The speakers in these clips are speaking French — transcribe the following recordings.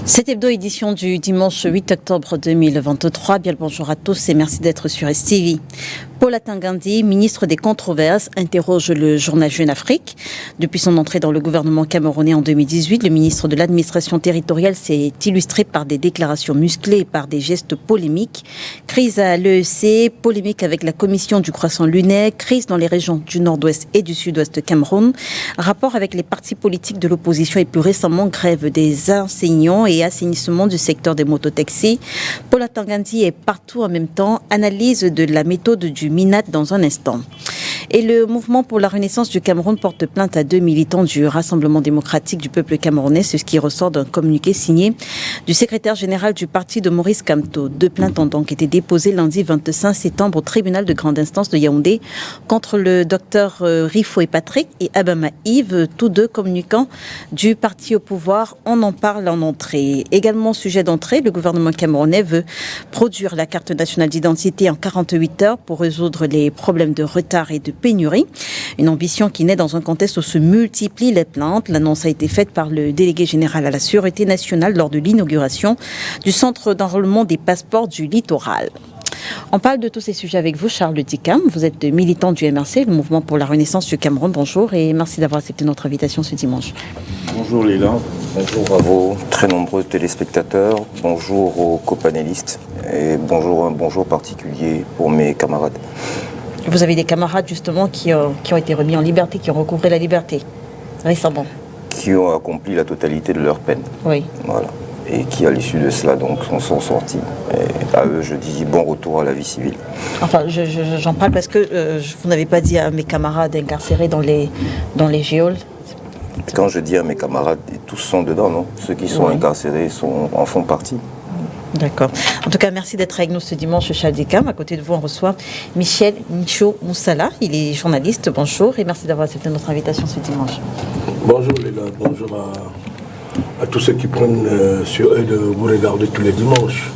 Cette hebdo-édition du dimanche 8 octobre 2023. Bien le bonjour à tous et merci d'être sur STV. Paula Tangandi, ministre des Controverses, interroge le journal Jeune Afrique. Depuis son entrée dans le gouvernement camerounais en 2018, le ministre de l'administration territoriale s'est illustré par des déclarations musclées et par des gestes polémiques. Crise à l'EEC, polémique avec la commission du croissant lunaire, crise dans les régions du nord-ouest et du sud-ouest Cameroun, rapport avec les partis politiques de l'opposition et plus récemment grève des enseignants et assainissement du secteur des mototaxis. Paula Tangandi est partout en même temps, analyse de la méthode du MINAT dans un instant. Et le mouvement pour la renaissance du Cameroun porte plainte à 2 militants du Rassemblement démocratique du peuple camerounais, ce qui ressort d'un communiqué signé du secrétaire général du parti de Maurice Kamto. 2 plaintes ont donc été déposées lundi 25 septembre au tribunal de grande instance de Yaoundé contre le docteur Rifo et Patrick et Abama Yves, tous 2 communicants du parti au pouvoir. On en parle en entrée. Également sujet d'entrée, le gouvernement camerounais veut produire la carte nationale d'identité en 48 heures pour résoudre les problèmes de retard et de pénurie. Une ambition qui naît dans un contexte où se multiplient les plaintes. L'annonce a été faite par le délégué général à la Sûreté nationale lors de l'inauguration du centre d'enrôlement des passeports du littoral. On parle de tous ces sujets avec vous, Charles Dicam. Vous êtes militant du MRC, le mouvement pour la renaissance du Cameroun. Bonjour et merci d'avoir accepté notre invitation ce dimanche. Bonjour Léla, bonjour à vos très nombreux téléspectateurs, bonjour aux copanélistes et bonjour, un bonjour particulier pour mes camarades. Vous avez des camarades justement qui ont été remis en liberté, qui ont recouvré la liberté récemment. Qui ont accompli la totalité de leur peine. Oui. Voilà. Et qui, à l'issue de cela, donc, sont sortis. Et à eux, je dis bon retour à la vie civile. Enfin, j'en parle parce que vous n'avez pas dit à mes camarades incarcérés dans les geôles. Quand je dis à mes camarades, tous sont dedans, non? Ceux qui sont incarcérés en font partie. D'accord. En tout cas, merci d'être avec nous ce dimanche, Charles Dicam. À côté de vous, on reçoit Michel Micho Moussala. Il est journaliste. Bonjour et merci d'avoir accepté notre invitation ce dimanche. Bonjour Léla, bonjour à tous ceux qui prennent sur eux de vous regarder tous les dimanches.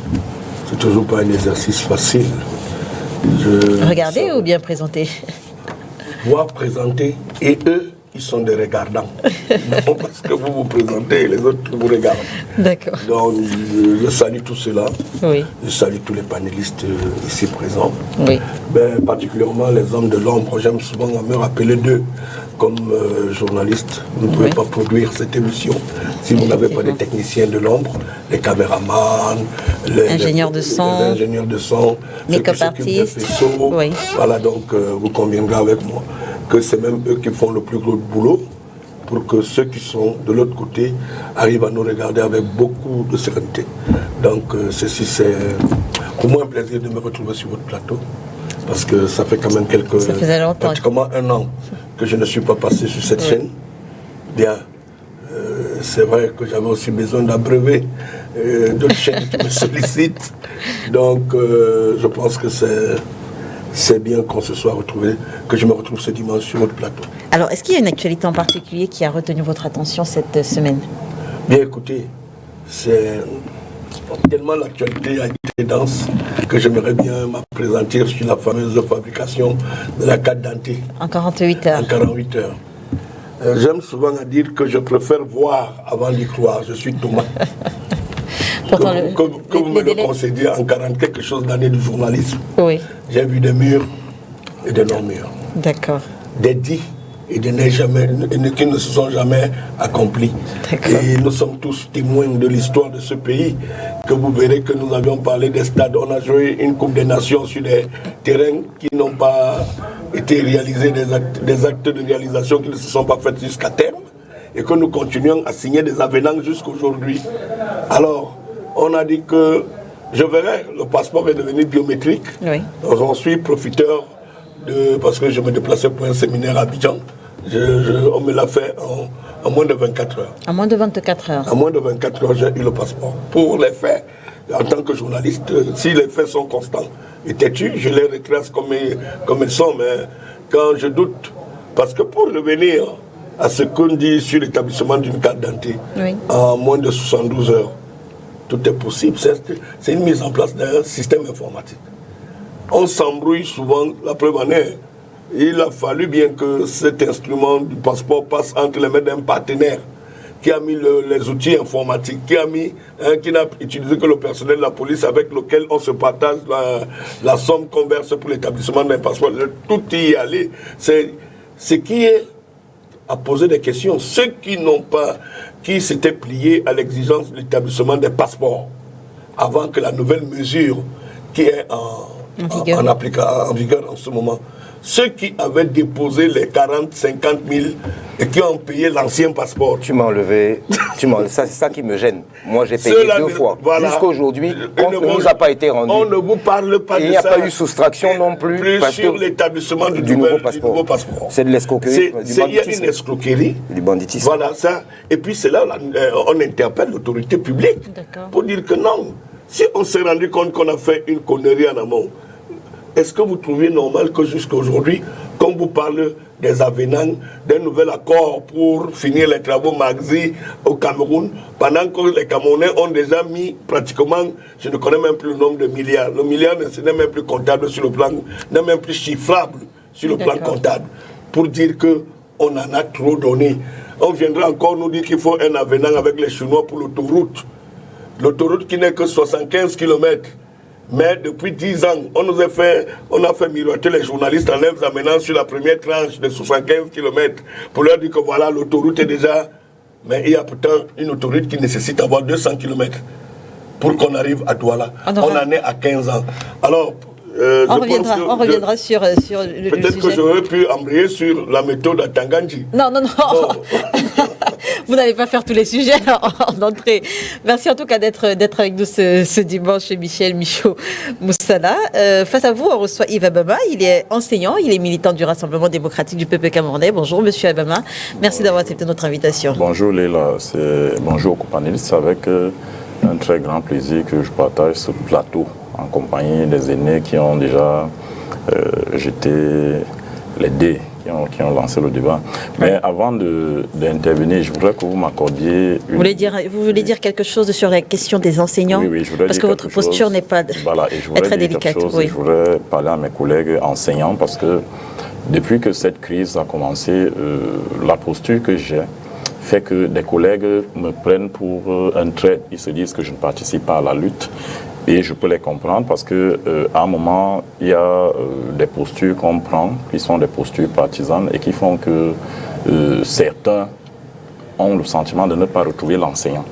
C'est toujours pas un exercice facile. Regarder ou bien présenter? Moi présenter et eux, ils sont des regardants. Non parce que vous vous présentez et les autres vous regardent. D'accord. Donc je salue tout cela. Oui. Je salue tous les panélistes ici présents. Oui. Particulièrement les hommes de l'ombre. J'aime souvent me rappeler d'eux comme journaliste. Vous ne pouvez pas produire cette émission si vous n'avez pas des techniciens de l'ombre, les caméramans, les ingénieurs de son, les copartistes. Oui. Voilà, donc vous conviendrez avec moi que c'est même eux qui font le plus gros boulot pour que ceux qui sont de l'autre côté arrivent à nous regarder avec beaucoup de sérénité. Donc ceci c'est pour moi un plaisir de me retrouver sur votre plateau parce que ça fait quand même pratiquement 1 an que je ne suis pas passé sur cette chaîne. Bien, c'est vrai que j'avais aussi besoin d'abreuver d'autres chaînes qui me sollicitent. Donc je pense que c'est bien qu'on se soit retrouvé, que je me retrouve ce dimanche sur votre plateau. Alors, est-ce qu'il y a une actualité en particulier qui a retenu votre attention cette semaine? Bien, écoutez, c'est tellement l'actualité a été dense que j'aimerais bien m'appesantir sur la fameuse fabrication de la carte d'identité. En 48 heures. En 48 heures. J'aime souvent à dire que je préfère voir avant d'y croire. Je suis Thomas. Que vous me le concédiez en 40 quelque chose d'années de journalisme. Oui. J'ai vu des murs et des non-murs. D'accord. Des dits et des qui ne se sont jamais accomplis. Et nous sommes tous témoins de l'histoire de ce pays, que vous verrez que nous avions parlé des stades. On a joué une Coupe des Nations sur des terrains qui n'ont pas été réalisés, des actes de réalisation qui ne se sont pas faits jusqu'à terme, et que nous continuons à signer des avenants jusqu'aujourd'hui. Alors, on a dit que je verrai, le passeport est devenu biométrique. Oui. J'en suis profiteur parce que je me déplaçais pour un séminaire à Abidjan. On me l'a fait en moins de 24 heures. En moins de 24 heures. En moins de 24 heures, j'ai eu le passeport. Pour les faits, en tant que journaliste, si les faits sont constants et têtus, je les retrace comme ils sont. Mais quand je doute, parce que pour revenir à ce qu'on dit sur l'établissement d'une carte d'identité, en moins de 72 heures, tout est possible. C'est une mise en place d'un système informatique. On s'embrouille souvent, la preuve en est. Il a fallu bien que cet instrument du passeport passe entre les mains d'un partenaire qui a mis les outils informatiques, qui n'a utilisé que le personnel de la police avec lequel on se partage la somme qu'on verse pour l'établissement d'un passeport. Tout y est allé. C'est ce qui est à poser des questions. Ceux qui s'étaient pliés à l'exigence de l'établissement des passeports avant que la nouvelle mesure qui est en vigueur en ce moment, ceux qui avaient déposé les 40, 50 000 et qui ont payé l'ancien passeport. Tu m'as enlevé, ça c'est ça qui me gêne. Moi j'ai payé deux fois. Voilà. Jusqu'à aujourd'hui, on ne nous a pas été rendu. On ne vous parle pas de ça. Il n'y a pas eu soustraction non plus. Plus sur l'établissement du nouveau passeport. C'est de l'escroquerie. Il y a une escroquerie. Du banditisme. Voilà ça. Et puis c'est là on interpelle l'autorité publique pour dire que non. Si on s'est rendu compte qu'on a fait une connerie en amont, est-ce que vous trouvez normal que jusqu'à aujourd'hui, quand vous parlez des avenants, d'un nouvel accord pour finir les travaux Magzi au Cameroun, pendant que les Camerounais ont déjà mis pratiquement, je ne connais même plus le nombre de milliards. Le milliard n'est même plus comptable sur le plan, n'est même plus chiffrable sur le plan comptable, pour dire qu'on en a trop donné. On viendra encore nous dire qu'il faut un avenant avec les Chinois pour l'autoroute. L'autoroute qui n'est que 75 km. Mais depuis 10 ans, on a fait miroiter les journalistes en les amenant sur la première tranche de 75 km pour leur dire que voilà, l'autoroute est déjà... Mais il y a pourtant une autoroute qui nécessite d'avoir 200 km pour qu'on arrive à Douala. On en est à 15 ans. Alors, on reviendra sur le sujet. Peut-être que j'aurais pu embrayer sur la méthode à Tangandji. Non. Vous n'allez pas faire tous les sujets en entrée. Merci en tout cas d'être avec nous ce dimanche, Michel Michaud-Moussala. Face à vous, on reçoit Yves Abama. Il est enseignant, il est militant du Rassemblement démocratique du peuple camerounais. Bonjour, monsieur Abama. Merci d'avoir accepté notre invitation. Bonjour, Léla. Bonjour, companélistes. C'est avec un très grand plaisir que je partage ce plateau en compagnie des aînés qui ont déjà jeté les dés, qui ont lancé le débat. Mais avant d'intervenir, je voudrais que vous m'accordiez... Vous voulez dire quelque chose sur la question des enseignants? Oui, je voudrais parce que votre posture n'est pas très délicate. Je voudrais parler à mes collègues enseignants parce que depuis que cette crise a commencé, la posture que j'ai fait que des collègues me prennent pour un trait. Ils se disent que je ne participe pas à la lutte. Et je peux les comprendre parce que à un moment, il y a des postures qu'on prend qui sont des postures partisanes et qui font que certains ont le sentiment de ne pas retrouver l'enseignant.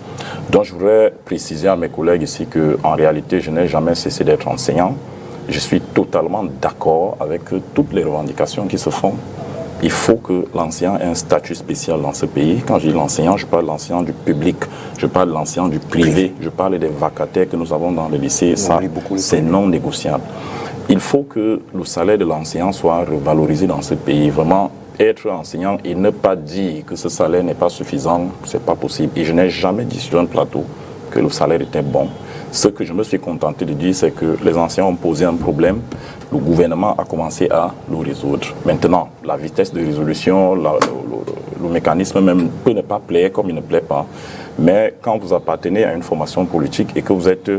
Donc je voudrais préciser à mes collègues ici qu'en réalité, je n'ai jamais cessé d'être enseignant. Je suis totalement d'accord avec toutes les revendications qui se font. Il faut que l'enseignant ait un statut spécial dans ce pays. Quand je dis l'enseignant, je parle de l'enseignant du public, je parle de l'enseignant du privé, je parle des vacataires que nous avons dans le lycée. Ça, c'est non négociable. Il faut que le salaire de l'enseignant soit revalorisé dans ce pays. Vraiment, être enseignant et ne pas dire que ce salaire n'est pas suffisant, c'est pas possible. Et je n'ai jamais dit sur un plateau que le salaire était bon. Ce que je me suis contenté de dire, c'est que les enseignants ont posé un problème. Le gouvernement a commencé à le résoudre. Maintenant, la vitesse de résolution, le mécanisme même peut ne pas plaire comme il ne plaît pas. Mais quand vous appartenez à une formation politique et que vous êtes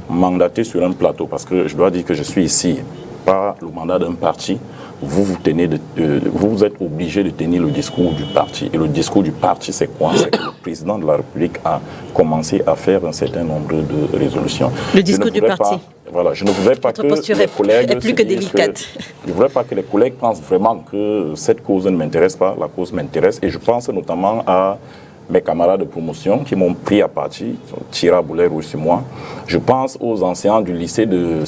mandaté sur un plateau, parce que je dois dire que je suis ici, pas le mandat d'un parti, vous êtes obligé de tenir le discours du parti. Et le discours du parti, c'est quoi? C'est que le président de la République a commencé à faire un certain nombre de résolutions. Le discours du parti. Voilà, je ne voudrais pas que les collègues est plus que délicate. Je ne voudrais pas que les collègues pensent vraiment que cette cause ne m'intéresse pas. La cause m'intéresse et je pense notamment à mes camarades de promotion qui m'ont pris à partie, tiré à boulet rouge sur moi. Je pense aux enseignants du lycée de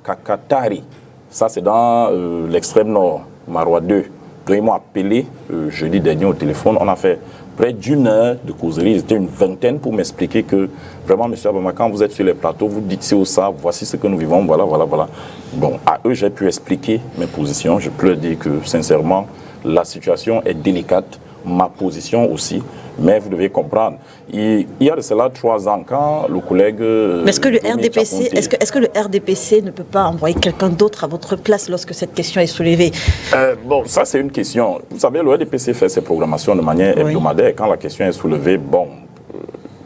Kakatari. Ça, c'est dans l'extrême nord, Marois 2. Donc, ils m'ont appelé jeudi dernier au téléphone. On a fait près d'une heure de causerie. Ils étaient une vingtaine pour m'expliquer que, vraiment, M. Abama, quand vous êtes sur les plateaux, vous dites ci ou ça, voici ce que nous vivons, voilà. Bon, à eux, j'ai pu expliquer mes positions. Je peux leur dire que, sincèrement, la situation est délicate. Ma position aussi. Mais vous devez comprendre, il y a de cela 3 ans, quand le collègue... Mais est-ce que le RDPC, est-ce que le RDPC ne peut pas envoyer quelqu'un d'autre à votre place lorsque cette question est soulevée? Bon, ça c'est une question. Vous savez, le RDPC fait ses programmations de manière hebdomadaire. Quand la question est soulevée, bon,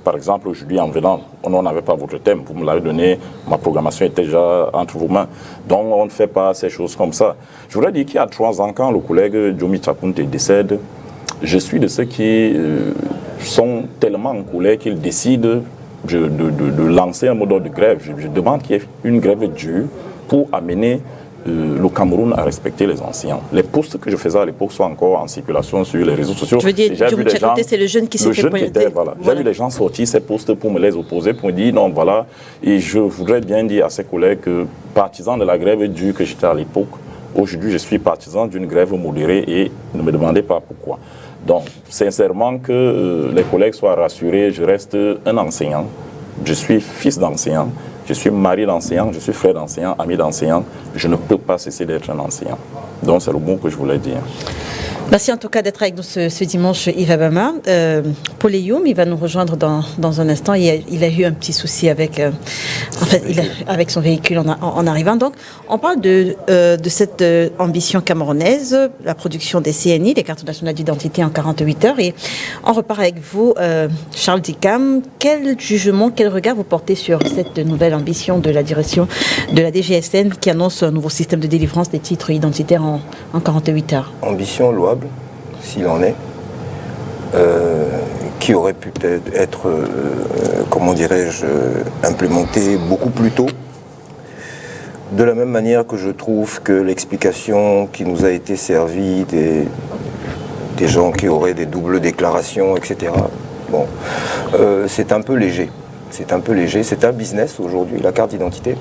par exemple, aujourd'hui en venant, on n'avait pas votre thème, vous me l'avez donné, ma programmation était déjà entre vos mains. Donc on ne fait pas ces choses comme ça. Je voudrais dire qu'il y a 3 ans, quand le collègue Djomi Tchakounte décède, je suis de ceux qui sont tellement en colère qu'ils décident de lancer un mode de grève. Je demande qu'il y ait une grève dure pour amener le Cameroun à respecter les enseignants. Les posts que je faisais à l'époque sont encore en circulation sur les réseaux sociaux. Je veux dire, c'est le jeune qui s'est fait pointer. Voilà. J'ai vu les gens sortir ces posts pour me les opposer, pour me dire non, voilà. Et je voudrais bien dire à ses collègues que, partisan de la grève dure que j'étais à l'époque, aujourd'hui je suis partisan d'une grève modérée et ne me demandez pas pourquoi. Donc, sincèrement, que les collègues soient rassurés, je reste un enseignant, je suis fils d'enseignant. Je suis mari d'enseignant, je suis frère d'enseignant, ami d'enseignant. Je ne peux pas cesser d'être un enseignant. Donc c'est le mot que je voulais dire. Merci en tout cas d'être avec nous ce dimanche, Yves Abama. Paul Eyoum, il va nous rejoindre dans un instant. Il a eu un petit souci avec, avec son véhicule en arrivant. Donc, on parle de cette ambition camerounaise, la production des CNI, les cartes nationales d'identité en 48 heures. Et on repart avec vous, Charles Dicam. Quel jugement, quel regard vous portez sur cette nouvelle ambition de la direction de la DGSN qui annonce un nouveau système de délivrance des titres identitaires en 48 heures? Ambition louable, s'il en est, qui aurait pu être, comment dirais-je, implémenté beaucoup plus tôt. De la même manière que je trouve que l'explication qui nous a été servie des gens qui auraient des doubles déclarations, etc., bon, c'est un peu léger. C'est un peu léger. C'est un business aujourd'hui, la carte d'identité.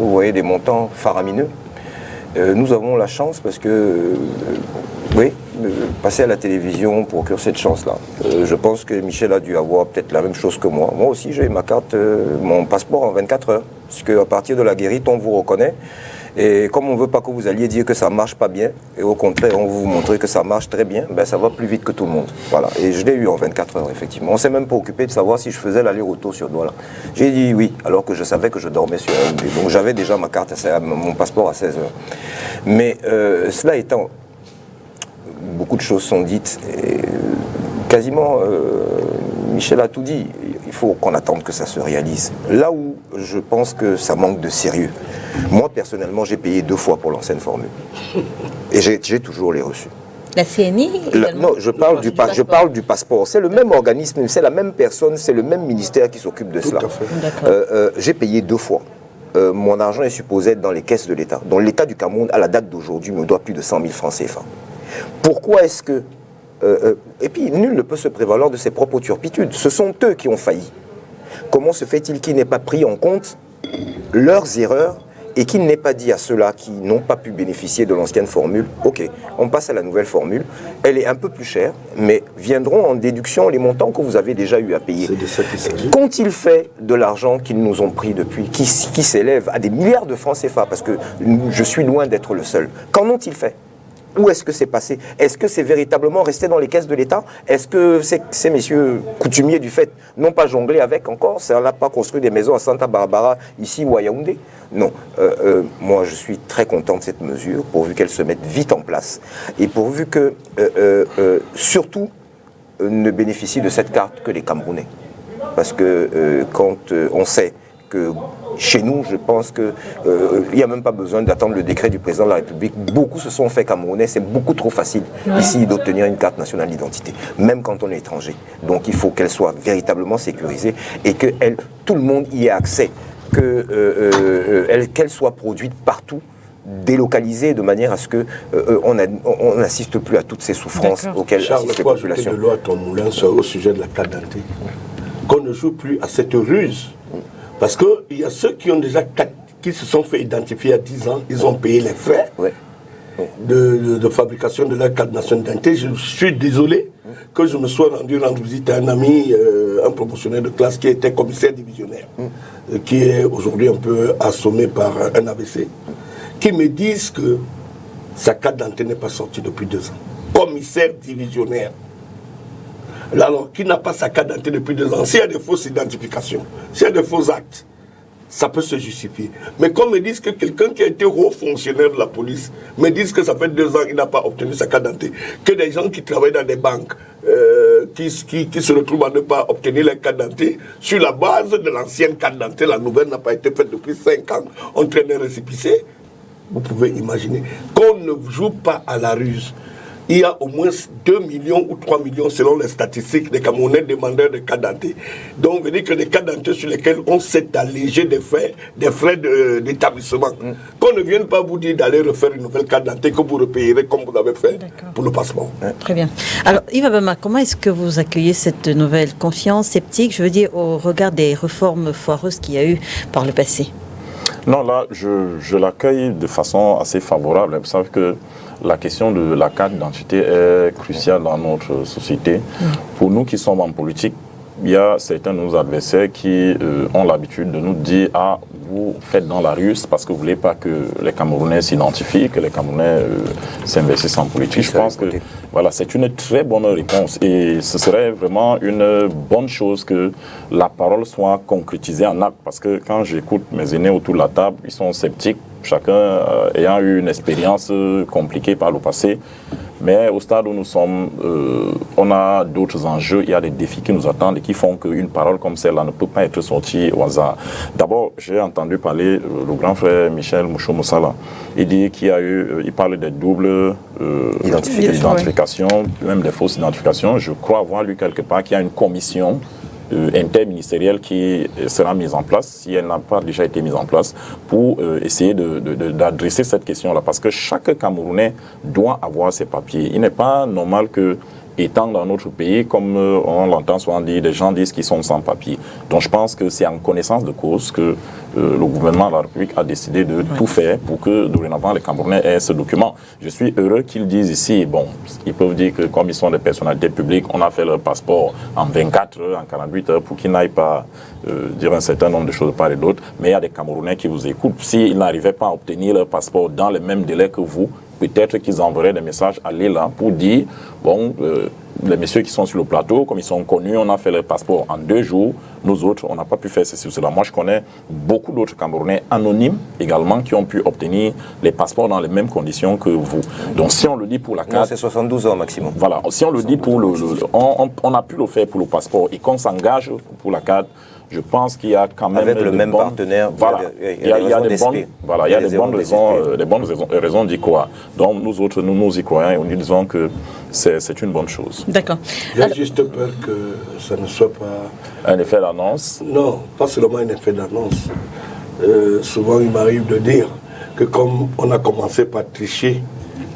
Vous voyez des montants faramineux. Nous avons la chance parce que, oui, passer à la télévision procure cette chance-là. Je pense que Michel a dû avoir peut-être la même chose que moi. Moi aussi, j'ai ma carte, mon passeport en 24 heures. Parce qu'à partir de la guérite, on vous reconnaît. Et comme on ne veut pas que vous alliez dire que ça ne marche pas bien, et au contraire, on vous montrer que ça marche très bien, ben ça va plus vite que tout le monde. Voilà. Et je l'ai eu en 24 heures, effectivement. On ne s'est même pas occupé de savoir si je faisais l'aller-retour sur Douala. J'ai dit oui, alors que je savais que je dormais sur AMD. Donc j'avais déjà ma carte, mon passeport à 16 heures. Mais cela étant, beaucoup de choses sont dites. Et, quasiment, Michel a tout dit. Il faut qu'on attende que ça se réalise. Là où je pense que ça manque de sérieux, moi personnellement j'ai payé 2 fois pour l'ancienne formule. Et j'ai toujours les reçus. La CNI Non, je parle du passeport. C'est le même organisme, c'est la même personne, c'est le même ministère qui s'occupe de cela. J'ai payé 2 fois. Mon argent est supposé être dans les caisses de l'État. Donc l'État du Cameroun, à la date d'aujourd'hui, me doit plus de 100 000 francs CFA. Pourquoi est-ce que... et puis, nul ne peut se prévaloir de ses propres turpitudes. Ce sont eux qui ont failli. Comment se fait-il qu'ils n'aient pas pris en compte leurs erreurs et qu'il n'ait pas dit à ceux-là qui n'ont pas pu bénéficier de l'ancienne formule, ok, on passe à la nouvelle formule, elle est un peu plus chère, mais viendront en déduction les montants que vous avez déjà eu à payer. Qu'ont-ils fait de l'argent qu'ils nous ont pris depuis, qui s'élève à des milliards de francs CFA, parce que je suis loin d'être le seul. Qu'en ont-ils fait ? Où est-ce que c'est passé? Est-ce que c'est véritablement resté dans les caisses de l'État? Est-ce que ces messieurs coutumiers du fait n'ont pas jonglé avec encore? Ça n'a pas construit des maisons à Santa Barbara, ici ou à Yaoundé? Non. Moi, je suis très content de cette mesure, pourvu qu'elle se mette vite en place. Et pourvu que, surtout, ne bénéficient de cette carte que les Camerounais. Parce que quand on sait que... Chez nous, je pense qu'il n'y a même pas besoin d'attendre le décret du président de la République. Beaucoup se sont faits camerounais, c'est beaucoup trop facile ici d'obtenir une carte nationale d'identité, même quand on est étranger. Donc il faut qu'elle soit véritablement sécurisée et que tout le monde y ait accès, qu'elle soit produite partout, délocalisée de manière à ce qu'on n'assiste plus à toutes ces souffrances auxquelles assistent les populations. Charles, de l'eau à ton moulin au sujet de la carte d'identité. Qu'on ne joue plus à cette ruse. Parce qu'il y a ceux qui ont déjà qui se sont fait identifier à 10 ans, ils ont payé les frais de fabrication de leur carte nationale d'identité. Je suis désolé que je me sois rendu rendre visite à un ami, un promotionnaire de classe qui était commissaire divisionnaire, qui est aujourd'hui un peu assommé par un AVC, qui me disent que sa carte d'identité n'est pas sortie depuis 2 ans. Commissaire divisionnaire. Alors, qui n'a pas sa carte d'identité depuis 2 ans, s'il y a des fausses identifications, s'il y a des faux actes, ça peut se justifier. Mais qu'on me dise que quelqu'un qui a été haut fonctionnaire de la police me dise que ça fait 2 ans qu'il n'a pas obtenu sa carte d'identité, que des gens qui travaillent dans des banques, qui se retrouvent à ne pas obtenir la carte d'identité, sur la base de l'ancienne carte d'identité, la nouvelle n'a pas été faite depuis 5 ans, on traîne un récépissé, vous pouvez imaginer qu'on ne joue pas à la ruse. il y a au moins 2 millions ou 3 millions selon les statistiques des Camerounais demandeurs de carte d'identité. Donc, veut dire que des cartes d'identité sur lesquelles on s'est allégé des frais d'établissement. Qu'on ne vienne pas vous dire d'aller refaire une nouvelle carte d'identité que vous repayerez comme vous avez fait pour le passeport. Très bien. Alors, Yves Abama, comment est-ce que vous accueillez cette nouvelle confiance sceptique, je veux dire, au regard des réformes foireuses qu'il y a eu par le passé? Non, là, je l'accueille de façon assez favorable. Vous savez que la question de la carte d'identité est cruciale dans notre société. Pour nous qui sommes en politique, il y a certains de nos adversaires qui ont l'habitude de nous dire « Ah, vous faites dans la rue, c'est parce que vous ne voulez pas que les Camerounais s'identifient, que les Camerounais s'investissent en politique. » Je pense que voilà, c'est une très bonne réponse et ce serait vraiment une bonne chose que la parole soit concrétisée en acte. Parce que quand j'écoute mes aînés autour de la table, ils sont sceptiques, chacun ayant eu une expérience compliquée par le passé. Mais au stade où nous sommes, on a d'autres enjeux, il y a des défis qui nous attendent et qui font qu'une parole comme celle-là ne peut pas être sortie au hasard. D'abord, j'ai entendu parler le grand frère Michel Moucho-Moussala. Il dit qu'il y a eu, il parle des doubles identifications, même des fausses identifications. Je crois avoir lu quelque part qu'il y a une commission interministérielle qui sera mise en place, si elle n'a pas déjà été mise en place, pour essayer d'adresser cette question-là. Parce que chaque Camerounais doit avoir ses papiers. Il n'est pas normal que, étant dans notre pays, comme on l'entend souvent dire, des gens disent qu'ils sont sans papier. Donc je pense que c'est en connaissance de cause que le gouvernement de la République a décidé de tout faire pour que dorénavant les Camerounais aient ce document. Je suis heureux qu'ils disent ici, bon, ils peuvent dire que comme ils sont des personnalités publiques, on a fait leur passeport en 24 heures, en 48 heures, pour qu'ils n'aillent pas dire un certain nombre de choses de part et d'autre. Mais il y a des Camerounais qui vous écoutent. S'ils n'arrivaient pas à obtenir leur passeport dans les mêmes délais que vous, peut-être qu'ils enverraient des messages à l'ELA pour dire, bon, les messieurs qui sont sur le plateau, comme ils sont connus, on a fait leur passeport en 2 jours. Nous autres, on n'a pas pu faire ceci ou cela. Moi, je connais beaucoup d'autres Camerounais anonymes également qui ont pu obtenir les passeports dans les mêmes conditions que vous. Donc, si on le dit pour la carte... c'est 72 heures maximum. Voilà. Si on le dit pour on a pu le faire pour le passeport et qu'on s'engage pour la carte, je pense qu'il y a quand même... Avec le même partenaire, voilà. Il y a des bonnes raisons d'y croire. Donc, nous autres, nous y croyons et nous disons que c'est une bonne chose. D'accord. J'ai juste peur que ça ne soit pas... Un effet d'annonce? Non, pas seulement un effet d'annonce. Souvent, il m'arrive de dire que comme on a commencé par tricher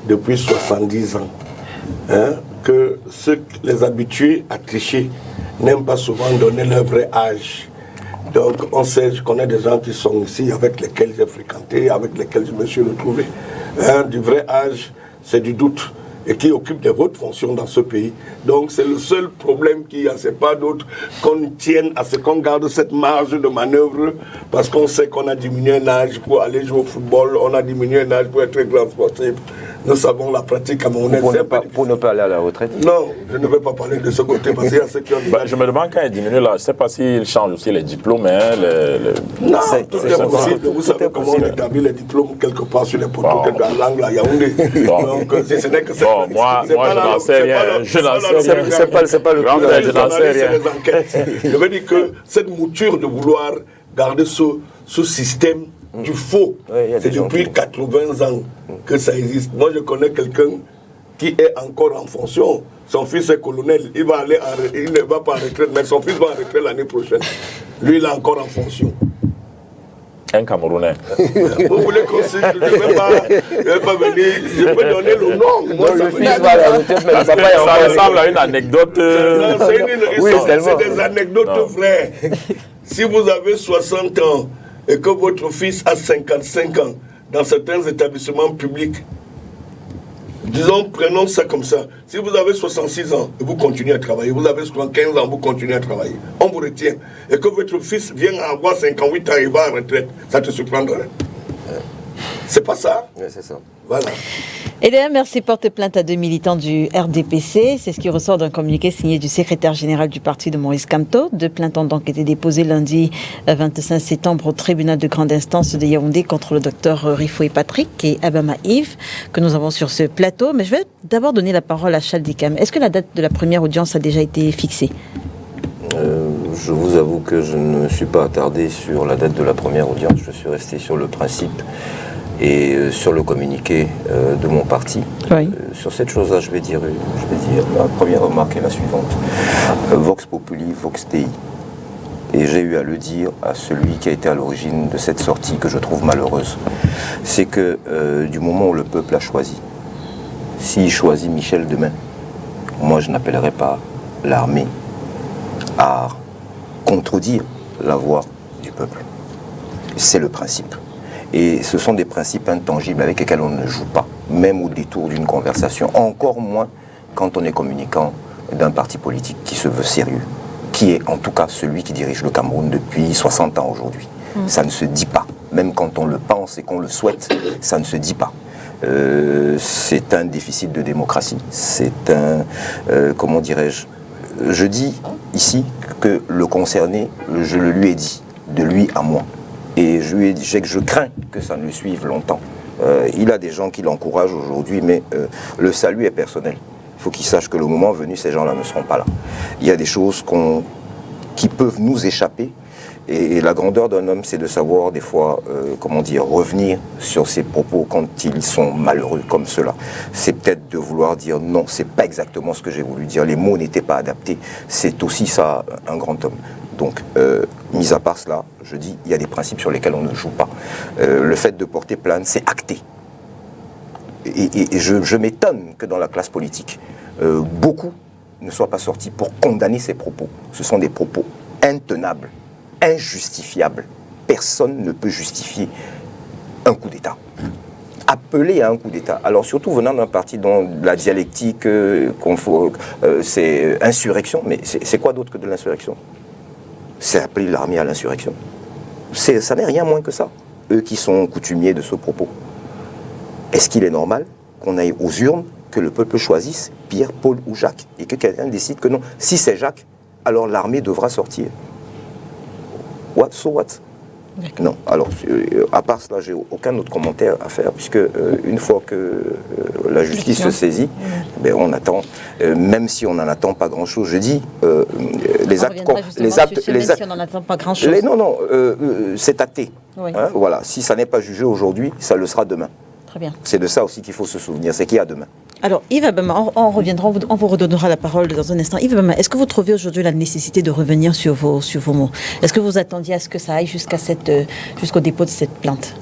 depuis 70 ans, que ceux qui les habitués à tricher n'aiment pas souvent donner leur vrai âge. Donc, on sait, je connais des gens qui sont ici, avec lesquels j'ai fréquenté, avec lesquels je me suis retrouvé. Du vrai âge, c'est du doute, et qui occupent des hautes fonctions dans ce pays. Donc, c'est le seul problème qu'il y a, c'est pas d'autre, qu'on tienne à ce qu'on garde cette marge de manœuvre, parce qu'on sait qu'on a diminué un âge pour aller jouer au football, on a diminué un âge pour être grand sportif. Nous savons la pratique camerounaise. Pour ne pas aller à la retraite? Non, je ne vais pas parler de ce côté parce qu'il y a ceux qui ont dit. Je me demande quand il diminue là, je ne sais pas s'il change aussi les diplômes. Non, tout est possible. Vous savez comment on établit les diplômes quelque part sur les poteaux, quelque part à l'angle à Yaoundé. Donc, ce n'est que ça. Bon, moi je n'en sais rien. Je n'en sais rien. C'est pas le grand frère, je n'en sais rien. Je veux dire que cette mouture de vouloir garder ce système du faux, c'est depuis 80 ans que ça existe. Moi, je connais quelqu'un qui est encore en fonction. Son fils est colonel. Il ne va pas en retraite, mais son fils va en retraite l'année prochaine. Lui, il est encore en fonction. Un Camerounais. Vous voulez qu'on se... Je ne vais pas venir. Je peux donner le nom. Moi, le fils va à la retraite, mais ça ressemble à une anecdote. C'est des anecdotes vraies. Si vous avez 60 ans et que votre fils a 55 ans dans certains établissements publics, disons, prenons ça comme ça. Si vous avez 66 ans et vous continuez à travailler, vous avez 75 ans, vous continuez à travailler, on vous retient. Et que votre fils vienne avoir 58 ans et va en retraite, ça te surprendrait. C'est pas ça? Oui, c'est ça. Voilà. Et d'ailleurs, merci porte plainte à 2 militants du RDPC. C'est ce qui ressort d'un communiqué signé du secrétaire général du parti de Maurice Kamto. 2 plaintes ont donc été déposées lundi 25 septembre au tribunal de grande instance de Yaoundé contre le docteur Rifoué Patrick et Abama Yves, que nous avons sur ce plateau. Mais je vais d'abord donner la parole à Charles Dikam. Est-ce que la date de la première audience a déjà été fixée? Je vous avoue que je ne me suis pas attardé sur la date de la première audience. Je suis resté sur le principe Et sur le communiqué de mon parti, sur cette chose-là, je vais dire, la première remarque est la suivante. Vox Populi, Vox Dei. Et j'ai eu à le dire à celui qui a été à l'origine de cette sortie que je trouve malheureuse. C'est que du moment où le peuple a choisi, s'il choisit Michel demain, moi je n'appellerai pas l'armée à contredire la voix du peuple. C'est le principe. Et ce sont des principes intangibles avec lesquels on ne joue pas, même au détour d'une conversation, encore moins quand on est communicant d'un parti politique qui se veut sérieux, qui est en tout cas celui qui dirige le Cameroun depuis 60 ans aujourd'hui. Ça ne se dit pas, même quand on le pense et qu'on le souhaite, ça ne se dit pas. C'est un déficit de démocratie, c'est un, comment dirais-je, je dis ici que le concerné, je le lui ai dit, de lui à moi. Et je lui ai dit que je crains que ça ne le suive longtemps. Il a des gens qui l'encouragent aujourd'hui, mais le salut est personnel. Il faut qu'il sache que le moment venu, ces gens-là ne seront pas là. Il y a des choses qui peuvent nous échapper. Et la grandeur d'un homme, c'est de savoir des fois, comment dire, revenir sur ses propos quand ils sont malheureux comme cela. C'est peut-être de vouloir dire non, c'est pas exactement ce que j'ai voulu dire. Les mots n'étaient pas adaptés. C'est aussi ça, un grand homme. Donc, mis à part cela, je dis, il y a des principes sur lesquels on ne joue pas. Le fait de porter plainte, c'est acté. Et je m'étonne que dans la classe politique, beaucoup ne soient pas sortis pour condamner ces propos. Ce sont des propos intenables, injustifiables. Personne ne peut justifier un coup d'État. Appeler à un coup d'État. Alors surtout venant d'un parti dont la dialectique, c'est insurrection, mais c'est quoi d'autre que de l'insurrection ? C'est appeler l'armée à l'insurrection. Ça n'est rien moins que ça. Eux qui sont coutumiers de ce propos. Est-ce qu'il est normal qu'on aille aux urnes, que le peuple choisisse Pierre, Paul ou Jacques, et que quelqu'un décide que non, si c'est Jacques, alors l'armée devra sortir? What? So what? Non. Alors, à part cela, j'ai aucun autre commentaire à faire, puisque une fois que la justice se saisit, ben, on attend, même si on n'en attend pas grand-chose. Je dis, les actes, si on n'en attend pas grand-chose. C'est acté. Oui. Hein, voilà. Si ça n'est pas jugé aujourd'hui, ça le sera demain. Très bien. C'est de ça aussi qu'il faut se souvenir, c'est qu'il y a demain. Alors, Yves Abama, on reviendra, on vous redonnera la parole dans un instant. Yves Abama, est-ce que vous trouvez aujourd'hui la nécessité de revenir sur vos mots? Est-ce que vous attendiez à ce que ça aille jusqu'au dépôt de cette plainte?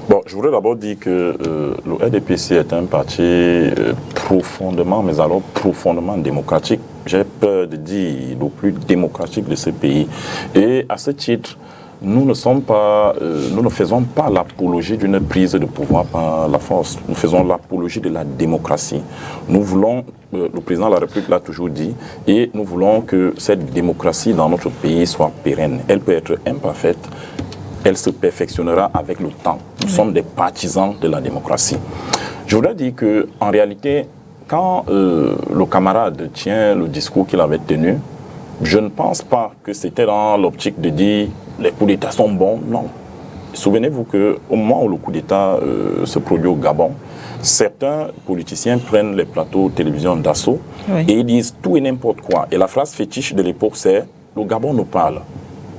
Bon, je voudrais d'abord dire que le RDPC est un parti profondément, mais alors profondément démocratique. J'ai peur de dire le plus démocratique de ce pays. Et à ce titre, nous ne faisons pas l'apologie d'une prise de pouvoir par la force. Nous faisons l'apologie de la démocratie. Nous voulons, le président de la République l'a toujours dit, et nous voulons que cette démocratie dans notre pays soit pérenne. Elle peut être imparfaite, elle se perfectionnera avec le temps. Nous sommes des partisans de la démocratie. Je voudrais dire qu'en réalité, quand le camarade tient le discours qu'il avait tenu, je ne pense pas que c'était dans l'optique de dire les coups d'État sont bons, non. Souvenez-vous qu'au moment où le coup d'État se produit au Gabon, certains politiciens prennent les plateaux de télévision d'assaut et ils disent tout et n'importe quoi. Et la phrase fétiche de l'époque, c'est « le Gabon nous parle ».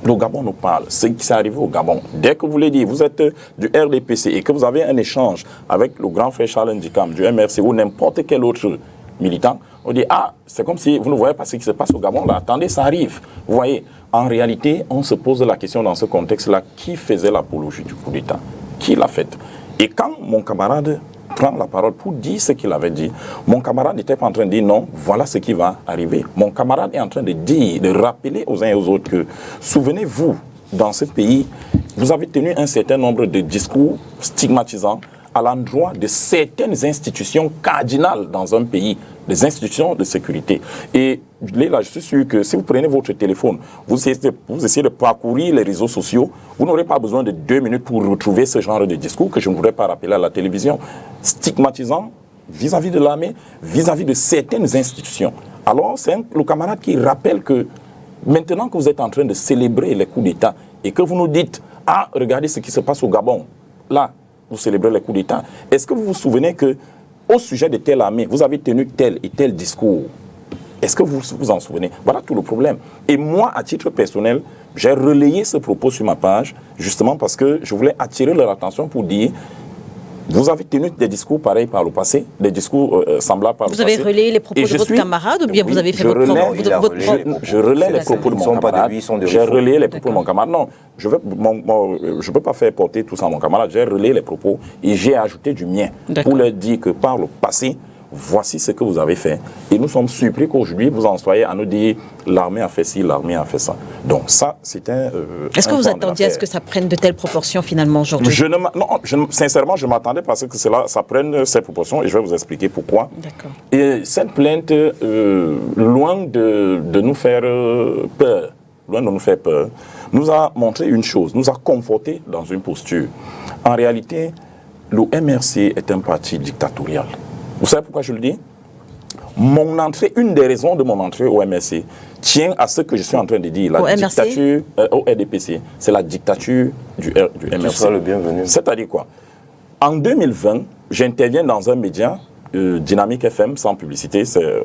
Le Gabon nous parle, c'est qui s'est arrivé au Gabon. Dès que vous voulez dire, vous êtes du RDPC et que vous avez un échange avec le grand frère Charles Ndikam du MRC ou n'importe quel autre militant, on dit, ah, c'est comme si vous ne voyez pas ce qui se passe au Gabon, là, attendez, ça arrive. Vous voyez, en réalité, on se pose la question dans ce contexte-là, qui faisait l'apologie du coup d'État? Qui l'a fait? Et quand mon camarade prend la parole pour dire ce qu'il avait dit, mon camarade n'était pas en train de dire non, voilà ce qui va arriver. Mon camarade est en train de dire, de rappeler aux uns et aux autres que, souvenez-vous, dans ce pays, vous avez tenu un certain nombre de discours stigmatisants à l'endroit de certaines institutions cardinales dans un pays, des institutions de sécurité. Et là, je suis sûr que si vous prenez votre téléphone, vous essayez de parcourir les réseaux sociaux, vous n'aurez pas besoin de 2 minutes pour retrouver ce genre de discours que je ne voudrais pas rappeler à la télévision, stigmatisant vis-à-vis de l'armée, vis-à-vis de certaines institutions. Alors, c'est le camarade qui rappelle que maintenant que vous êtes en train de célébrer les coups d'État et que vous nous dites, ah, regardez ce qui se passe au Gabon, là, vous célébrez les coups d'État. Est-ce que vous vous souvenez que, au sujet de telle armée, vous avez tenu tel et tel discours? Est-ce que vous vous en souvenez? Voilà tout le problème. Et moi, à titre personnel, j'ai relayé ce propos sur ma page, justement parce que je voulais attirer leur attention pour dire, Vous avez tenu des discours pareils par le passé, des discours semblables par le passé. Vous avez relayé les propos de votre camarade ou bien vous avez fait votre propre... Je relais les propos de mon camarade. J'ai relayé les propos de mon camarade. Non, je ne peux pas faire porter tout ça à mon camarade. J'ai relayé les propos et j'ai ajouté du mien pour leur dire que par le passé, voici ce que vous avez fait. Et nous sommes surpris qu'aujourd'hui, vous en soyez à nous dire l'armée a fait ci, l'armée a fait ça. Donc ça, c'est un... Est-ce que vous attendiez à ce que ça prenne de telles proportions finalement aujourd'hui? Sincèrement, je m'attendais parce que ça prenne ces proportions et je vais vous expliquer pourquoi. D'accord. Et cette plainte, loin de nous faire peur, nous a montré une chose, nous a conforté dans une posture. En réalité, le MRC est un parti dictatorial. Vous savez pourquoi je le dis? Une des raisons de mon entrée au MRC tient à ce que je suis en train de dire. La dictature au RDPC, c'est la dictature du MRC. Tu seras le bienvenu. C'est-à-dire quoi? En 2020, j'interviens dans un média, Dynamique FM, sans publicité, c'est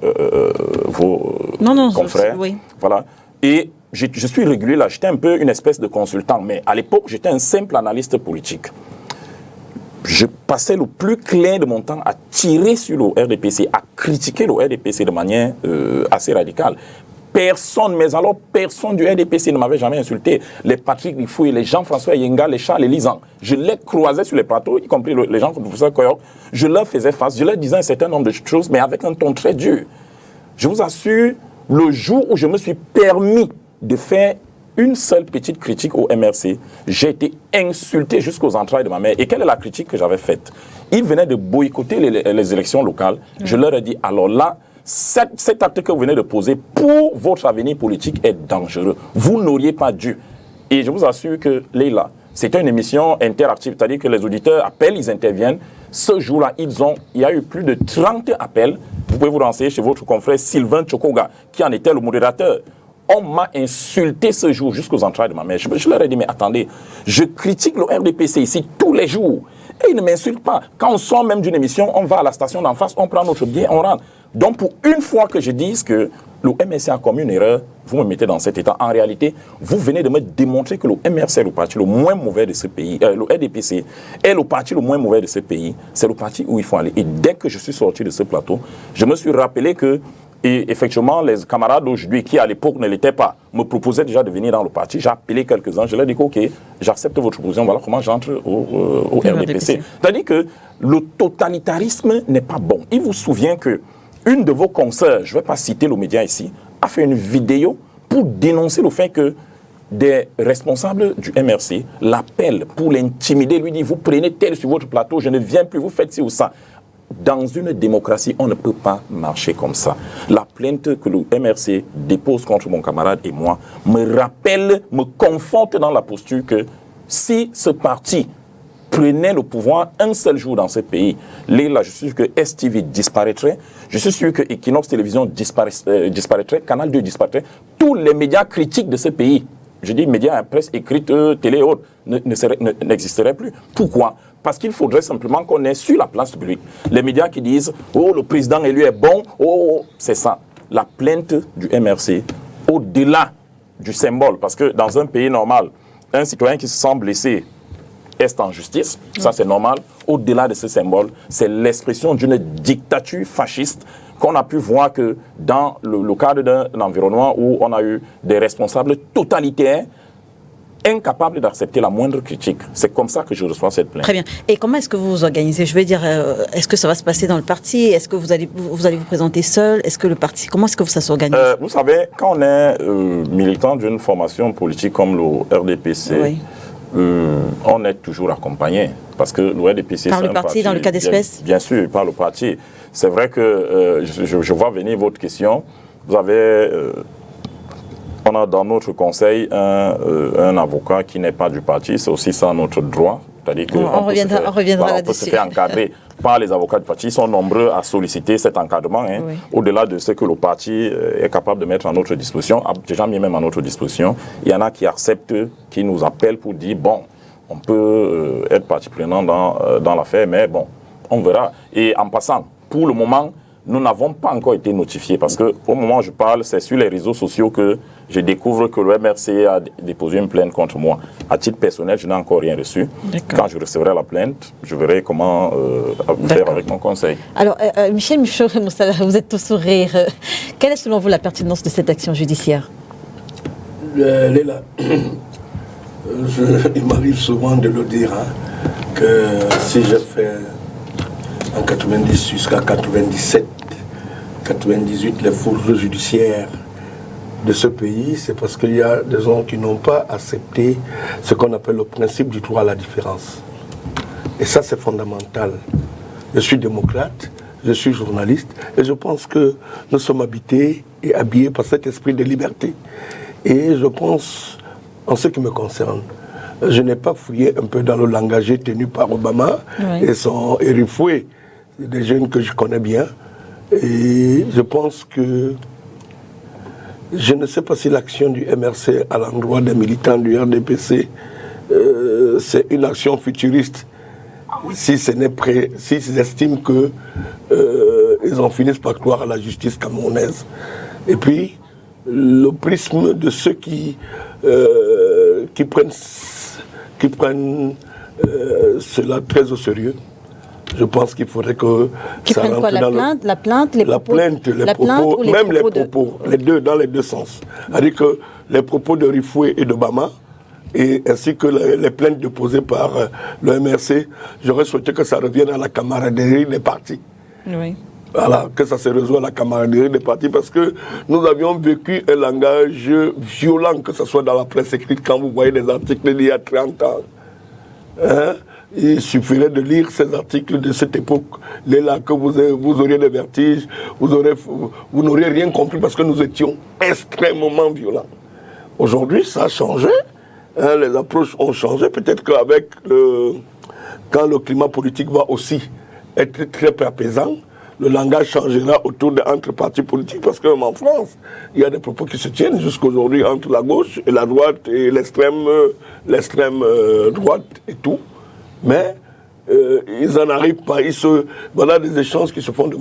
vos confrères. Oui. Voilà. Et je suis régulier là, j'étais un peu une espèce de consultant, mais à l'époque, j'étais un simple analyste politique. Je passais le plus clair de mon temps à tirer sur le RDPC, à critiquer le RDPC de manière assez radicale. Personne du RDPC ne m'avait jamais insulté. Les Patrick Rifoué, les Jean-François Yenga, les Charles Elisan, je les croisais sur les plateaux, y compris les gens comme le professeur Koyok. Je leur faisais face, je leur disais un certain nombre de choses, mais avec un ton très dur. Je vous assure, le jour où je me suis permis de faire une seule petite critique au MRC, j'ai été insulté jusqu'aux entrailles de ma mère. Et quelle est la critique que j'avais faite? Ils venaient de boycotter les élections locales. Je leur ai dit, alors là, cet acte que vous venez de poser pour votre avenir politique est dangereux. Vous n'auriez pas dû. Et je vous assure que, Leila, c'était une émission interactive, c'est-à-dire que les auditeurs appellent, ils interviennent. Ce jour-là, il y a eu plus de 30 appels. Vous pouvez vous renseigner chez votre confrère Sylvain Tchokoga, qui en était le modérateur. On m'a insulté ce jour jusqu'aux entrailles de ma mère. Je leur ai dit, mais attendez, je critique le RDPC ici tous les jours. Et ils ne m'insultent pas. Quand on sort même d'une émission, on va à la station d'en face, on prend notre billet, on rentre. Donc pour une fois que je dise que le MRC a commis une erreur, vous me mettez dans cet état. En réalité, vous venez de me démontrer que le MRC est le parti le moins mauvais de ce pays. Le RDPC est le parti le moins mauvais de ce pays. C'est le parti où il faut aller. Et dès que je suis sorti de ce plateau, je me suis rappelé que et effectivement, les camarades d'aujourd'hui, qui à l'époque ne l'étaient pas, me proposaient déjà de venir dans le parti. J'ai appelé quelques-uns, je leur ai dit ok, j'accepte votre proposition, voilà comment j'entre au RDPC. C'est-à-dire que le totalitarisme n'est pas bon. Il vous souvient que une de vos consoeurs, je ne vais pas citer le média ici, a fait une vidéo pour dénoncer le fait que des responsables du MRC l'appellent pour l'intimider, lui dit vous prenez tel sur votre plateau, je ne viens plus, vous faites ci ou ça. Dans une démocratie, on ne peut pas marcher comme ça. La plainte que le MRC dépose contre mon camarade et moi me rappelle, me conforte dans la posture que si ce parti prenait le pouvoir un seul jour dans ce pays, là, je suis sûr que STV disparaîtrait, je suis sûr que Equinox Télévision disparaîtrait, Canal 2 disparaîtrait, tous les médias critiques de ce pays, je dis médias, presse écrite, télé et autres, n'existeraient plus. Pourquoi? Parce qu'il faudrait simplement qu'on ait sur la place publique les médias qui disent « Oh, le président élu est bon, oh, c'est ça ». La plainte du MRC, au-delà du symbole, parce que dans un pays normal, un citoyen qui se sent blessé est en justice, ça c'est normal. Au-delà de ce symbole, c'est l'expression d'une dictature fasciste qu'on a pu voir que dans le cadre d'un environnement où on a eu des responsables totalitaires incapable d'accepter la moindre critique. C'est comme ça que je reçois cette plainte. Très bien. Et comment est-ce que vous vous organisez? Je veux dire, est-ce que ça va se passer dans le parti? Est-ce que vous allez vous présenter seul? Est-ce que le parti, comment est-ce que ça s'organise? Vous savez, quand on est militant d'une formation politique comme le RDPC, oui. On est toujours accompagné. Parce que le RDPC, par le parti, dans le cas d'espèce? Bien sûr, par le parti. C'est vrai que je vois venir votre question. Vous avez... on a dans notre conseil un avocat qui n'est pas du parti, c'est aussi ça notre droit. C'est-à-dire on reviendra là-dessus. On peut se faire encadrer par les avocats du parti. Ils sont nombreux à solliciter cet encadrement, hein, oui. Au-delà de ce que le parti est capable de mettre à notre disposition, déjà mis même à notre disposition. Il y en a qui acceptent, qui nous appellent pour dire, bon, on peut être partie prenante dans l'affaire, mais bon, on verra. Et en passant, pour le moment, nous n'avons pas encore été notifiés parce qu'au moment où je parle, c'est sur les réseaux sociaux que je découvre que le MRC a déposé une plainte contre moi. À titre personnel, je n'ai encore rien reçu. Quand je recevrai la plainte, je verrai comment faire avec mon conseil. Alors, Michel Michaud-Moussala, vous êtes au sourire. Quelle est selon vous la pertinence de cette action judiciaire? Léla, il m'arrive souvent de le dire, que si j'ai fait en 90 jusqu'à 97, 98 les fourreaux judiciaires de ce pays, c'est parce qu'il y a des gens qui n'ont pas accepté ce qu'on appelle le principe du droit à la différence. Et ça, c'est fondamental. Je suis démocrate, je suis journaliste, et je pense que nous sommes habités et habillés par cet esprit de liberté. Et je pense, en ce qui me concerne, je n'ai pas fouillé un peu dans le langage tenu par Obama et son Erifoué, des jeunes que je connais bien. Et je pense que je ne sais pas si l'action du MRC à l'endroit des militants du RDPC, c'est une action futuriste. Si s'ils estiment qu'ils en finissent par croire à la justice camerounaise. Et puis, le prisme de ceux qui prennent cela très au sérieux. Je pense qu'il faudrait que ça rentre quoi, la plainte, les propos, les deux, dans les deux sens. C'est-à-dire que les propos de Rifoué et d'Obama, ainsi que les plaintes déposées par le MRC, j'aurais souhaité que ça revienne à la camaraderie des partis. Oui. Voilà, que ça se résout à la camaraderie des partis, parce que nous avions vécu un langage violent, que ce soit dans la presse écrite, quand vous voyez des articles d'il y a 30 ans. Il suffirait de lire ces articles de cette époque, là que vous auriez des vertiges, vous n'auriez rien compris parce que nous étions extrêmement violents. Aujourd'hui, ça a changé, les approches ont changé, peut-être qu'avec quand le climat politique va aussi être très peu apaisant, le langage changera autour entre partis politiques, parce que même en France, il y a des propos qui se tiennent jusqu'aujourd'hui entre la gauche et la droite et l'extrême droite et tout. Mais ils n'en arrivent pas. Voilà des échanges qui se font de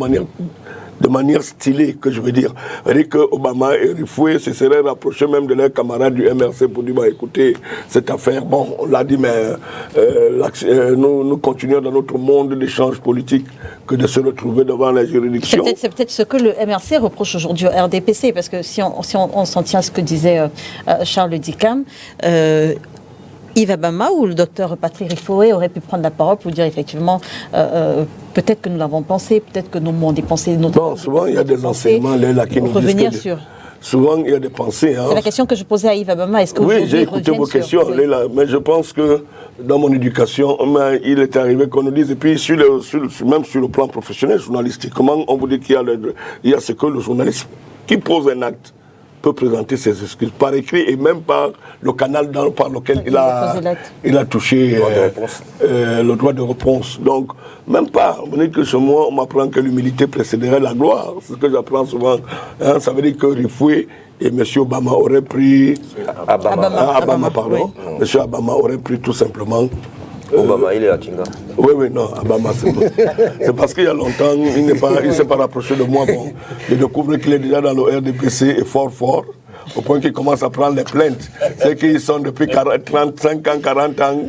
manière stylée, que je veux dire. C'est-à-dire qu'Obama et Rifoué se seraient rapprochés même de leurs camarades du MRC pour dire, écoutez, cette affaire, bon, on l'a dit, mais nous continuons dans notre monde d'échanges politiques que de se retrouver devant la juridiction. C'est peut-être ce que le MRC reproche aujourd'hui au RDPC, parce que si on s'en tient à ce que disait Charles Dicam, Yves Abama ou le docteur Patrick Rifoué aurait pu prendre la parole pour dire effectivement peut-être que nous l'avons pensé, peut-être que nos mots ont dépensé notre... Bon, souvent il y a des enseignements là qui nous disent que... sur... Souvent il y a des pensées. C'est la question que je posais à Yves Abama. Est-ce que oui, j'ai écouté vos questions, Léla, mais je pense que dans mon éducation, il est arrivé qu'on nous dise, et puis même sur le plan professionnel, journalistique, comment on vous dit qu'il y a ce que le journaliste qui pose un acte peut présenter ses excuses par écrit et même par le canal par lequel il a touché le droit de réponse. Donc, même pas. Vous dites que chez moi, on m'apprend que l'humilité précéderait la gloire. C'est ce que j'apprends souvent. Ça veut dire que Rifoué et M. Obama auraient pris... Abama, pardon. M. Abama aurait pris tout simplement... Obama, il est à Tinga. Oui, non, Obama, c'est parce qu'il y a longtemps, il ne s'est pas rapproché de moi. Bon, je découvre qu'il est déjà dans le RDPC et fort, au point qu'il commence à prendre les plaintes. C'est qu'ils sont depuis 35 ans, 40 ans,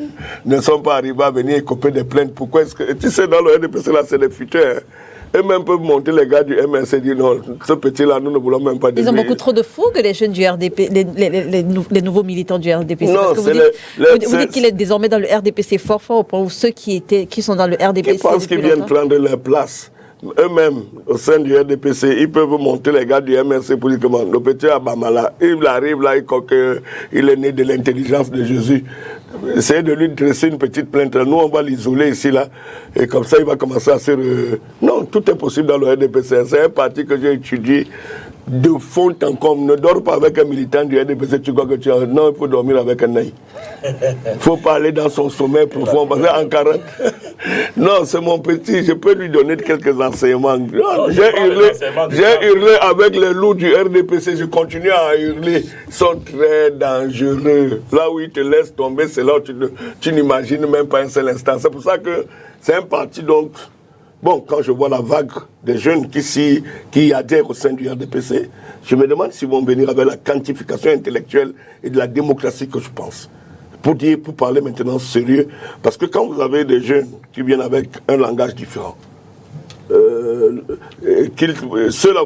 ne sont pas arrivés à venir écoper des plaintes. Pourquoi est-ce que... Tu sais, dans le RDPC, là, c'est des futurs. Eux-mêmes peuvent monter les gars du MRC et dire non, ce petit-là, nous ne voulons même pas dire. Ils ont beaucoup trop de fougue, les jeunes du RDP, les nouveaux militants du RDPC. Non, parce que vous dites qu'il est désormais dans le RDPC fort, au point où ceux qui sont dans le RDPC. Ils pensent qu'ils viennent prendre leur place. Eux-mêmes, au sein du RDPC, ils peuvent monter les gars du MRC pour dire comment le petit Abama là, il arrive là, il est né de l'intelligence de Jésus. Essayez de lui dresser une petite plainte. Nous, on va l'isoler ici, là. Et comme ça, il va commencer à se... Non, tout est possible dans le RDPC. C'est un parti que j'ai étudié de fond en comble. Ne dors pas avec un militant du RDPC, tu crois que tu as... Non, il faut dormir avec un œil. Il faut pas aller dans son sommeil profond. Parce qu'en 40... Non, c'est mon petit. Je peux lui donner quelques enseignements. J'ai hurlé avec les loups du RDPC. Je continue à hurler. Ils sont très dangereux. Là où ils te laissent tomber, c'est là où tu n'imagines même pas un seul instant. C'est pour ça que c'est un parti, donc, bon, quand je vois la vague des jeunes qui adhèrent au sein du RDPC, je me demande s'ils vont venir avec la quantification intellectuelle et de la démocratie que je pense. Pour parler maintenant sérieux, parce que quand vous avez des jeunes qui viennent avec un langage différent, ceux-là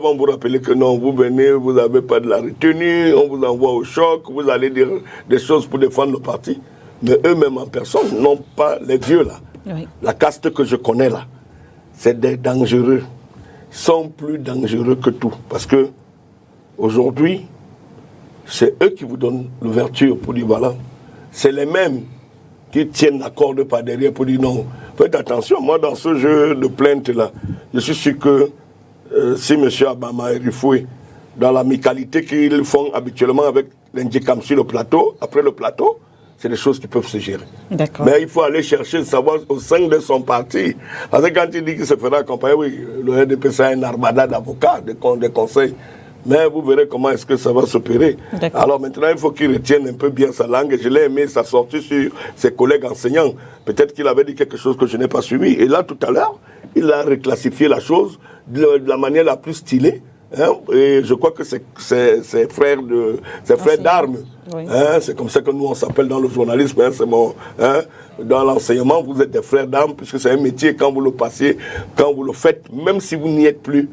vont vous rappeler que non, vous venez, vous n'avez pas de la retenue, on vous envoie au choc, vous allez dire des choses pour défendre le parti. Mais eux-mêmes en personne n'ont pas les vieux là. Oui. La caste que je connais là, c'est des dangereux. Ils sont plus dangereux que tout. Parce que aujourd'hui, c'est eux qui vous donnent l'ouverture pour dire voilà. C'est les mêmes qui tiennent la corde par derrière pour dire non. Faites attention, moi dans ce jeu de plainte là, je suis sûr que si M. Abama est refoué dans l'amicalité qu'ils font habituellement avec l'Indjekam sur le plateau, après le plateau, c'est des choses qui peuvent se gérer. Mais il faut aller chercher, savoir au sein de son parti. Parce que quand il dit qu'il se fera accompagner, oui, le RDPC a un armada d'avocats, des conseils. Mais vous verrez comment est-ce que ça va s'opérer. Alors maintenant, il faut qu'il retienne un peu bien sa langue. Et je l'ai aimé, sa sortie sur ses collègues enseignants. Peut-être qu'il avait dit quelque chose que je n'ai pas suivi. Et là, tout à l'heure, il a reclassifié la chose de la manière la plus stylée. Hein, et je crois que c'est frères d'armes. Oui. Hein, c'est comme ça que nous on s'appelle dans le journalisme. Hein, c'est bon, hein, dans l'enseignement, vous êtes des frères d'armes puisque c'est un métier. Quand vous le passez, quand vous le faites, même si vous n'y êtes plus,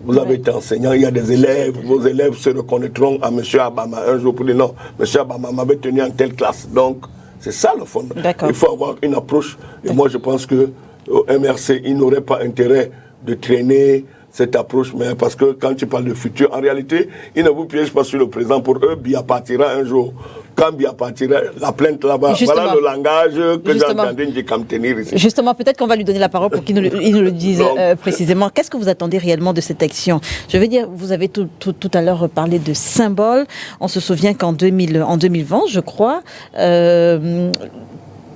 vous avez été enseignant. Il y a des élèves, vos élèves se reconnaîtront à M. Abama un jour pour dire non, M. Abama m'avait tenu en telle classe. Donc c'est ça le fond. Il faut avoir une approche. Et moi je pense que au MRC, il n'aurait pas intérêt de traîner cette approche, mais parce que quand tu parles de futur, en réalité, ils ne vous piègent pas sur le présent. Pour eux, Bia partira un jour. Quand Bia partira, la plainte là-bas, voilà le langage que j'ai entendu Ndjekam tenir ici. Justement, peut-être qu'on va lui donner la parole pour qu'il nous le dise précisément. Qu'est-ce que vous attendez réellement de cette action? Je veux dire, vous avez tout à l'heure parlé de symboles. On se souvient qu'en 2020, je crois,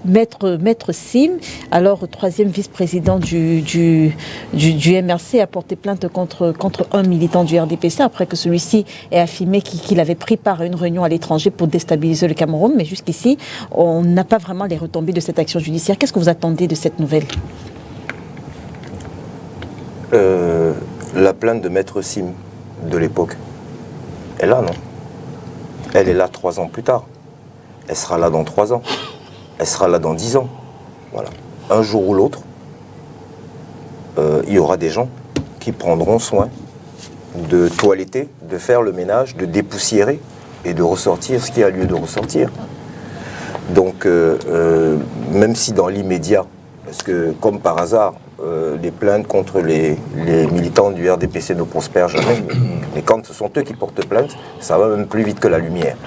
Maître Sim, alors troisième vice-président du MRC, a porté plainte contre un militant du RDPC après que celui-ci ait affirmé qu'il avait pris part à une réunion à l'étranger pour déstabiliser le Cameroun. Mais jusqu'ici, on n'a pas vraiment les retombées de cette action judiciaire. Qu'est-ce que vous attendez de cette nouvelle? La plainte de Maître Sim de l'époque est là, non? Elle est là 3 ans plus tard. Elle sera là dans 3 ans. Elle sera là dans 10 ans. Voilà. Un jour ou l'autre, il y aura des gens qui prendront soin de toiletter, de faire le ménage, de dépoussiérer et de ressortir ce qui a lieu de ressortir. Donc, même si dans l'immédiat, parce que comme par hasard, les plaintes contre les militants du RDPC ne prospèrent jamais, mais quand ce sont eux qui portent plainte, ça va même plus vite que la lumière.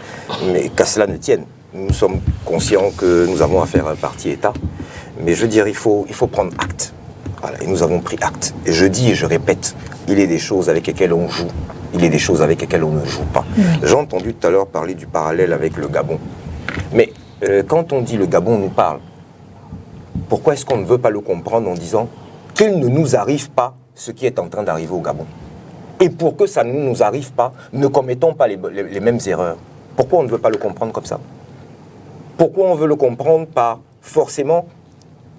Mais qu'à cela ne tienne. Nous sommes conscients que nous avons affaire à un parti-État, mais je veux dire, il faut prendre acte. Voilà, et nous avons pris acte. Et je dis et je répète, il y a des choses avec lesquelles on joue, il y a des choses avec lesquelles on ne joue pas. J'ai entendu tout à l'heure parler du parallèle avec le Gabon. Mais quand on dit le Gabon nous parle, pourquoi est-ce qu'on ne veut pas le comprendre en disant qu'il ne nous arrive pas ce qui est en train d'arriver au Gabon? Et pour que ça ne nous arrive pas, ne commettons pas les mêmes erreurs. Pourquoi on ne veut pas le comprendre comme ça? Pourquoi on veut le comprendre par forcément,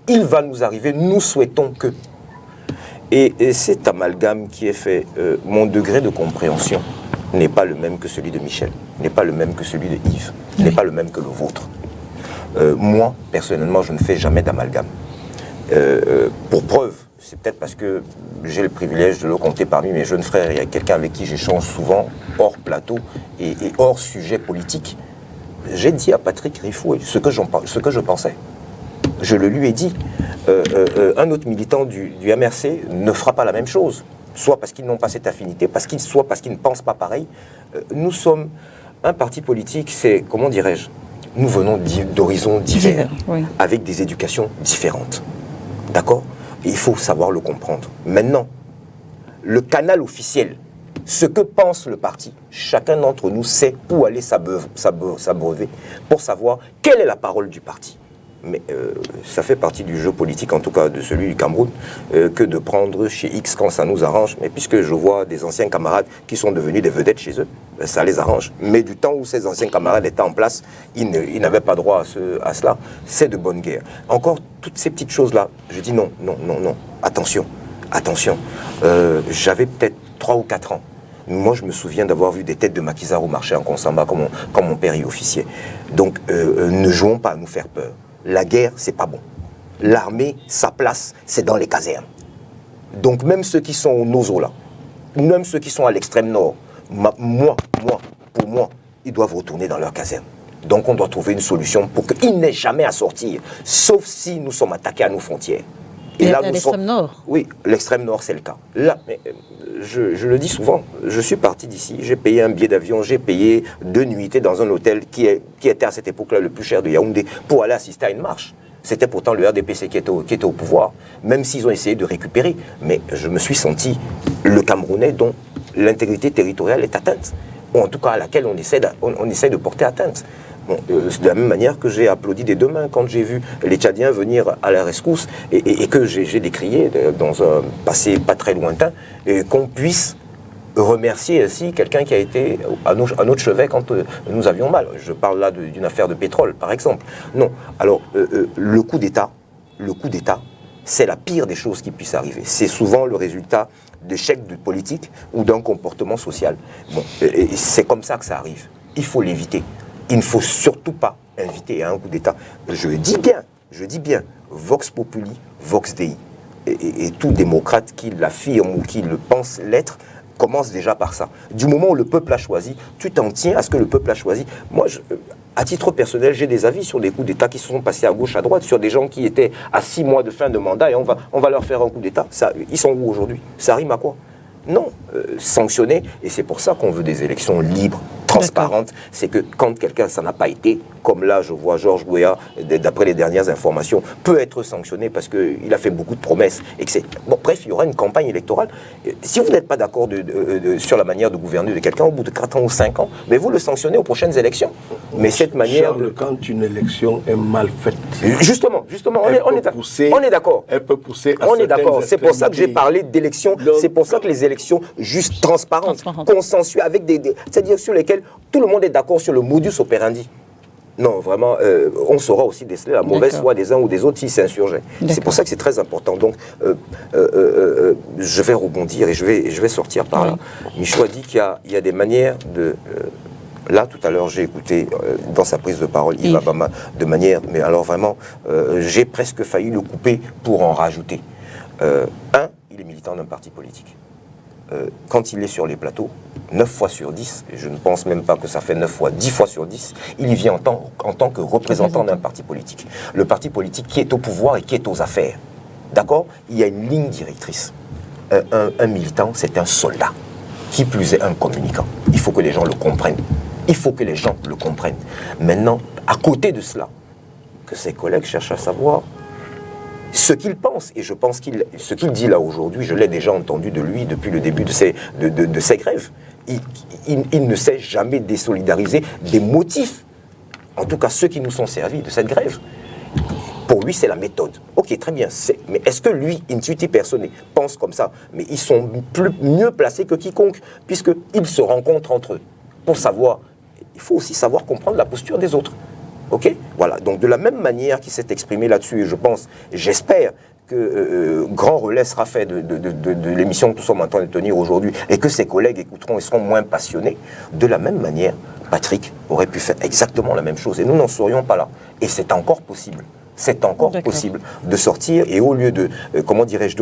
il va nous arriver, nous souhaitons que. Et cet amalgame qui est fait, mon degré de compréhension n'est pas le même que celui de Michel, n'est pas le même que celui de Yves, n'est pas le même que le vôtre. Moi, personnellement, je ne fais jamais d'amalgame. Pour preuve, c'est peut-être parce que j'ai le privilège de le compter parmi mes jeunes frères. Il y a quelqu'un avec qui j'échange souvent, hors plateau et hors sujet politique. J'ai dit à Patrick Rifou ce que je pensais. Je le lui ai dit. Un autre militant du MRC ne fera pas la même chose. Soit parce qu'ils n'ont pas cette affinité, soit parce qu'ils ne pensent pas pareil. Nous sommes un parti politique, c'est, comment dirais-je, nous venons d'horizons divers, oui, avec des éducations différentes. D'accord? Il faut savoir le comprendre. Maintenant, le canal officiel, ce que pense le parti, chacun d'entre nous sait où aller s'abreuver pour savoir quelle est la parole du parti. Mais ça fait partie du jeu politique, en tout cas de celui du Cameroun, que de prendre chez X quand ça nous arrange. Mais puisque je vois des anciens camarades qui sont devenus des vedettes chez eux, ben ça les arrange. Mais du temps où ces anciens camarades étaient en place, ils n'avaient pas droit à cela. C'est de bonne guerre. Encore toutes ces petites choses-là, je dis non. Attention. J'avais peut-être 3 ou 4 ans. Moi, je me souviens d'avoir vu des têtes de maquisards au marché en Konsamba quand mon père y officiait. Donc, ne jouons pas à nous faire peur. La guerre, c'est pas bon. L'armée, sa place, c'est dans les casernes. Donc même ceux qui sont au Nozo là, même ceux qui sont à l'extrême nord, pour moi, ils doivent retourner dans leur caserne. Donc on doit trouver une solution pour qu'ils n'aient jamais à sortir, sauf si nous sommes attaqués à nos frontières. Et là, l'extrême nord. Oui, l'extrême nord, c'est le cas. Là, mais, je le dis souvent, je suis parti d'ici, j'ai payé un billet d'avion, j'ai payé 2 nuitées dans un hôtel qui était à cette époque-là le plus cher de Yaoundé pour aller assister à une marche. C'était pourtant le RDPC qui était au pouvoir, même s'ils ont essayé de récupérer. Mais je me suis senti le Camerounais dont l'intégrité territoriale est atteinte, ou en tout cas à laquelle on essaie de porter atteinte. Bon, de la même manière que j'ai applaudi des 2 mains quand j'ai vu les Tchadiens venir à la rescousse et que j'ai décrié dans un passé pas très lointain qu'on puisse remercier ainsi quelqu'un qui a été à notre chevet quand nous avions mal. Je parle là d'une affaire de pétrole, par exemple. Non. Alors, le coup d'État, c'est la pire des choses qui puissent arriver. C'est souvent le résultat d'échecs de politique ou d'un comportement social. Bon, c'est comme ça que ça arrive. Il faut l'éviter. Il ne faut surtout pas inviter à un coup d'État. Je dis bien, Vox Populi, Vox Dei. Et tout démocrate qui l'affirme ou qui le pense l'être commence déjà par ça. Du moment où le peuple a choisi, tu t'en tiens à ce que le peuple a choisi. Moi, à titre personnel, j'ai des avis sur des coups d'État qui se sont passés à gauche, à droite, sur des gens qui étaient à 6 mois de fin de mandat et on va leur faire un coup d'État. Ils sont où aujourd'hui? Ça rime à quoi? Non, sanctionner, et c'est pour ça qu'on veut des élections libres, transparentes. C'est que quand quelqu'un, ça n'a pas été, comme là je vois Georges Weah, d'après les dernières informations, peut être sanctionné parce qu'il a fait beaucoup de promesses. Et que bon, bref, il y aura une campagne électorale. Si vous n'êtes pas d'accord sur la manière de gouverner de quelqu'un au bout de 4 ans ou 5 ans, mais vous le sanctionnez aux prochaines élections. Mais cette manière Charles, quand une élection est mal faite... Justement, on est d'accord. Elle peut pousser à on est d'accord. C'est pour ça que j'ai parlé d'élections. C'est pour ça que les élections juste transparentes, consensuelles, avec c'est-à-dire sur lesquelles tout le monde est d'accord sur le modus operandi. Non, vraiment, on saura aussi déceler la mauvaise foi des uns ou des autres s'ils s'insurgeaient. C'est pour ça que c'est très important. Donc, je vais rebondir et je vais sortir par là. Michou a dit qu'il y a des manières de... Là, tout à l'heure, j'ai écouté dans sa prise de parole Yves Abama de manière... Mais alors vraiment, j'ai presque failli le couper pour en rajouter. Il est militant d'un parti politique. Quand il est sur les plateaux, 9 fois sur 10, et je ne pense même pas que ça fait 9 fois, 10 fois sur 10, il y vient en tant que représentant d'un parti politique. Le parti politique qui est au pouvoir et qui est aux affaires. D'accord? Il y a une ligne directrice. Un militant, c'est un soldat. Qui plus est, un communicant. Il faut que les gens le comprennent. Maintenant, à côté de cela, que ses collègues cherchent à savoir ce qu'il pense. Et je pense ce qu'il dit là aujourd'hui, je l'ai déjà entendu de lui depuis le début de ses grèves. Il ne s'est jamais désolidarisé des motifs, en tout cas ceux qui nous sont servis de cette grève. Pour lui, c'est la méthode. Ok, très bien. Mais est-ce que lui, intuitif personne, pense comme ça? Mais ils sont mieux placés que quiconque, puisqu'ils se rencontrent entre eux. Pour savoir, il faut aussi savoir comprendre la posture des autres. Ok? Voilà. Donc, de la même manière qu'il s'est exprimé là-dessus, et je pense, j'espère que grand relais sera fait de l'émission que nous sommes en train de tenir aujourd'hui, et que ses collègues écouteront et seront moins passionnés, de la même manière, Patrick aurait pu faire exactement la même chose, et nous n'en serions pas là. Et c'est encore possible. C'est encore possible de sortir et au lieu de, de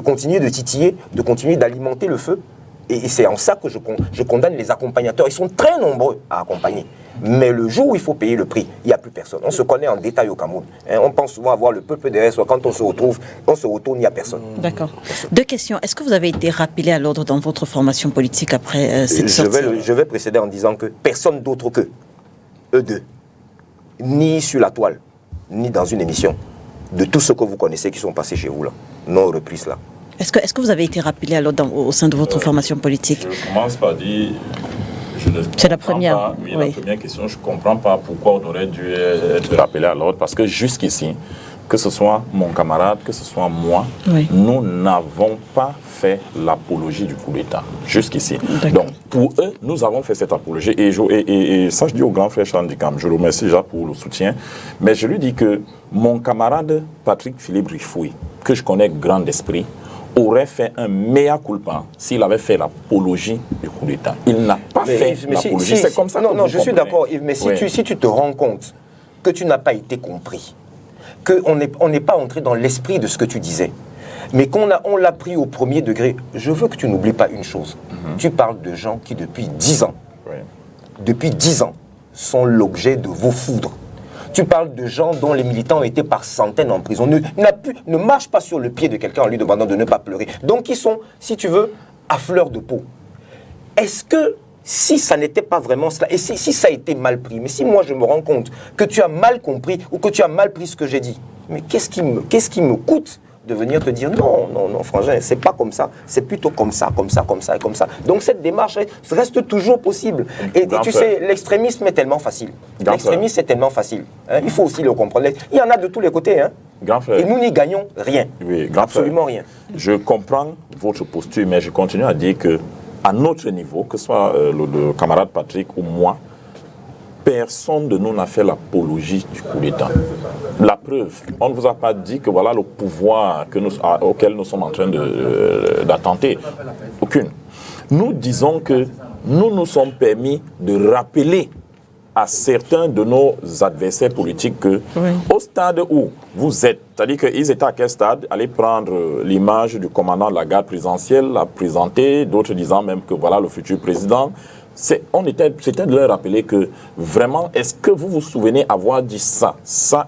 continuer de titiller, de continuer d'alimenter le feu. Et c'est en ça que je condamne les accompagnateurs. Ils sont très nombreux à accompagner. Mais le jour où il faut payer le prix, il n'y a plus personne. On se connaît en détail au Cameroun. On pense souvent avoir le peuple derrière soi. Quand on se retourne, il n'y a personne. D'accord. 2 questions. Est-ce que vous avez été rappelé à l'ordre dans votre formation politique après cette sortie? Je vais précéder en disant que personne d'autre que eux deux, ni sur la toile, ni dans une émission, de tout ce que vous connaissez qui sont passés chez vous là, non reprise là. Est-ce que vous avez été rappelé à l'ordre au sein de votre formation politique? Je commence par dire... C'est la première. La première question, je ne comprends pas pourquoi on aurait dû être rappelé à l'ordre, parce que jusqu'ici, que ce soit mon camarade, que ce soit moi, nous n'avons pas fait l'apologie du coup d'État jusqu'ici. Donc, pour eux, nous avons fait cette apologie. Et ça, je dis au grand frère Chandikam, je le remercie déjà pour le soutien, mais je lui dis que mon camarade Patrick Philippe Riffoui, que je connais grand d'esprit, aurait fait un mea culpa s'il avait fait l'apologie du coup d'État. Il n'a pas fait l'apologie. C'est comme ça que non, je suis d'accord, Yves, mais si tu te rends compte que tu n'as pas été compris, qu'on n'est pas entré dans l'esprit de ce que tu disais, mais on l'a pris au premier degré, je veux que tu n'oublies pas une chose. Tu parles de gens qui, depuis 10 ans, sont l'objet de vos foudres. Tu parles de gens dont les militants ont été par centaines en prison. Ne marche pas sur le pied de quelqu'un en lui demandant de ne pas pleurer. Donc ils sont, si tu veux, à fleur de peau. Est-ce que si ça n'était pas vraiment cela, et si ça a été mal pris, mais si moi je me rends compte que tu as mal compris ou que tu as mal pris ce que j'ai dit, mais qu'est-ce qui me coûte de venir te dire non, frangin, c'est pas comme ça, c'est plutôt comme ça. Donc cette démarche reste toujours possible. Et tu sais, l'extrémisme est tellement facile. L'extrémisme est tellement facile. Il faut aussi le comprendre. Il y en a de tous les côtés. Et nous n'y gagnons rien. Oui, absolument rien. Je comprends votre posture, mais je continue à dire que à notre niveau, que ce soit le camarade Patrick ou moi, personne de nous n'a fait l'apologie du coup d'État. La preuve, on ne vous a pas dit que voilà le pouvoir auquel nous sommes en train d'attenter. Aucune. Nous disons que nous nous sommes permis de rappeler à certains de nos adversaires politiques que au stade où vous êtes, c'est-à-dire qu'ils étaient à quel stade? Aller prendre l'image du commandant de la garde présidentielle, la présenter, d'autres disant même que voilà le futur président. C'était de leur rappeler que vraiment, est-ce que vous vous souvenez avoir dit ça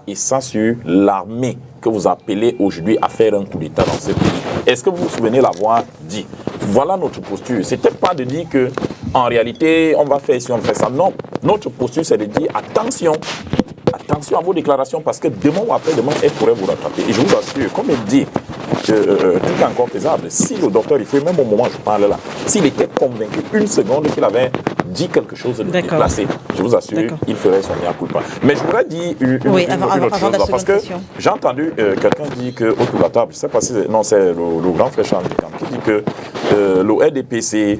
et ça sur l'armée que vous appelez aujourd'hui à faire un coup d'État dans ce pays? Est-ce que vous vous souvenez l'avoir dit? Voilà notre posture. C'était pas de dire que en réalité, on va faire ci, on fait ça. Non, notre posture, c'est de dire attention à vos déclarations parce que demain ou après-demain, elles pourraient vous rattraper. Et je vous assure, comme il dit, tout est encore faisable. Si le docteur, il faut même au moment où je parle là, s'il était convaincu une seconde qu'il avait dit quelque chose de déplacé, je vous assure, il ferait son mea culpa. Mais je voudrais dire une autre chose, parce que j'ai entendu quelqu'un dire qu'autour de la table, je ne sais pas si c'est le grand frère Chandikam qui dit que le RDPC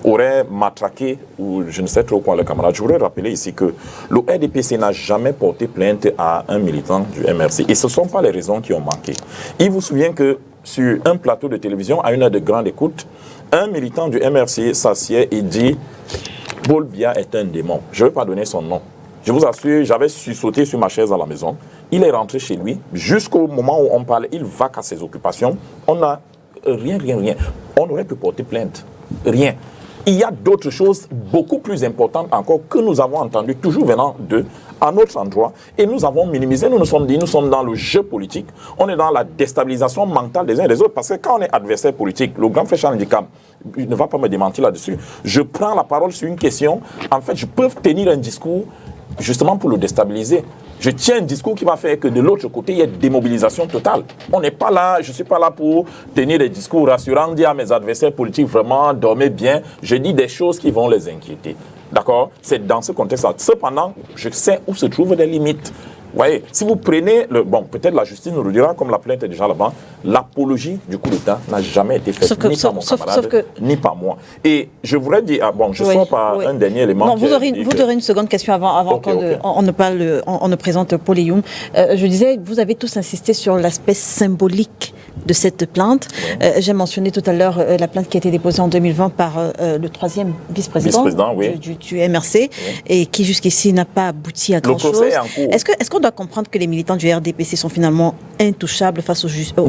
aurait matraqué, ou je ne sais trop quoi, le camarade. Je voudrais rappeler ici que le RDPC n'a jamais porté plainte à un militant du MRC. Et ce ne sont pas les raisons qui ont manqué. Il vous souvient que sur un plateau de télévision, à une heure de grande écoute, un militant du MRC s'assied et dit « Paul Biya est un démon ». Je ne vais pas donner son nom. Je vous assure, j'avais sauté sur ma chaise à la maison. Il est rentré chez lui. Jusqu'au moment où on parle, il va à ses occupations. On n'a rien. On aurait pu porter plainte. Rien. Il y a d'autres choses beaucoup plus importantes encore que nous avons entendues, toujours venant d'eux, à notre endroit, et nous avons minimisé. Nous nous sommes dit, nous sommes dans le jeu politique, on est dans la déstabilisation mentale des uns et des autres, parce que quand on est adversaire politique, le grand frère Chandikam, il ne va pas me démentir là-dessus, je prends la parole sur une question, en fait, je peux tenir un discours justement pour le déstabiliser. Je tiens un discours qui va faire que de l'autre côté, il y ait démobilisation totale. On n'est pas là, je ne suis pas là pour tenir des discours rassurants, dire à mes adversaires politiques vraiment, dormez bien. Je dis des choses qui vont les inquiéter. D'accord? C'est dans ce contexte-là. Cependant, je sais où se trouvent des limites. Vous voyez, si vous prenez, peut-être la justice nous le dira, comme la plainte est déjà là-bas, l'apologie du coup d'État n'a jamais été faite, ni par mon camarade, ni par moi. Et je voudrais dire, je sors par un dernier élément. Non, vous aurez une seconde question avant qu'on ne présente Paul Eyoum. Je disais, vous avez tous insisté sur l'aspect symbolique de cette plainte. J'ai mentionné tout à l'heure la plainte qui a été déposée en 2020 par le troisième vice-président du MRC et qui jusqu'ici n'a pas abouti à grand-chose. Est-ce qu'on doit comprendre que les militants du RDPC sont finalement intouchables face au judiciaire?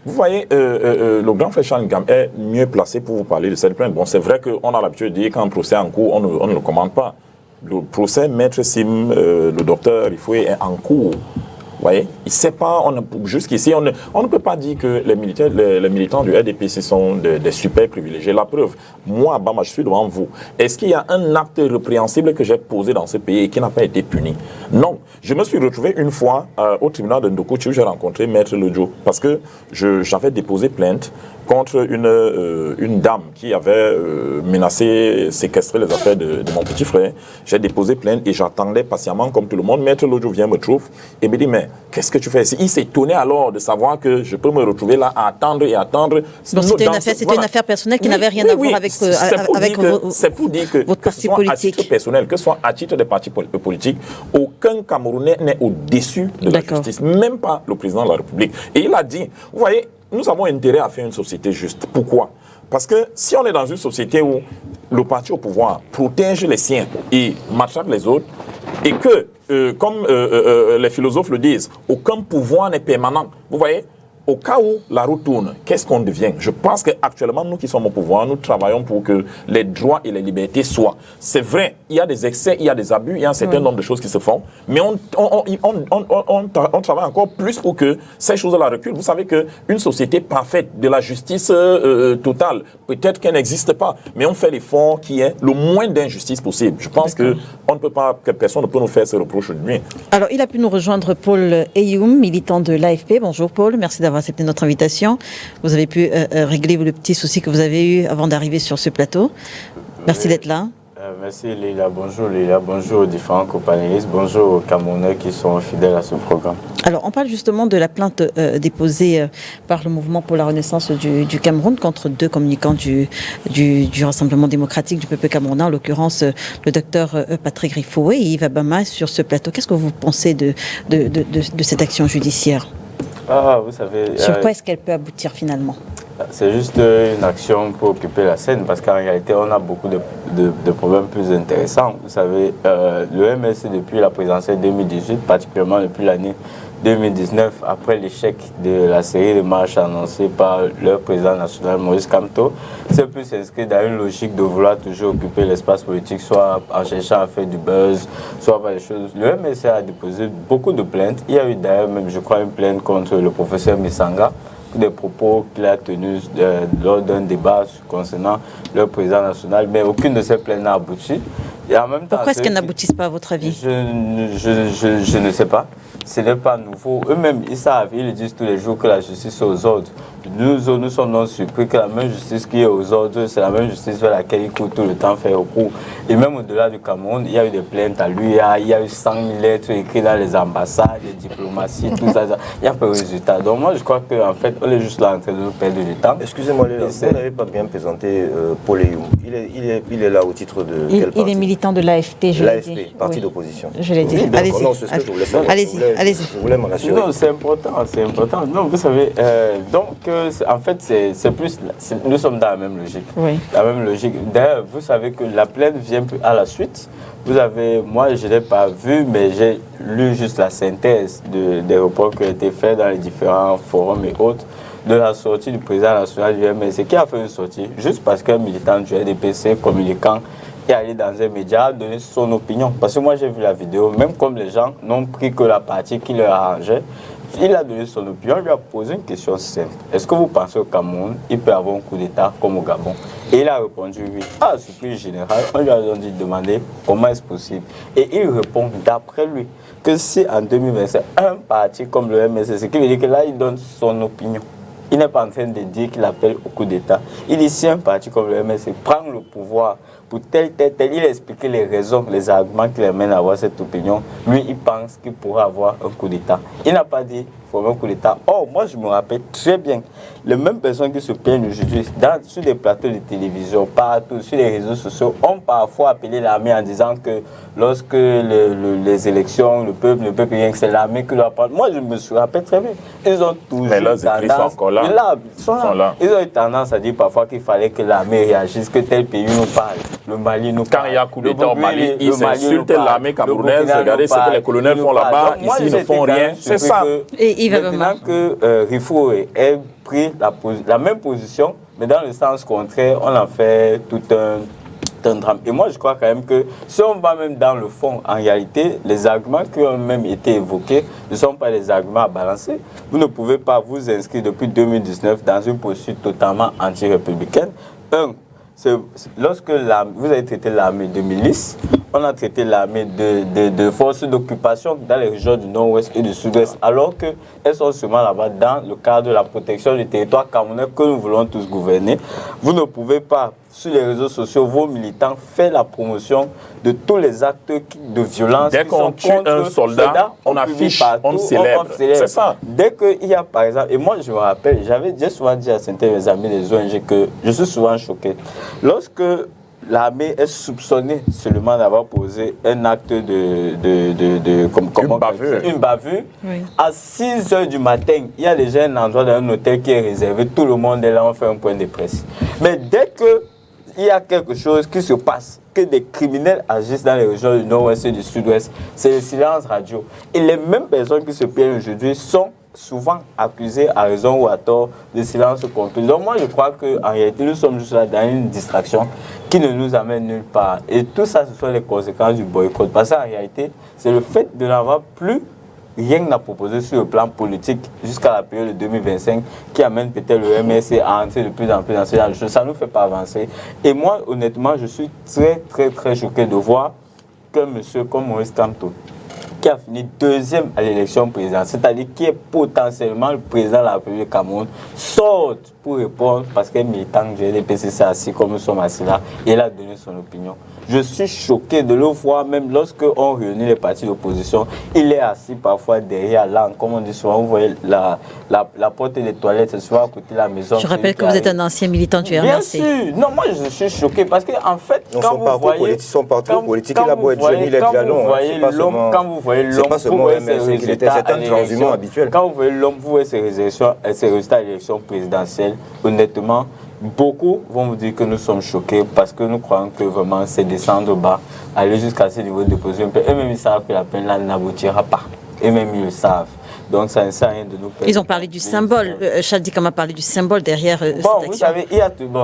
Vous voyez, le grand frère Chandikam est mieux placé pour vous parler de cette plainte. Bon, c'est vrai qu'on a l'habitude de dire qu'un procès en cours, on ne le commande pas. Le procès Maître Sim, le docteur Riffoui est en cours. Vous voyez, il ne sait pas, jusqu'ici, on ne peut pas dire que les militants du RDPC sont des super privilégiés. La preuve, moi, Bama, je suis devant vous. Est-ce qu'il y a un acte répréhensible que j'ai posé dans ce pays et qui n'a pas été puni? Non. Je me suis retrouvé une fois au tribunal de Ndokouchi où j'ai rencontré Maître Lodjo parce que j'avais déposé plainte contre une dame qui avait menacé, séquestré les affaires de mon petit frère. J'ai déposé plainte et j'attendais patiemment comme tout le monde. Maître Lodjo vient me trouve et me dit mais qu'est-ce que tu fais ici? Il s'est étonné alors de savoir que je peux me retrouver là à attendre et attendre. Donc c'était une affaire personnelle qui n'avait rien à voir avec c'est pour dire que votre parti politique. À titre personnel, que ce soit à titre des partis politiques, aucun Camerounais n'est au-dessus de la justice, même pas le président de la République. Et il a dit, vous voyez, nous avons intérêt à faire une société juste. Pourquoi? Parce que si on est dans une société où le parti au pouvoir protège les siens et matraque les autres, et que, comme les philosophes le disent, aucun pouvoir n'est permanent, vous voyez, au cas où la roue tourne, qu'est-ce qu'on devient? Je pense qu'actuellement, nous qui sommes au pouvoir, nous travaillons pour que les droits et les libertés soient. C'est vrai, il y a des excès, il y a des abus, il y a un certain nombre de choses qui se font, mais on travaille encore plus pour que ces choses-là reculent. Vous savez qu'une société parfaite, de la justice totale, peut-être qu'elle n'existe pas, mais on fait l'effort qui est le moins d'injustice possible. Je pense que personne ne peut nous faire ce reproche aujourd'hui. Alors, il a pu nous rejoindre Paul Eyoum, militant de l'AFP. Bonjour Paul, merci d'avoir accepté notre invitation. Vous avez pu régler le petit souci que vous avez eu avant d'arriver sur ce plateau. Merci d'être là. Merci Léla, bonjour aux différents co-panélistes, bonjour aux Camerounais qui sont fidèles à ce programme. Alors on parle justement de la plainte déposée par le mouvement pour la renaissance du Cameroun contre deux communicants du Rassemblement démocratique du peuple camerounais, en l'occurrence le docteur Patrick Rifoué et Yves Abama sur ce plateau. Qu'est-ce que vous pensez de cette action judiciaire? Vous savez, sur quoi est-ce qu'elle peut aboutir finalement? C'est juste une action pour occuper la scène parce qu'en réalité, on a beaucoup de problèmes plus intéressants. Vous savez, le MLC, depuis la présidentielle 2018, particulièrement depuis l'année 2019, après l'échec de la série de marches annoncée par leur président national, Maurice Kamto, c'est plus inscrit dans une logique de vouloir toujours occuper l'espace politique, soit en cherchant à faire du buzz, soit par des choses. Le MLC a déposé beaucoup de plaintes. Il y a eu d'ailleurs même, je crois, une plainte contre le professeur Misanga, des propos qu'il a tenus lors d'un débat concernant le président national, mais aucune de ces plaintes n'a abouti. Et en même temps, pourquoi est-ce qu'elles n'aboutissent pas à votre avis? Je ne sais pas. Ce n'est pas nouveau. Eux-mêmes, ils savent, ils le disent tous les jours que la justice est aux ordres. Nous sommes non surpris que la même justice qui est aux ordres, c'est la même justice vers laquelle ils courent tout le temps faire recours. Et même au-delà du Cameroun, il y a eu des plaintes à lui, il y a eu 100 000 lettres écrites dans les ambassades, les diplomaties, tout ça. Il n'y a pas de résultat. Donc moi, je crois qu'en fait, on est juste là en train de nous perdre du temps. Excusez-moi, vous n'avez pas bien présenté Paul Eyoum. Il est là au titre de quel parti? Il est militant de l'AFP, je l'ai dit. L'AFP, parti d'opposition. Je l'ai dit. Oui, allez-y. Non, c'est ce que je voulais savoir. Allez-y. Je voulais me rassurer. Non, c'est important. Non, vous savez, en fait, c'est plus, nous sommes dans la même logique. Oui. La même logique. D'ailleurs, vous savez que la plainte vient à la suite. Vous avez, moi, je ne l'ai pas vu, mais j'ai lu juste la synthèse des reports qui ont été faits dans les différents forums et autres de la sortie du président national du MLC, qui a fait une sortie juste parce qu'un militant du RDPC, communicant, est allé dans un média, a donné son opinion. Parce que moi, j'ai vu la vidéo, même comme les gens n'ont pris que la partie qui leur arrangeait, il a donné son opinion, il lui a posé une question simple. Est-ce que vous pensez au Cameroun, il peut avoir un coup d'État comme au Gabon? Et il a répondu oui. À la surprise générale, on lui a demandé comment est-ce possible. Et il répond, d'après lui, que si en 2025, un parti comme le MLC, ce qui veut dire que là, il donne son opinion. Il n'est pas en train de dire qu'il appelle au coup d'État. Il dit si un parti comme le MLC prend le pouvoir pour tel, il a expliqué les raisons, les arguments qui l'amènent à avoir cette opinion. Lui, il pense qu'il pourra avoir un coup d'État. Il n'a pas dit qu'il faut un coup d'État. Or, moi, je me rappelle très bien, les mêmes personnes qui se plaignent aujourd'hui, sur des plateaux de télévision, partout, sur les réseaux sociaux, ont parfois appelé l'armée en disant que lorsque les élections, le peuple ne peut plus rien, que c'est l'armée qui doit prendre. Moi, je me rappelle très bien. Ils ont toujours tendance, ils ont eu tendance à dire parfois qu'il fallait que l'armée réagisse, que tel pays nous parle. Le Mali nous parle. Quand il y a coup d'État au Mali, ils insultent l'armée camerounaise. Regardez ce que les colonels font là-bas. Ici, ils ne font rien. C'est ça. Et maintenant que Rifoué ait pris la même position, mais dans le sens contraire, on a fait tout un drame. Et moi, je crois quand même que si on va même dans le fond, en réalité, les arguments qui ont même été évoqués ne sont pas des arguments à balancer. Vous ne pouvez pas vous inscrire depuis 2019 dans une posture totalement anti-républicaine. lorsque vous avez traité l'armée de milice, on a traité l'armée de forces d'occupation dans les régions du nord-ouest et du sud-ouest, alors qu'elles sont seulement là-bas dans le cadre de la protection du territoire camerounais que nous voulons tous gouverner. Vous ne pouvez pas, sur les réseaux sociaux, vos militants, faire la promotion de tous les actes de violence. Dès qu'on tue un soldat, on affiche, partout, on célèbre. C'est ça. Dès qu'il y a, par exemple, et moi je me rappelle, j'ai souvent dit à certains amis des ONG que je suis souvent choqué. Lorsque l'armée est soupçonnée seulement d'avoir posé un acte une bavure. Oui. À 6 h du matin, il y a déjà un endroit dans un hôtel qui est réservé. Tout le monde est là, on fait un point de presse. Mais dès qu'il y a quelque chose qui se passe, que des criminels agissent dans les régions du nord-ouest et du sud-ouest, c'est le silence radio. Et les mêmes personnes qui se plaignent aujourd'hui sont souvent accusés à raison ou à tort de silence complice. Donc moi je crois qu'en réalité nous sommes juste là dans une distraction qui ne nous amène nulle part. Et tout ça ce sont les conséquences du boycott. Parce qu'en réalité c'est le fait de n'avoir plus rien à proposer sur le plan politique jusqu'à la période de 2025 qui amène peut-être le MSC à entrer de plus en plus dans ce genre de choses. Ça ne nous fait pas avancer. Et moi honnêtement je suis très choqué de voir qu'un monsieur comme Maurice Kamto, qui a fini deuxième à l'élection présidentielle, c'est-à-dire qui est potentiellement le président de la République du Cameroun, sorte pour répondre parce qu'un militant du GDPC s'est assis comme nous sommes assis là et il a donné son opinion. Je suis choqué de le voir, même lorsqu'on réunit les partis d'opposition, il est assis parfois derrière l'angle, comme on dit souvent, vous voyez la porte des toilettes, c'est souvent à côté de la maison. Je rappelle que vous êtes un ancien militant du RMC. Bien sûr, non, moi je suis choqué parce qu'en fait, quand vous voyez... Son parcours politique, il a beau être jeune, il est déjà long. Quand vous voyez l'homme, vous voyez ses résultats à l'élection. Quand vous voyez l'homme, vous voyez ses résultats à l'élection présidentielle, honnêtement, beaucoup vont vous dire que nous sommes choqués parce que nous croyons que vraiment c'est descendre bas, aller jusqu'à ce niveau de position. Eux-mêmes ils savent que la peine là n'aboutira pas. Eux-mêmes ils le savent. Donc ça ne sert à rien de nous perdre. Ils ont parlé du symbole. Chaldicam a parlé du symbole derrière cette action. Vous savez,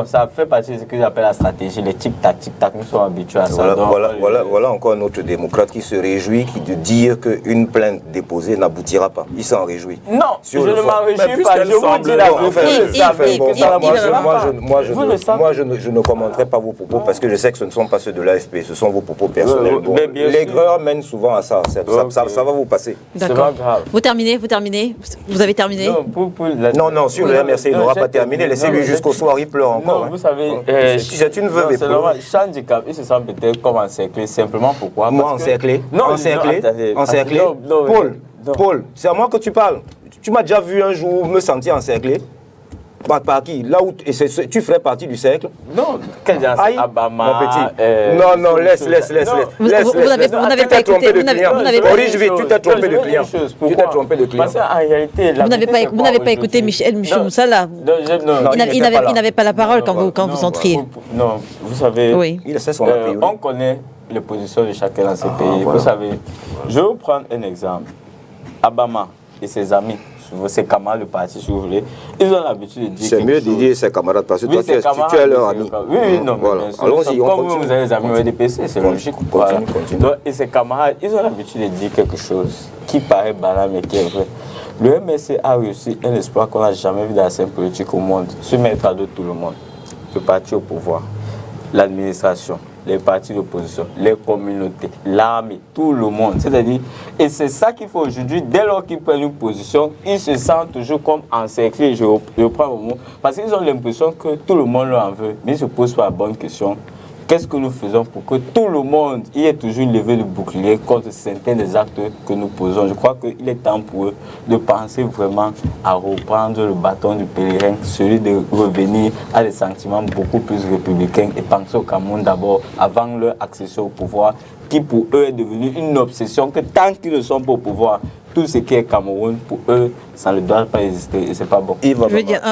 ça fait partie de ce que j'appelle la stratégie, les tic-tac, tic-tac. Nous sommes habitués à ça. Voilà encore un autre démocrate qui se réjouit de dire qu'une plainte déposée n'aboutira pas. Il s'en réjouit. Non, je ne m'en réjouis pas. Je vous dis la Moi, je ne commenterai pas vos propos parce que je sais que ce ne sont pas ceux de l'AFP, ce sont vos propos personnels. L'aigreur mène souvent à ça. Ça va vous passer. D'accord. Vous terminez. Vous avez terminé? Non, sur le MRC, il n'aura pas terminé. Laissez-lui jusqu'au soir, il pleure encore. Non, vous savez, c'est une veuve et pauvre. Chaldicam, il se sent peut-être comme encerclé. Simplement pourquoi? Moi, encerclé? Encerclé? Paul, c'est à moi que tu parles. Tu m'as déjà vu un jour me sentir encerclé? Par qui? Là où tu ferais partie du cercle? Non, Abama. Mon petit. Non, laisse. Vous n'avez pas écouté. Corrige vite, tu t'es trompé de client. Parce qu'en réalité, vous n'avez pas écouté Michel Moussala. Il n'avait pas la parole quand vous entriez. Non, vous savez, il sait son appui. On connaît les positions de chacun dans ces pays. Vous savez, je vais vous prendre un exemple. Abama et ses amis, ses camarades de parti, si vous voulez, ils ont l'habitude de dire. C'est mieux de dire ses camarades parce que toi, tu es leur ami. Oui, non, voilà. Allons-y, on continue. Comme vous avez des amis au DPC, c'est logique. Continue. Donc, et ses camarades, ils ont l'habitude de dire quelque chose qui paraît banal, mais qui est vrai. Le MSC a réussi un espoir qu'on n'a jamais vu dans la scène politique au monde, se mettre à dos tout le monde. Le parti au pouvoir, l'administration, les partis d'opposition, les communautés, l'armée, tout le monde. C'est-à-dire, et c'est ça qu'il faut aujourd'hui, dès lors qu'ils prennent une position, ils se sentent toujours comme encerclés. Je reprends le mot, parce qu'ils ont l'impression que tout le monde leur en veut. Mais ils ne se posent pas la bonne question. Qu'est-ce que nous faisons pour que tout le monde y ait toujours levé le bouclier contre certains des actes que nous posons? Je crois qu'il est temps pour eux de penser vraiment à reprendre le bâton du pèlerin, celui de revenir à des sentiments beaucoup plus républicains et penser au Cameroun d'abord avant leur accession au pouvoir, qui pour eux est devenu une obsession, que tant qu'ils ne sont pas au pouvoir, tout ce qui est Cameroun, pour eux, ça ne doit pas exister et c'est pas bon. Yves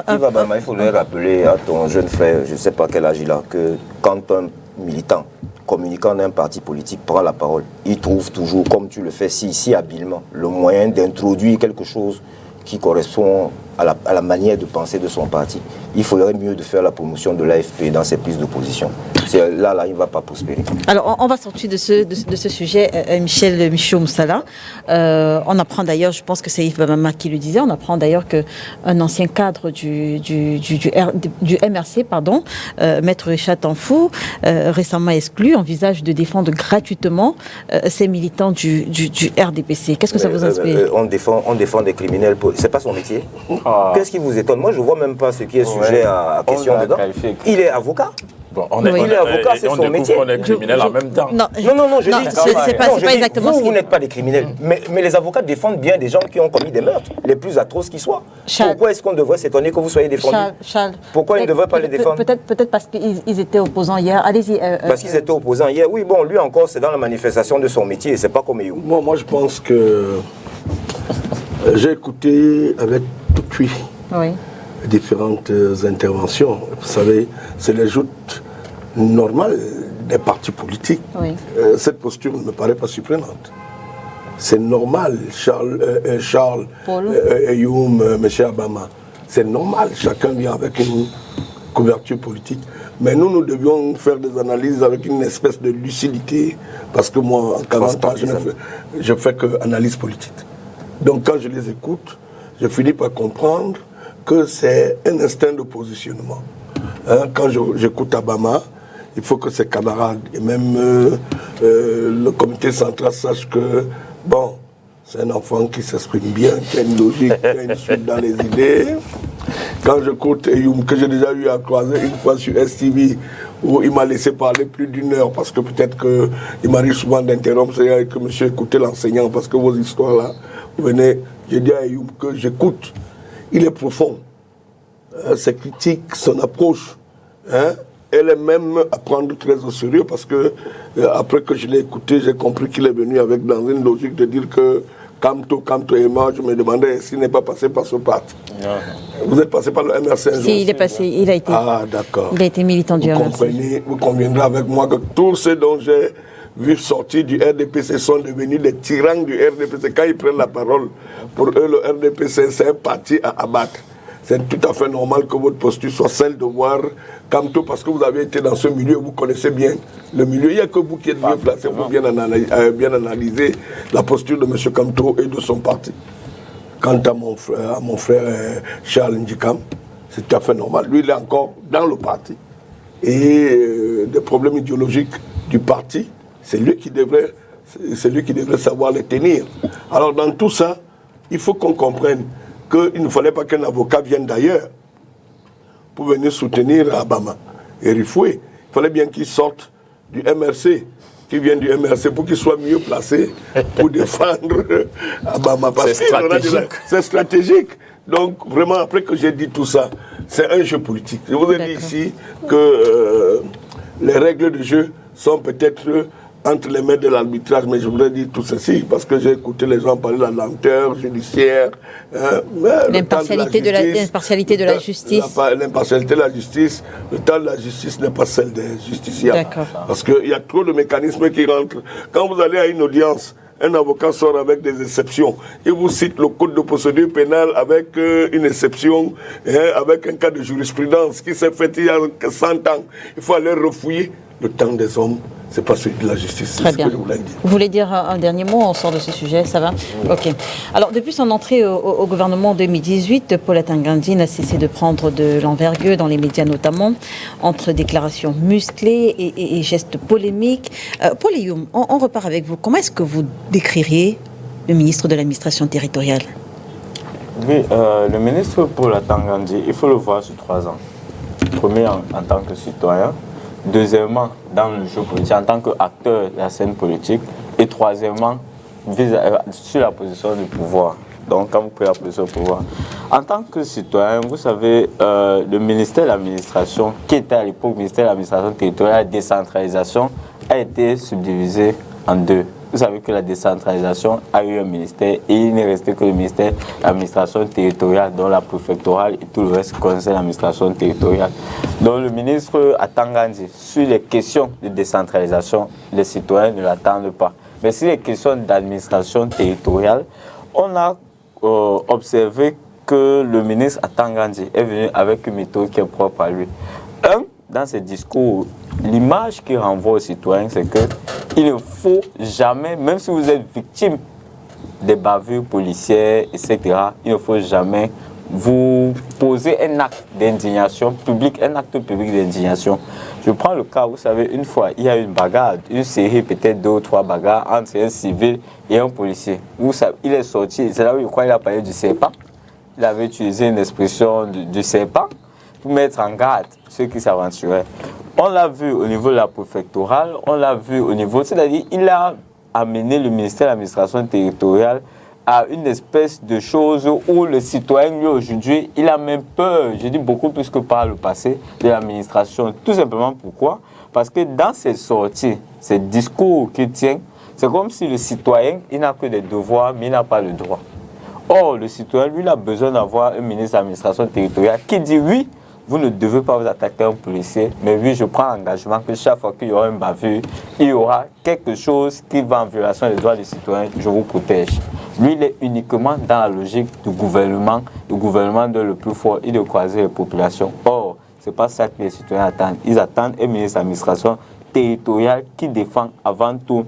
Abama, il faudrait rappeler à ton jeune frère, je ne sais pas quel âge il a, que quand un militant, communicant d'un parti politique, prend la parole, il trouve toujours, comme tu le fais si habilement, le moyen d'introduire quelque chose qui correspond à la manière de penser de son parti. Il faudrait mieux de faire la promotion de l'AFP dans ses prises de position. Là, il ne va pas prospérer. Alors, on va sortir de ce sujet, Michel Moussala. On apprend d'ailleurs, je pense que c'est Yves Bamama qui le disait, on apprend d'ailleurs qu'un ancien cadre du MRC, Maître Richard Tanfou, récemment exclu, envisage de défendre gratuitement ces militants du RDPC. Qu'est-ce que ça vous inspire? On défend des criminels. C'est pas son métier. Qu'est-ce qui vous étonne? Moi, je ne vois même pas ce qui est sujet à question dedans. Il est avocat. Bon, il est avocat, c'est son métier. On est criminels en même temps. Non, je dis c'est pas exactement vous n'êtes pas des criminels. Mais les avocats défendent bien des gens qui ont commis des meurtres, les plus atroces qui soient. Pourquoi est-ce qu'on devrait s'étonner que vous soyez défendus? Charles, pourquoi ils ne devraient pas les défendre? Peut-être parce qu'ils étaient opposants hier. Allez-y. Parce qu'ils étaient opposants hier. Oui, bon, lui encore, c'est dans la manifestation de son métier. C'est pas comme Eyoum. Moi, je pense que j'ai écouté avec tout cuit différentes interventions. Vous savez, c'est les joutes normales des partis politiques. Cette posture ne me paraît pas surprenante. C'est normal, Charles, Eyoum, M. Abama. C'est normal, chacun vient avec une couverture politique. Mais nous devions faire des analyses avec une espèce de lucidité, parce que moi, en 40 ans, je fais que analyse politique. Donc quand je les écoute, je finis par comprendre que c'est un instinct de positionnement. Quand j'écoute Abama, il faut que ses camarades et même le comité central sachent que, bon, c'est un enfant qui s'exprime bien, qui a une logique, qui a une suite dans les idées. Quand j'écoute Eyoum, que j'ai déjà eu à croiser une fois sur STV, où il m'a laissé parler plus d'une heure, parce que peut-être qu'il m'arrive souvent d'interrompre, et que monsieur écoutez l'enseignant, parce que vos histoires là, vous venez, j'ai dit à Eyoum que j'écoute. Il est profond. Ses critiques, son approche, elle est même à prendre très au sérieux, parce que après que je l'ai écouté, j'ai compris qu'il est venu avec dans une logique de dire que Kamto et moi, je me demandais s'il n'est pas passé par ce parti. Vous êtes passé par le MRC un jour? Si, il est passé, il a été. Ah, d'accord. Il a été militant du MRC. Vous conviendrez avec moi que tous ceux dont j'ai vu sortir du RDPC sont devenus des tyrans du RDPC. Quand ils prennent la parole, pour eux, le RDPC, c'est un parti à abattre. C'est tout à fait normal que votre posture soit celle de voir Kamto, parce que vous avez été dans ce milieu, vous connaissez bien le milieu. Il n'y a que vous qui êtes mieux placé pour bien analyser la posture de M. Kamto et de son parti. Quant à mon frère Charles Ndjikam, c'est tout à fait normal. Lui, il est encore dans le parti. Et des problèmes idéologiques du parti, c'est lui qui devrait savoir les tenir. Alors dans tout ça, il faut qu'on comprenne qu'il ne fallait pas qu'un avocat vienne d'ailleurs pour venir soutenir Abama et Rifoué. Il fallait bien qu'il sorte du MRC, qu'il vienne du MRC pour qu'il soit mieux placé pour défendre Abama. C'est stratégique. Donc vraiment, après que j'ai dit tout ça, c'est un jeu politique. Je vous ai dit ici que les règles de jeu sont peut-être entre les mains de l'arbitrage, mais je voudrais dire tout ceci, parce que j'ai écouté les gens parler de la lenteur judiciaire, l'impartialité de la justice. L'impartialité de la justice, le temps de la justice n'est pas celle des justiciables. Parce qu'il y a trop de mécanismes qui rentrent. Quand vous allez à une audience, un avocat sort avec des exceptions. Il vous cite le code de procédure pénale avec une exception, avec un cas de jurisprudence qui s'est fait il y a 100 ans. Il faut aller refouiller. Le temps des hommes, c'est pas celui de la justice. Très bien. Vous voulez dire un dernier mot? On sort de ce sujet, ça va? Ok. Alors, depuis son entrée au gouvernement en 2018, Paul Atangandi n'a cessé de prendre de l'envergure dans les médias notamment, entre déclarations musclées et gestes polémiques. Paul Eyoum, on repart avec vous. Comment est-ce que vous décririez le ministre de l'administration territoriale? Oui, le ministre Paul Atangandi, il faut le voir sur 3 ans. Premier, en tant que citoyen. Deuxièmement, dans le jeu politique, en tant qu'acteur de la scène politique. Et troisièmement, sur la position du pouvoir. Donc, quand vous prenez la position du pouvoir. En tant que citoyen, vous savez, le ministère de l'administration, qui était à l'époque ministère de l'administration territoriale, la décentralisation, a été subdivisé en 2. Vous savez que la décentralisation a eu un ministère et il n'est resté que le ministère de l'administration territoriale, dont la préfectorale et tout le reste concerne l'administration territoriale. Donc le ministre Atangandi, sur les questions de décentralisation, les citoyens ne l'attendent pas. Mais sur les questions d'administration territoriale, on a observé que le ministre Atangandi est venu avec une méthode qui est propre à lui. Dans ses discours, l'image qu'il renvoie aux citoyens, c'est qu'il ne faut jamais, même si vous êtes victime des bavures policières, etc., il ne faut jamais vous poser un acte d'indignation publique, un acte public d'indignation. Je prends le cas, vous savez, une fois, il y a eu une bagarre, une série, peut-être 2 ou 3 bagarres entre un civil et un policier. Vous savez, il est sorti, c'est là où je crois qu'il a parlé du serpent. Il avait utilisé une expression du serpent pour mettre en garde ceux qui s'aventuraient. On l'a vu au niveau de la préfectorale, on l'a vu au niveau, c'est-à-dire il a amené le ministère de l'administration territoriale à une espèce de chose où le citoyen, lui, aujourd'hui, il a même peur, je dis beaucoup plus que par le passé, de l'administration. Tout simplement pourquoi? Parce que dans ses sorties, ces discours qu'il tient, c'est comme si le citoyen, il n'a que des devoirs, mais il n'a pas le droit. Or, le citoyen, lui, il a besoin d'avoir un ministre de l'administration territoriale qui dit oui, vous ne devez pas vous attaquer à un policier, mais oui, je prends l'engagement que chaque fois qu'il y aura une bavure, il y aura quelque chose qui va en violation des droits des citoyens, je vous protège. Lui, il est uniquement dans la logique du gouvernement de le plus fort et de croiser les populations. Or, ce n'est pas ça que les citoyens attendent. Ils attendent un ministre de l'administration territoriale qui défend avant tout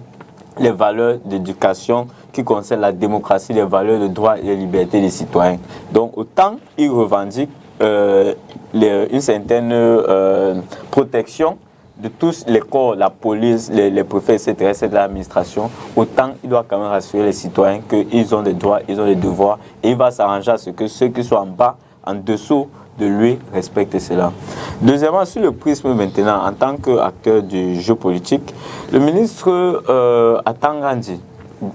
les valeurs d'éducation qui concernent la démocratie, les valeurs de droit et les libertés des citoyens. Donc, autant il revendique une certaine protection de tous les corps, la police, les préfets, etc., c'est de l'administration, autant il doit quand même rassurer les citoyens qu'ils ont des droits, ils ont des devoirs, et il va s'arranger à ce que ceux qui sont en bas, en dessous de lui, respectent cela. Deuxièmement, sur le prisme maintenant, en tant qu'acteur du jeu politique, le ministre Atangandi,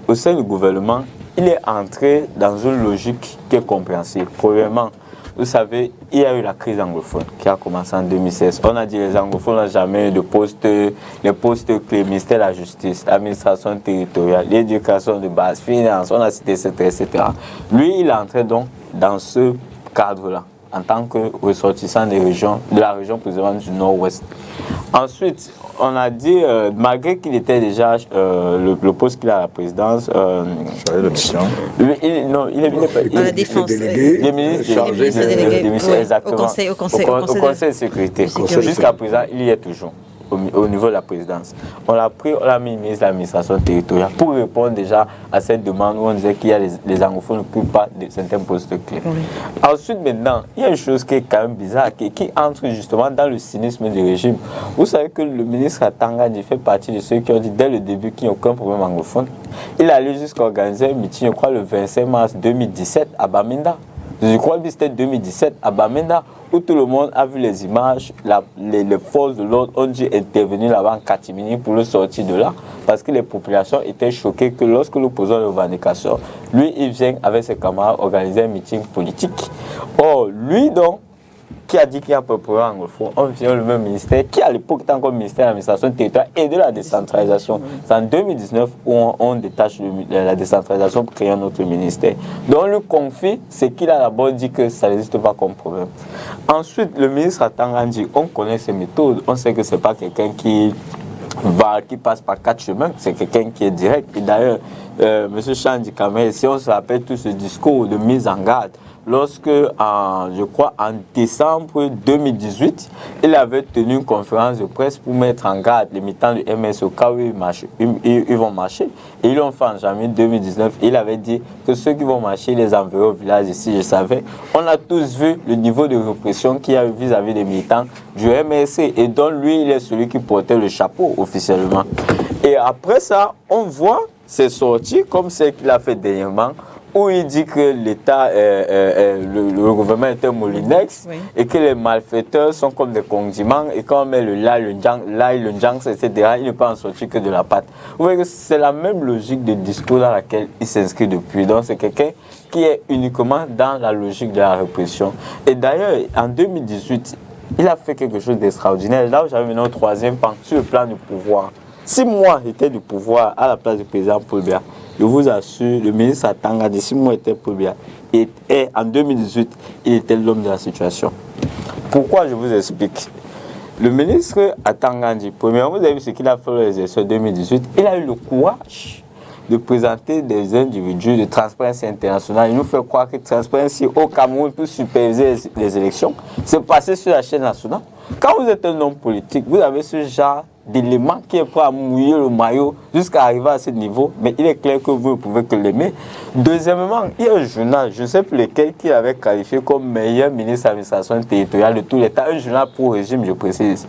au sein du gouvernement, il est entré dans une logique qui est compréhensible. Premièrement, vous savez, il y a eu la crise anglophone qui a commencé en 2016. On a dit que les anglophones n'ont jamais eu de postes, les postes clés, ministère de la Justice, l'administration territoriale, l'éducation de base, finance, on a cité, etc. Lui, il est entré donc dans ce cadre-là, en tant que ressortissant de la région précisément du Nord-Ouest. Ensuite, on a dit, malgré qu'il était déjà le poste qu'il a à la présidence, chargé de mission. Il est la défense. Les ministres délégués, exactement. Au conseil de sécurité. Jusqu'à présent, il y est toujours. Au niveau de la présidence. On l'a pris, on l'a mis ministre de l'administration territoriale pour répondre déjà à cette demande où on disait qu'il y a les anglophones ne n'occupent pas de certains postes clés. Oui. Ensuite, maintenant, il y a une chose qui est quand même bizarre, qui entre justement dans le cynisme du régime. Vous savez que le ministre Atangandi fait partie de ceux qui ont dit dès le début qu'il n'y a aucun problème anglophone. Il a allé jusqu'à organiser un meeting, je crois, le 25 mars 2017 à Bamenda. Je crois que c'était 2017 à Bamenda, où tout le monde a vu les images, les forces de l'ordre ont dû intervenir là-bas en catimini pour le sortir de là, parce que les populations étaient choquées que lorsque nous posons les revendications, lui, il vient avec ses camarades organiser un meeting politique. Or, lui, donc, qui a dit qu'il y a un peu de problème anglophone, on vient le même ministère, qui à l'époque était encore ministère de l'administration territoriale et de la décentralisation. C'est en 2019 où on détache la décentralisation pour créer un autre ministère. Donc on lui confie ce qu'il a d'abord dit que ça n'existe pas comme problème. Ensuite, le ministre Atangandi, on connaît ses méthodes, on sait que ce n'est pas quelqu'un qui passe par 4 chemins, c'est quelqu'un qui est direct. Et d'ailleurs, M. Chandi Kamel, si on se rappelle tout ce discours de mise en garde, lorsque, je crois, en décembre 2018, il avait tenu une conférence de presse pour mettre en garde les militants du MS au cas où ils vont marcher. Et ils l'ont fait en janvier 2019. Il avait dit que ceux qui vont marcher, les enverraient au village ici, je savais. On a tous vu le niveau de répression qu'il y a eu vis-à-vis des militants du MSC. Et donc, lui, il est celui qui portait le chapeau officiellement. Et après ça, on voit ses sorties, comme celle qu'il a fait dernièrement, où il dit que l'État, le gouvernement est un moulinex, oui, et que les malfaiteurs sont comme des condiments, et quand on met l'ail, le njang, etc., il ne peut en sortir que de la pâte. Vous voyez que c'est la même logique de discours dans laquelle il s'inscrit depuis. Donc c'est quelqu'un qui est uniquement dans la logique de la répression. Et d'ailleurs, en 2018, il a fait quelque chose d'extraordinaire. Là où j'avais maintenant au troisième pan, sur le plan du pouvoir. Si moi j'étais du pouvoir à la place du président Paul Biya, je vous assure, le ministre Atangandi, si moi j'étais Paul Biya, et en 2018, il était l'homme de la situation. Pourquoi je vous explique? Le ministre Atangandi, premièrement, vous avez vu ce qu'il a fait les élections 2018, il a eu le courage de présenter des individus de Transparency International. Il nous fait croire que Transparency au Cameroun peut superviser les élections. C'est passé sur la chaîne nationale. Quand vous êtes un homme politique, vous avez ce genre d'élément qui est prêt à mouiller le maillot jusqu'à arriver à ce niveau, mais il est clair que vous ne pouvez que l'aimer. Deuxièmement, il y a un journal, je ne sais plus lequel, qui avait qualifié comme meilleur ministre de l'administration territoriale de tous les temps, un journal pro-régime, je précise.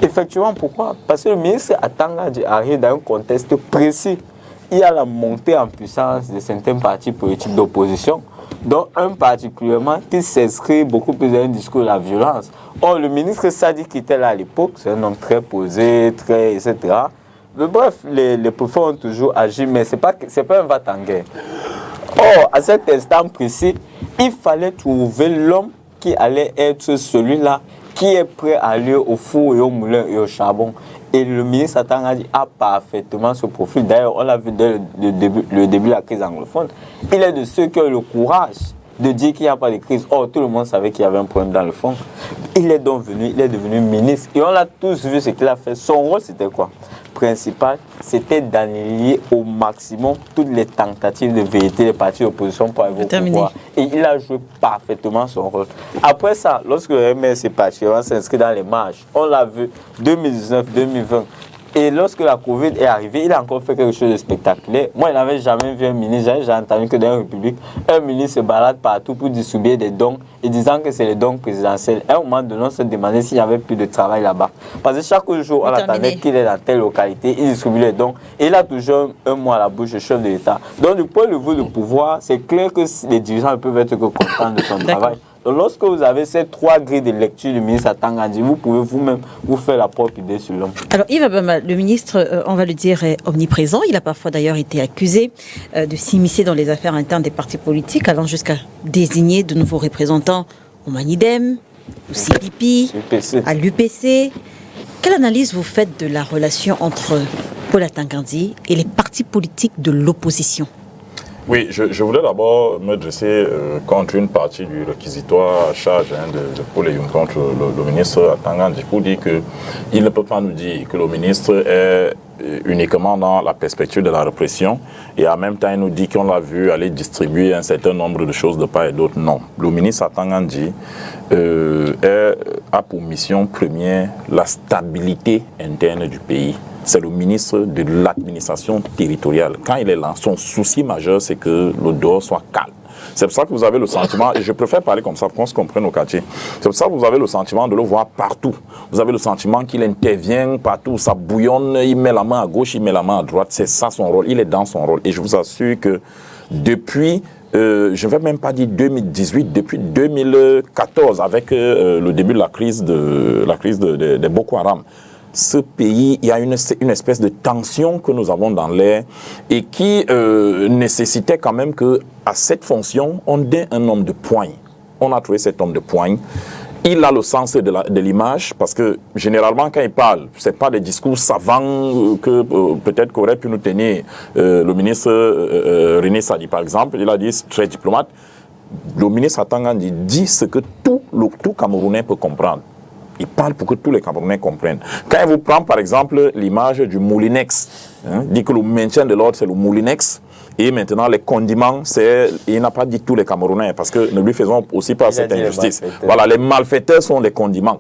Effectivement, pourquoi? Parce que le ministre Atanga arrive dans un contexte précis. Il y a la montée en puissance de certains partis politiques d'opposition, dont un particulièrement qui s'inscrit beaucoup plus dans un discours de la violence. Or, le ministre Sadi qui était là à l'époque, c'est un homme très posé, très, etc. Mais bref, les préfets ont toujours agi, mais ce n'est pas un va-t-en-guerre. Or, à cet instant précis, il fallait trouver l'homme qui allait être celui-là qui est prêt à aller au four et au moulin et au charbon. Et le ministre Atanga a parfaitement ce profil. D'ailleurs, on l'a vu dès le début de la crise anglophone. Il est de ceux qui ont le courage de dire qu'il n'y a pas de crise. Or, tout le monde savait qu'il y avait un problème dans le fond. Il est devenu ministre. Et on l'a tous vu ce qu'il a fait. Son rôle, c'était quoi? Principal, c'était d'annihiler au maximum toutes les tentatives de vérité des partis d'opposition pour avoir au pouvoir. Et il a joué parfaitement son rôle. Après ça, lorsque le MS est parti, on s'inscrit dans les marches. On l'a vu 2019-2020. Et lorsque la Covid est arrivée, il a encore fait quelque chose de spectaculaire. Moi, il n'avais jamais vu un ministre, j'ai entendu que dans la République, un ministre se balade partout pour distribuer des dons et disant que c'est les dons présidentiels. À un moment donné, on se demandait s'il n'y avait plus de travail là-bas. Parce que chaque jour, on attendait qu'il est dans telle localité, il distribue les dons. Et il a toujours un mot à la bouche, le chef de l'État. Donc, du point de vue du pouvoir, c'est clair que les dirigeants peuvent être contents de son travail. Donc, lorsque vous avez ces trois grilles de lecture du ministre Atanga, vous pouvez vous-même vous faire la propre idée sur l'homme. Alors, Yves Abama, le ministre, on va le dire, est omniprésent. Il a parfois d'ailleurs été accusé de s'immiscer dans les affaires internes des partis politiques, allant jusqu'à désigner de nouveaux représentants au Manidem, au CDP, à l'UPC. Quelle analyse vous faites de la relation entre Paul Atanga et les partis politiques de l'opposition? Oui, je voulais d'abord me dresser contre une partie du réquisitoire à charge de Paul Eyum contre le ministre Atanga pour dire qu'il ne peut pas nous dire que le ministre est uniquement dans la perspective de la répression et en même temps il nous dit qu'on l'a vu aller distribuer un certain nombre de choses de part et d'autre. Non, le ministre Atanga a pour mission première la stabilité interne du pays. C'est le ministre de l'administration territoriale. Quand il est là, son souci majeur, c'est que le dehors soit calme. C'est pour ça que vous avez le sentiment, et je préfère parler comme ça pour qu'on se comprenne au quartier, c'est pour ça que vous avez le sentiment de le voir partout. Vous avez le sentiment qu'il intervient partout, ça bouillonne, il met la main à gauche, il met la main à droite, c'est ça son rôle, il est dans son rôle. Et je vous assure que depuis, je ne vais même pas dire 2018, depuis 2014, avec le début de la crise de Boko Haram, ce pays, il y a une espèce de tension que nous avons dans l'air et qui nécessitait quand même qu'à cette fonction, on donne un homme de poigne. On a trouvé cet homme de poigne. Il a le sens de l'image parce que généralement quand il parle, ce n'est pas des discours savants que peut-être qu'aurait pu nous tenir le ministre René Sadi par exemple. Il a dit très diplomate. Le ministre Atanga dit ce que tout Camerounais peut comprendre. Il parle pour que tous les Camerounais comprennent. Quand il vous prend par exemple l'image du Moulinex, dit que le maintien de l'ordre c'est le Moulinex, et maintenant les condiments, il n'a pas dit tous les Camerounais, parce que ne lui faisons aussi pas cette injustice. Voilà, les malfaiteurs sont les condiments.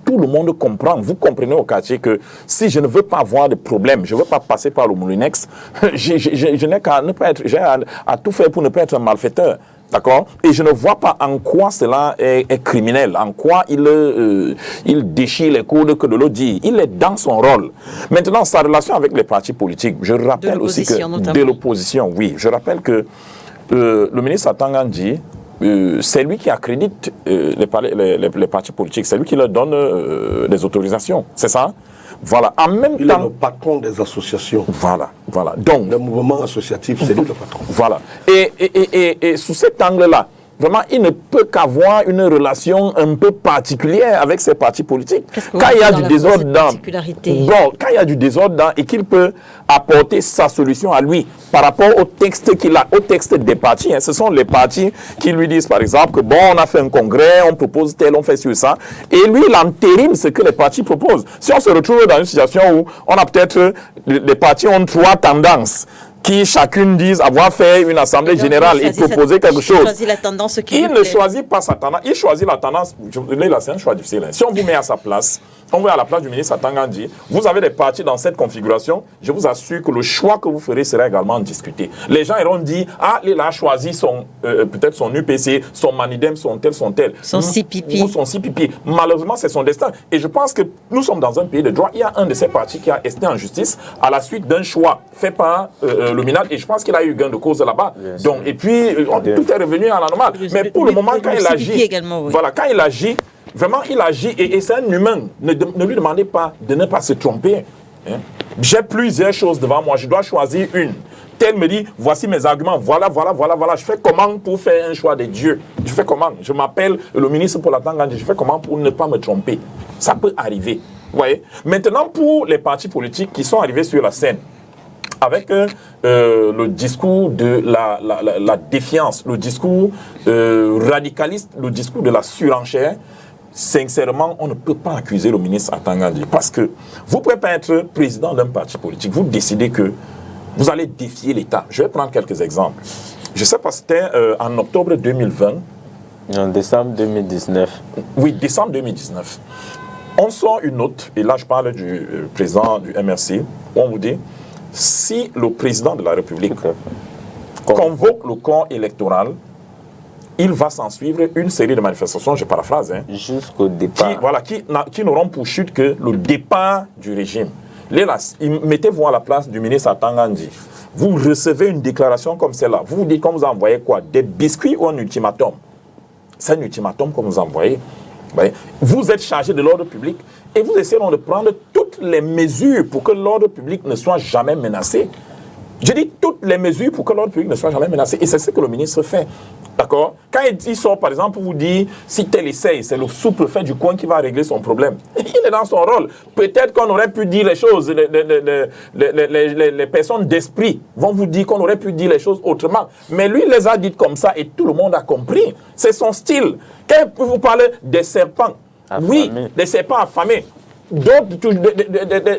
Tout le monde comprend, vous comprenez au quartier que si je ne veux pas avoir de problème, je ne veux pas passer par le Moulinex, je n'ai qu'à ne pas être, j'ai à tout faire pour ne pas être un malfaiteur. D'accord? Et je ne vois pas en quoi cela est criminel, en quoi il déchire les coudes que de l'autre dit. Il est dans son rôle. Maintenant, sa relation avec les partis politiques, je rappelle aussi que notamment. De l'opposition, oui. Je rappelle que le ministre Atanga c'est lui qui accrédite les partis politiques, c'est lui qui leur donne les autorisations. C'est ça? Voilà. En même il temps, est le patron des associations. Voilà. Donc, le mouvement associatif, c'est lui le patron. Voilà. Et sous cet angle-là, vraiment, il ne peut qu'avoir une relation un peu particulière avec ces partis politiques. Quand il y a du désordre quand il y a du désordre et qu'il peut apporter sa solution à lui par rapport au texte qu'il a, au texte des partis. Ce sont les partis qui lui disent, par exemple, que bon, on a fait un congrès, on propose tel, on fait sur ça. Et lui, il entérine ce que les partis proposent. Si on se retrouve dans une situation où on a peut-être, les partis ont trois tendances. qui chacune disent avoir fait une assemblée générale et proposer quelque chose. La tendance il ne choisit pas sa tendance, il choisit la tendance. Là, c'est un choix difficile. Si on vous met à sa place, on va à la place du ministre Atangandji, vous avez des partis dans cette configuration, je vous assure que le choix que vous ferez sera également discuté. Les gens iront dire, ah, il a choisi peut-être son UPC, son Manidem, son tel. Son CPP. Ou son CPP. Malheureusement, c'est son destin. Et je pense que nous sommes dans un pays de droit. Il y a un de ces partis qui a été en justice à la suite d'un choix fait par le MINAD. Et je pense qu'il a eu gain de cause là-bas. Donc, et puis, tout est revenu à la normale. Mais pour le moment, quand il agit, voilà, quand il agit, vraiment, il agit et c'est un humain. Ne lui demandez pas de ne pas se tromper. Hein. J'ai plusieurs choses devant moi. Je dois choisir une. Tel me dit, voici mes arguments. Voilà. Je fais comment pour faire un choix de Dieu? Je fais comment? Je m'appelle le ministre pour la Tangandji. Je fais comment pour ne pas me tromper? Ça peut arriver. Vous voyez? Maintenant, pour les partis politiques qui sont arrivés sur la scène, avec le discours de la défiance, le discours radicaliste, le discours de la surenchère, sincèrement, on ne peut pas accuser le ministre Atangandji. Parce que vous ne pouvez pas être président d'un parti politique. Vous décidez que vous allez défier l'État. Je vais prendre quelques exemples. Je ne sais pas, c'était en octobre 2020. En décembre 2019. Oui, décembre 2019. On sort une note, et là je parle du président du MRC, où on vous dit, si le président de la République convoque le corps électoral, il va s'en suivre une série de manifestations, je paraphrase, hein, jusqu'au départ. Qui n'auront pour chute que le départ du régime. Mettez-vous à la place du ministre Atangandji. Vous recevez une déclaration comme celle-là. Vous vous dites qu'on vous a envoyé quoi? Des biscuits ou un ultimatum? C'est un ultimatum qu'on vous a envoyé. Vous êtes chargé de l'ordre public et vous essayez de prendre toutes les mesures pour que l'ordre public ne soit jamais menacé. Je dis toutes les mesures pour que l'ordre public ne soit jamais menacé. Et c'est ce que le ministre fait. D'accord? Quand il sort, par exemple, pour vous dire, si tel essaye, c'est le sous-préfet du coin qui va régler son problème. Il est dans son rôle. Peut-être qu'on aurait pu dire les choses, les personnes d'esprit vont vous dire qu'on aurait pu dire les choses autrement. Mais lui, il les a dites comme ça et tout le monde a compris. C'est son style. Quand vous parlez des serpents, affamés. Oui, des serpents affamés. D'autres,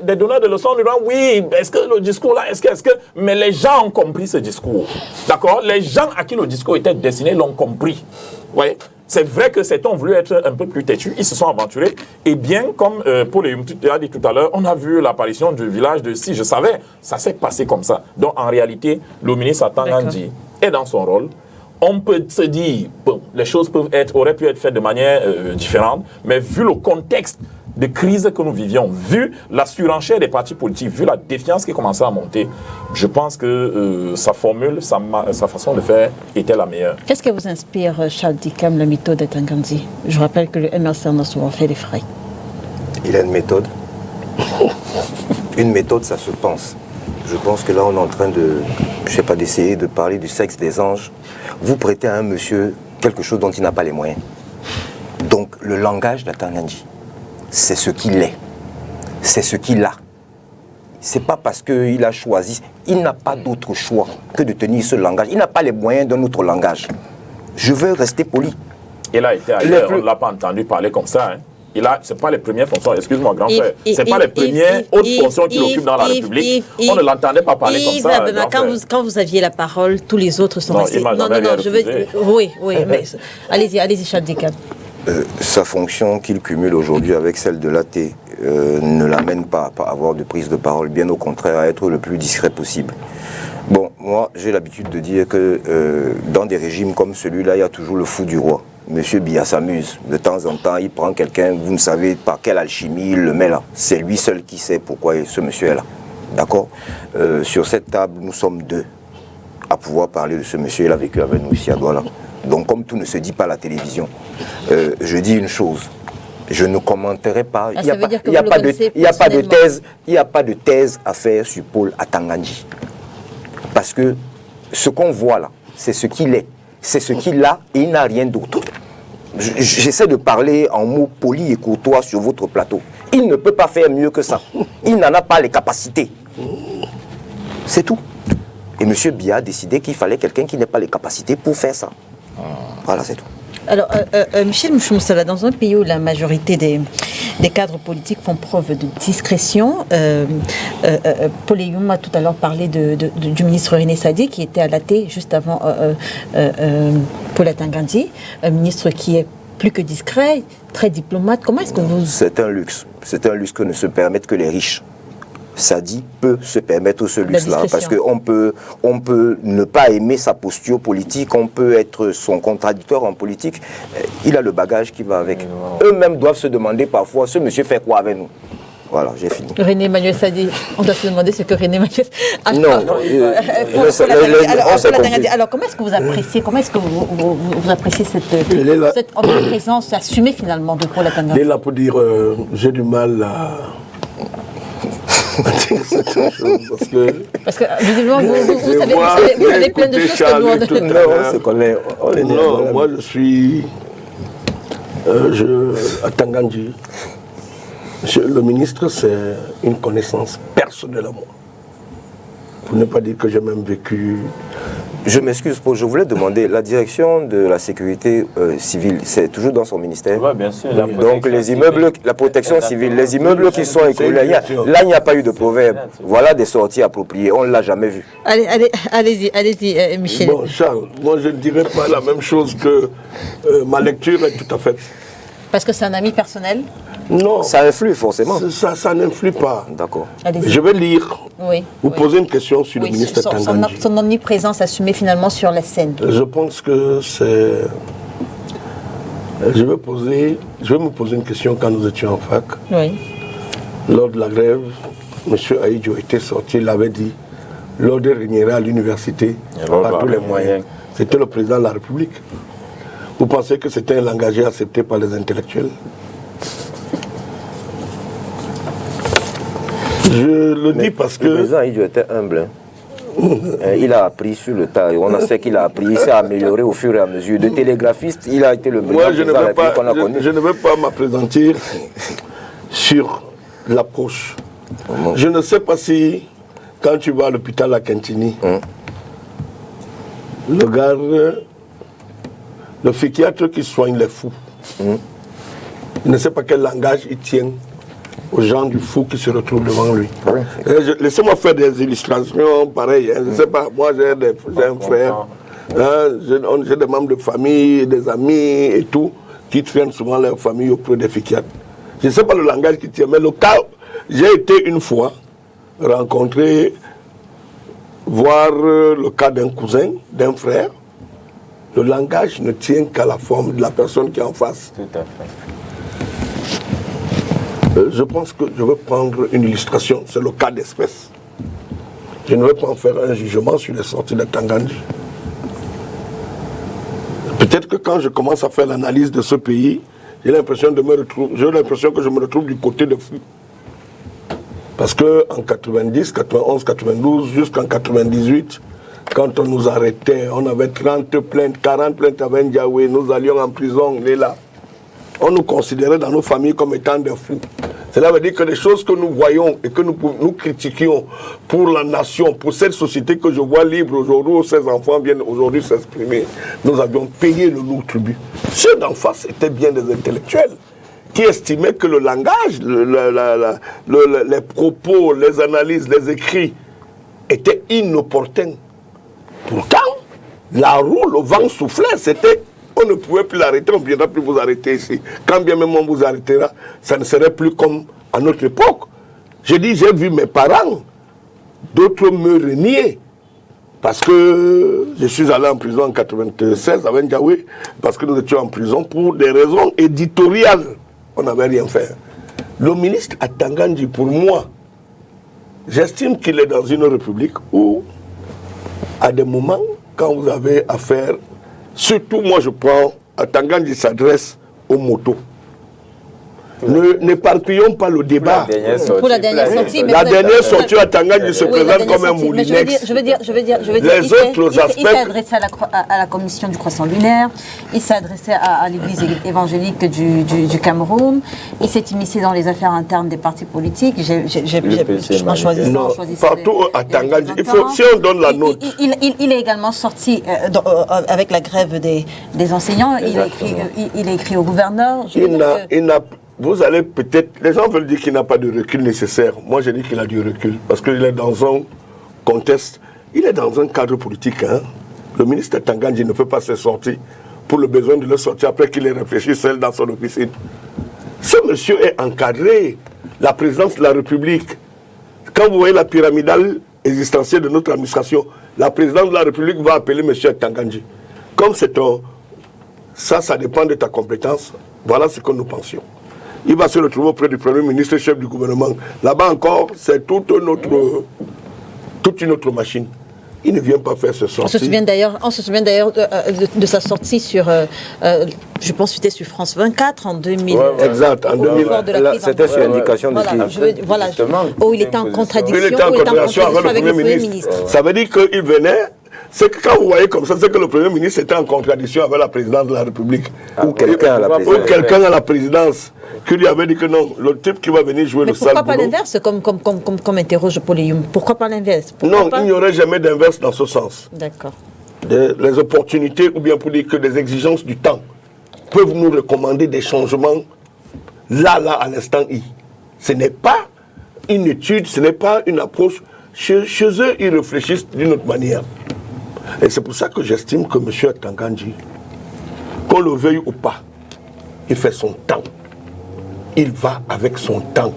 des donneurs de leçons, diront oui, est-ce que le discours là, est-ce que... Mais les gens ont compris ce discours. D'accord? Les gens à qui le discours était destiné l'ont compris. Ouais. C'est vrai que certains ont voulu être un peu plus têtus, ils se sont aventurés. Et bien, comme Paul a dit tout à l'heure, on a vu l'apparition du village de Si je savais, ça s'est passé comme ça. Donc en réalité, le ministre Atangandji est dans son rôle. On peut se dire, bon, les choses auraient pu être faites de manière différente, mais vu le contexte de crise que nous vivions, vu la surenchère des partis politiques, vu la défiance qui commençait à monter, je pense que sa formule, sa façon de faire était la meilleure. Qu'est-ce qui vous inspire, Charles Dicam, la méthode d'Atangandji? Je rappelle que le MRC en a souvent fait les frais. Il a une méthode. Une méthode, ça se pense. Je pense que là, on est en train de, je sais pas, d'essayer de parler du sexe des anges. Vous prêtez à un monsieur quelque chose dont il n'a pas les moyens. Donc, le langage d'Atangandji, c'est ce qu'il est. C'est ce qu'il a. C'est pas parce qu'il a choisi. Il n'a pas d'autre choix que de tenir ce langage. Il n'a pas les moyens d'un autre langage. Je veux rester poli. Il a été ailleurs, on ne l'a pas entendu parler comme ça. Hein. Ce n'est pas les premières fonctions, excuse-moi grand frère, ce n'est pas les premières hautes fonctions qu'il occupe dans la République. On ne l'entendait pas parler comme ça. Quand vous aviez la parole, tous les autres sont restés. Non, je veux... Oui, mais allez-y, Charles Dicam. Sa fonction qu'il cumule aujourd'hui avec celle de l'AT ne l'amène pas à avoir de prise de parole, bien au contraire, à être le plus discret possible. Bon, moi, j'ai l'habitude de dire que dans des régimes comme celui-là, il y a toujours le fou du roi. Monsieur Biya s'amuse. De temps en temps, il prend quelqu'un, vous ne savez par quelle alchimie il le met là. C'est lui seul qui sait pourquoi ce monsieur est là. D'accord? Sur cette table, nous sommes deux à pouvoir parler de ce monsieur. Il a vécu avec nous ici à Douala. Donc, comme tout ne se dit pas à la télévision, je dis une chose. Je ne commenterai pas. Il n'y a pas de thèse à faire sur Paul Atangandji. Parce que ce qu'on voit là, c'est ce qu'il est. C'est ce qu'il a et il n'a rien d'autre. J'essaie de parler en mots polis et courtois sur votre plateau. Il ne peut pas faire mieux que ça. Il n'en a pas les capacités. C'est tout. Et M. Biya a décidé qu'il fallait quelqu'un qui n'ait pas les capacités pour faire ça. Voilà, c'est tout. Alors, Michel Mouchoussala, dans un pays où la majorité des cadres politiques font preuve de discrétion. Paul Eyum a tout à l'heure parlé du ministre René Sadi qui était à la thé juste avant Paul Atangandi, un ministre qui est plus que discret, très diplomate. Comment est-ce que vous... C'est un luxe. C'est un luxe que ne se permettent que les riches. Sadi peut se permettre ce luxe-là, parce qu'on peut ne pas aimer sa posture politique, on peut être son contradicteur en politique. Il a le bagage qui va avec. Eux-mêmes doivent se demander parfois, ce monsieur fait quoi avec nous? Voilà, j'ai fini. René Emmanuel Sadi, on doit se demander ce que René Emmanuel... Alors, comment est-ce que vous appréciez, vous appréciez cette omniprésence assumée finalement de Paul Atangandi? Il est là pour dire, j'ai du mal à... parce que visiblement vous savez plein de choses que nous non, moi je suis à Tangandji. Le ministre, c'est une connaissance personnelle à moi. Pour ne pas dire que j'ai même vécu. Je m'excuse, je voulais demander, la direction de la sécurité civile, c'est toujours dans son ministère? Oui, bien sûr. Donc les immeubles, la protection civile, les immeubles qui sont écroulés, là il n'y a pas eu de proverbe. Voilà des sorties appropriées, on ne l'a jamais vu. Allez-y, Michel. Bon, Charles, moi je ne dirais pas la même chose que ma lecture est tout à fait... Parce que c'est un ami personnel? Non. Ça influe forcément. Ça n'influe pas. D'accord. Je vais lire. Vous posez une question sur le ministre Tangandji. Son omniprésence assumée finalement sur la scène. Je pense que c'est... Je vais me poser une question quand nous étions en fac. Oui. Lors de la grève, M. Aïdjo était sorti, il avait dit l'ordre régnera à l'université par tous les moyens. C'était le président de la République. Vous pensez que c'était un langage accepté par les intellectuels? Je le dis parce que... Le président Aïdjo était humble. Il a appris sur le tas. On a sait qu'il a appris, il s'est amélioré au fur et à mesure. De télégraphiste, il a été le meilleur président qu'on a connu. Je ne vais pas m'appesantir sur l'approche. Je ne sais pas si, quand tu vas à l'hôpital à Kentini, le gars, le psychiatre qui soigne les fous, il ne sait pas quel langage il tient aux gens du fou qui se retrouvent devant lui. Laissez-moi faire des illustrations pareilles. Je ne sais pas, moi j'ai un frère, j'ai des membres de famille, des amis et tout, qui traînent souvent leur famille auprès des psychiatres. Je ne sais pas le langage qui tient, mais le cas, j'ai été une fois rencontrer, voir le cas d'un cousin, d'un frère. Le langage ne tient qu'à la forme de la personne qui est en face. Tout à fait. Je pense que je vais prendre une illustration, c'est le cas d'espèce. Je ne vais pas en faire un jugement sur les sorties de Tangandji. Peut-être que quand je commence à faire l'analyse de ce pays, j'ai l'impression que je me retrouve du côté de fou. Parce qu'en 90, 91, 92, jusqu'en 98, quand on nous arrêtait, on avait 30 plaintes, 40 plaintes à Ndiaoui, nous allions en prison, on est là. On nous considérait dans nos familles comme étant des fous. Cela veut dire que les choses que nous voyons et que nous critiquions pour la nation, pour cette société que je vois libre aujourd'hui, où ces enfants viennent aujourd'hui s'exprimer, nous avions payé le lourd tribut. Ceux d'en face étaient bien des intellectuels qui estimaient que le langage, les propos, les analyses, les écrits étaient inopportuns. Pourtant, la roue, le vent soufflait, c'était... On ne pouvait plus l'arrêter, on ne viendra plus vous arrêter ici. Quand bien même on vous arrêtera, ça ne serait plus comme à notre époque. J'ai dit, j'ai vu mes parents, d'autres me renier. Parce que je suis allé en prison en 96 avec Ndiaoui, parce que nous étions en prison pour des raisons éditoriales. On n'avait rien fait. Le ministre Atangandji, pour moi, j'estime qu'il est dans une république où, à des moments, quand vous avez affaire... Surtout, moi, je prends, Atangandji s'adresse aux motos. N'éparpillons pas le débat. Pour la dernière sortie, la dernière sortie, Atangandji se présente comme un moulinex. Je veux dire, les autres aspects. Il s'est adressé à la commission du croissant lunaire, il s'est adressé à l'église évangélique du Cameroun, il s'est immiscé dans les affaires internes des partis politiques. En choisissant. Partout, Atangandji. Si on donne la note. Il est également sorti avec la grève des enseignants, il a écrit au gouverneur. vous allez peut-être... Les gens veulent dire qu'il n'a pas de recul nécessaire. Moi, je dis qu'il a du recul. Parce qu'il est dans un contexte... Il est dans un cadre politique. Hein. Le ministre Tangandji ne peut pas se sortir pour le besoin de le sortir après qu'il ait réfléchi seul dans son officine. Ce monsieur est encadré. La présidence de la République. Quand vous voyez la pyramidale existentielle de notre administration, la présidence de la République va appeler monsieur Tangandji. Comme c'est un... Ça dépend de ta compétence. Voilà ce que nous pensions. Il va se retrouver auprès du Premier ministre, chef du gouvernement. Là-bas encore, c'est toute une autre machine. Il ne vient pas faire ce sortie. On se souvient d'ailleurs de sa sortie sur, je pense que c'était sur France 24 en 2000. Exact, en 2000. C'était sur indication de qui? Voilà, où il était en contradiction. Il était en contradiction avec le Premier ministre. Ça veut dire qu'il venait... C'est que quand vous voyez comme ça, c'est que le Premier ministre était en contradiction avec la présidence de la République. Ou quelqu'un à la présidence. Ou quelqu'un à la présidence qui lui avait dit que non, le type qui va venir jouer le sale boulot. Pourquoi pas l'inverse, comme interroge Poléum? Pourquoi pas l'inverse? Non, il n'y aurait jamais d'inverse dans ce sens. D'accord. Les opportunités, ou bien pour dire que des exigences du temps, peuvent nous recommander des changements là, à l'instant I. Ce n'est pas une étude, ce n'est pas une approche. Chez eux, ils réfléchissent d'une autre manière. Et c'est pour ça que j'estime que M. Tangandji, qu'on le veuille ou pas, il fait son temps. Il va avec son temps.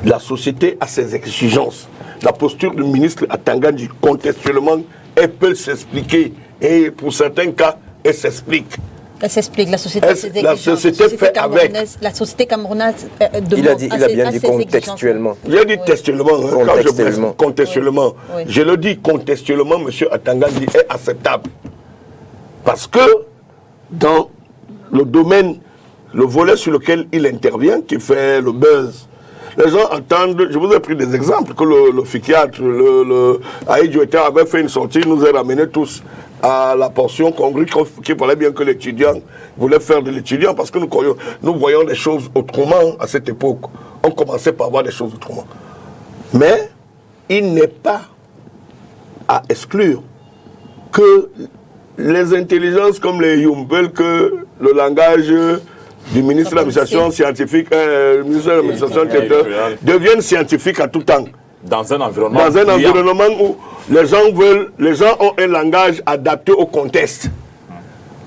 La société a ses exigences. La posture du ministre Tangandji, contextuellement, elle peut s'expliquer. Et pour certains cas, elle s'explique. Elle s'explique, la société a ses exigences. La société fait avec. La société camerounaise demande il a bien dit contextuellement. J'ai dit textuellement. Contextuellement. Quand je presse contextuellement. Oui. Je le dis contextuellement, M. Tangandji est acceptable. Parce que dans le domaine, le volet sur lequel il intervient, qui fait le buzz, les gens attendent, je vous ai pris des exemples, que le psychiatre, Aïd Jouetta avait fait une sortie, nous a ramenés tous à la portion congrue qu'il fallait bien que l'étudiant voulait faire de l'étudiant, parce que nous voyons les choses autrement à cette époque. On commençait par voir les choses autrement. Mais il n'est pas à exclure que les intelligences comme les Youm veulent que le langage du ministre de l'administration scientifique, ministre de l'administration devienne scientifique à tout temps. Dans un environnement où les gens ont un langage adapté au contexte.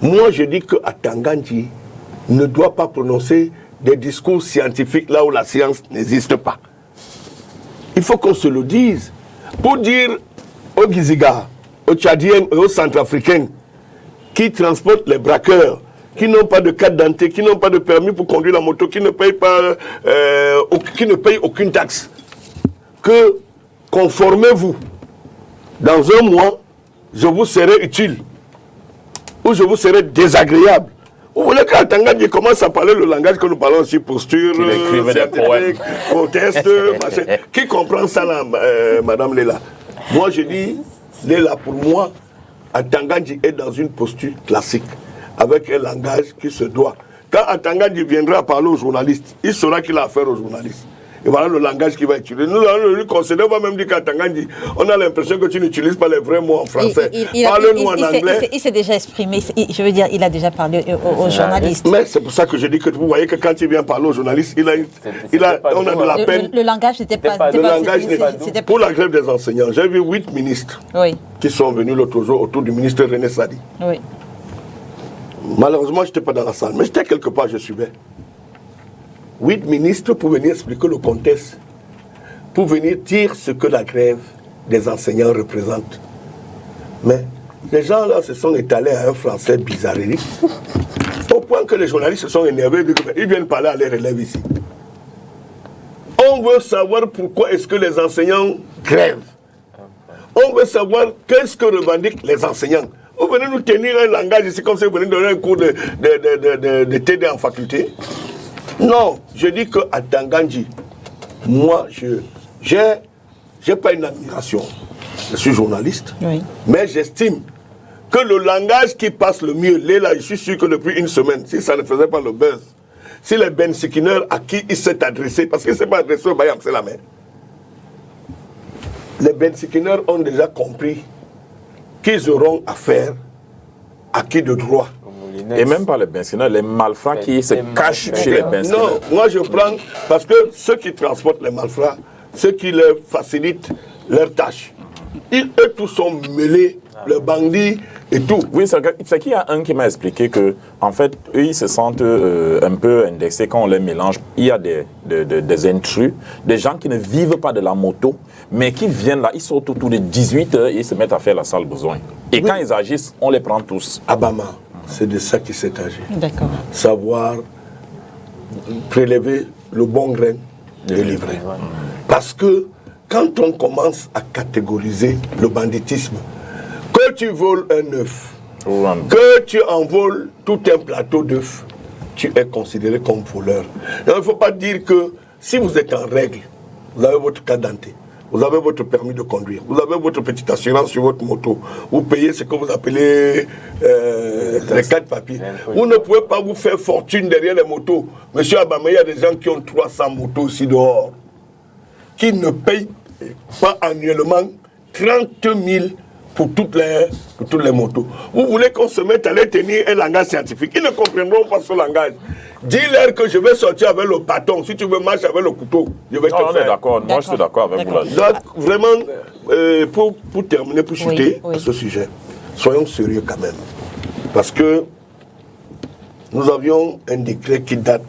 Moi, je dis que Tangandji ne doit pas prononcer des discours scientifiques là où la science n'existe pas. Il faut qu'on se le dise. Pour dire aux Giziga, aux Tchadiens et aux Centrafricains qui transportent les braqueurs, qui n'ont pas de carte d'identité, qui n'ont pas de permis pour conduire la moto, qui ne payent aucune taxe, que conformez-vous. Dans un mois, je vous serai utile ou je vous serai désagréable. Vous voulez que Tangandji commence à parler le langage que nous parlons aussi, posture, proteste, machin. Qui comprend ça là, Madame Léla? Moi je dis, Léla, pour moi, Tangandji est dans une posture classique, avec un langage qui se doit. Quand Tangandji viendra parler aux journalistes, il saura qu'il a affaire aux journalistes. Et voilà le langage qu'il va utiliser. Nous allons lui considérer, on va même dire qu'à Tangandji, on a l'impression que tu n'utilises pas les vrais mots en français. Parle-nous en anglais. Il s'est déjà exprimé, je veux dire, il a déjà parlé aux journalistes. Mais c'est pour ça que je dis que vous voyez que quand il vient parler aux journalistes, on a de la peine. Le langage n'était pas... Pour la grève des enseignants, j'ai vu 8 ministres qui sont venus l'autre jour autour du ministre René Sadi. Oui. Malheureusement, je n'étais pas dans la salle, mais j'étais quelque part, je suivais. 8 ministres pour venir expliquer le contexte, pour venir dire ce que la grève des enseignants représente. Mais les gens là se sont étalés à un français bizarrerie, au point que les journalistes se sont énervés, ils viennent parler à leurs élèves ici. On veut savoir pourquoi est-ce que les enseignants grèvent. On veut savoir qu'est-ce que revendiquent les enseignants. Vous venez nous tenir un langage ici comme si vous venez donner un cours de TD en faculté. Non, je dis qu'à Tangandji, moi, je n'ai pas une admiration. Je suis journaliste, mais j'estime que le langage qui passe le mieux, là, je suis sûr que depuis une semaine, si ça ne faisait pas le buzz, si les Ben Sikineurs à qui il s'est adressé, parce qu'il ne s'est pas adressé au Bayam, c'est la main. Les Ben Sikineurs ont déjà compris qu'ils auront affaire à qui de droit. Moulinex. Et même pas les benzineurs, les malfrats qui se cachent chez les benzineurs. Non, moi je prends, parce que ceux qui transportent les malfrats, ceux qui leur facilitent leurs tâches, eux tous sont mêlés, les bandits et tout. Oui, c'est qu'il y a un qui m'a expliqué que, en fait, eux, ils se sentent un peu indexés quand on les mélange. Il y a des intrus, des gens qui ne vivent pas de la moto, mais qui viennent là, ils sortent autour de 18 heures et ils se mettent à faire la sale besoin. Et quand ils agissent, on les prend tous. Abama, c'est de ça qu'il s'est agi. D'accord. Savoir prélever le bon grain de livrer. Parce que quand on commence à catégoriser le banditisme, que tu voles un œuf, que tu envoles tout un plateau d'œufs, tu es considéré comme voleur. Il ne faut pas dire que si vous êtes en règle, vous avez votre carte d'identité, vous avez votre permis de conduire, vous avez votre petite assurance sur votre moto, vous payez ce que vous appelez les cartes papiers. Vous ne pouvez pas vous faire fortune derrière les motos. Monsieur Abama, il y a des gens qui ont 300 motos ici dehors, qui ne payent pas annuellement 30 000 pour toutes les motos. Vous voulez qu'on se mette à les tenir un langage scientifique. Ils ne comprendront pas ce langage. Dis-leur que je vais sortir avec le bâton. Si tu veux marcher avec le couteau, je vais te faire. On est d'accord. Moi, je suis d'accord avec vous là. Donc, vraiment, pour terminer, pour chuter à ce sujet, soyons sérieux quand même. Parce que nous avions un décret qui date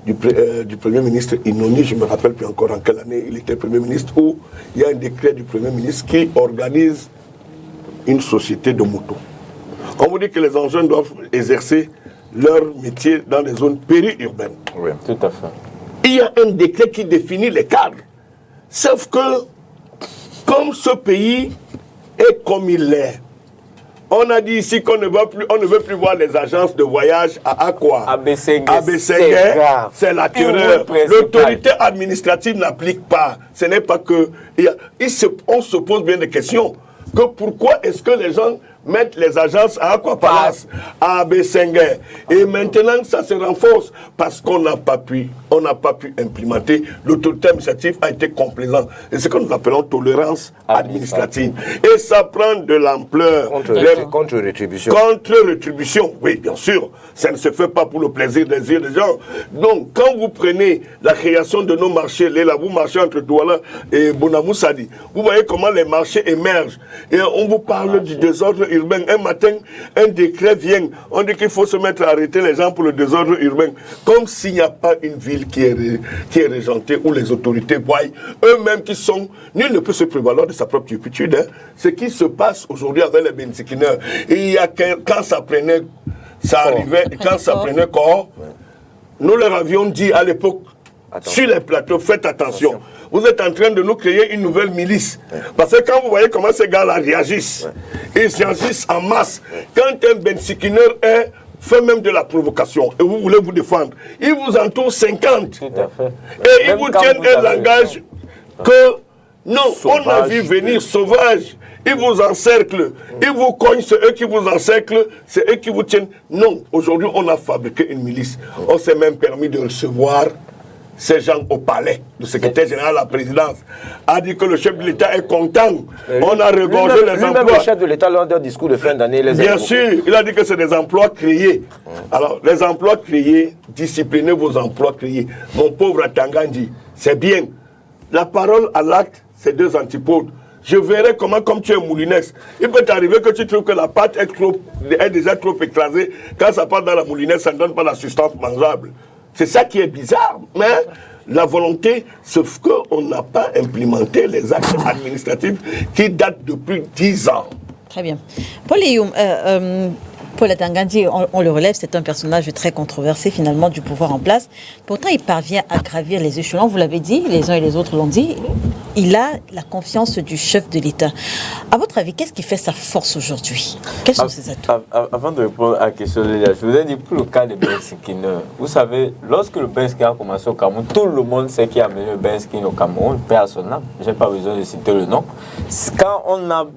du Premier ministre Inoni, je ne me rappelle plus encore en quelle année il était Premier ministre, où il y a un décret du Premier ministre qui organise une société de moto. On vous dit que les engins doivent exercer leur métier dans les zones périurbaines. Oui, tout à fait. Il y a un décret qui définit les cadres. Sauf que, comme ce pays est comme il l'est, on a dit ici qu'on ne veut plus voir les agences de voyage à quoi? ABC, c'est la terreur. L'autorité administrative n'applique pas. Ce n'est pas que... On se pose bien des questions. Que pourquoi est-ce que les gens mettent les agences à Aquapalace, à Abessengue? Et maintenant, ça se renforce parce qu'on n'a pas pu implémenter. L'autorité administrative a été complaisante. Et c'est ce que nous appelons tolérance administrative. Et ça prend de l'ampleur. Contre-rétribution. Contre-rétribution, oui, bien sûr. Ça ne se fait pas pour le plaisir des yeux des gens. Donc, quand vous prenez la création de nos marchés, là, vous marchez entre Douala et Bonamoussadi, vous voyez comment les marchés émergent. Et on vous parle du désordre urbain. Un matin, un décret vient. On dit qu'il faut se mettre à arrêter les gens pour le désordre urbain. Comme s'il n'y a pas une ville qui est régentée, où les autorités voient eux-mêmes qui sont... Nul ne peut se prévaloir de sa propre turpitude. Hein. Ce qui se passe aujourd'hui avec les benzikineurs. Et il y a quand ça prenait... Ça arrivait, quand ça prenait corps, nous leur avions dit à l'époque, sur les plateaux, faites attention. Vous êtes en train de nous créer une nouvelle milice. Parce que quand vous voyez comment ces gars-là réagissent, ils réagissent en masse. Quand un benzikineur fait même de la provocation et vous voulez vous défendre, ils vous entourent 50. Tout à fait. Et ils vous tiennent un langage que, non, sauvage. On a vu venir sauvage. Ils vous encerclent, ils vous cognent, c'est eux qui vous encerclent, c'est eux qui vous tiennent. Non, aujourd'hui, on a fabriqué une milice. On s'est même permis de recevoir ces gens au palais. Le secrétaire général de la présidence a dit que le chef de l'État est content. On a regorgé les emplois. Le chef de l'État, lors d'un discours de fin d'année, bien sûr, il a dit que c'est des emplois créés. Alors, les emplois créés, disciplinez vos emplois créés. Mon pauvre Tangandji, c'est bien. La parole à l'acte, c'est deux antipodes. Je verrai comment, comme tu es moulinex, il peut t'arriver que tu trouves que la pâte est déjà trop écrasée. Quand ça part dans la moulinex, ça ne donne pas la substance mangeable. C'est ça qui est bizarre. Mais la volonté, sauf qu'on n'a pas implémenté les actes administratifs qui datent depuis 10 ans. Très bien. Paul Eyoum, Paul Atangandji, on le relève, c'est un personnage très controversé finalement du pouvoir en place. Pourtant, il parvient à gravir les échelons. Vous l'avez dit, les uns et les autres l'ont dit. Il a la confiance du chef de l'État. À votre avis, qu'est-ce qui fait sa force aujourd'hui? Quels sont ses atouts? Avant de répondre à la question, je vous ai dit pour le cas des benzikineurs. Vous savez, lorsque le benzikin a commencé au Cameroun, tout le monde sait qui a mené le benzikin au Cameroun, paix à son âme. Je n'ai pas besoin de citer le nom. Quand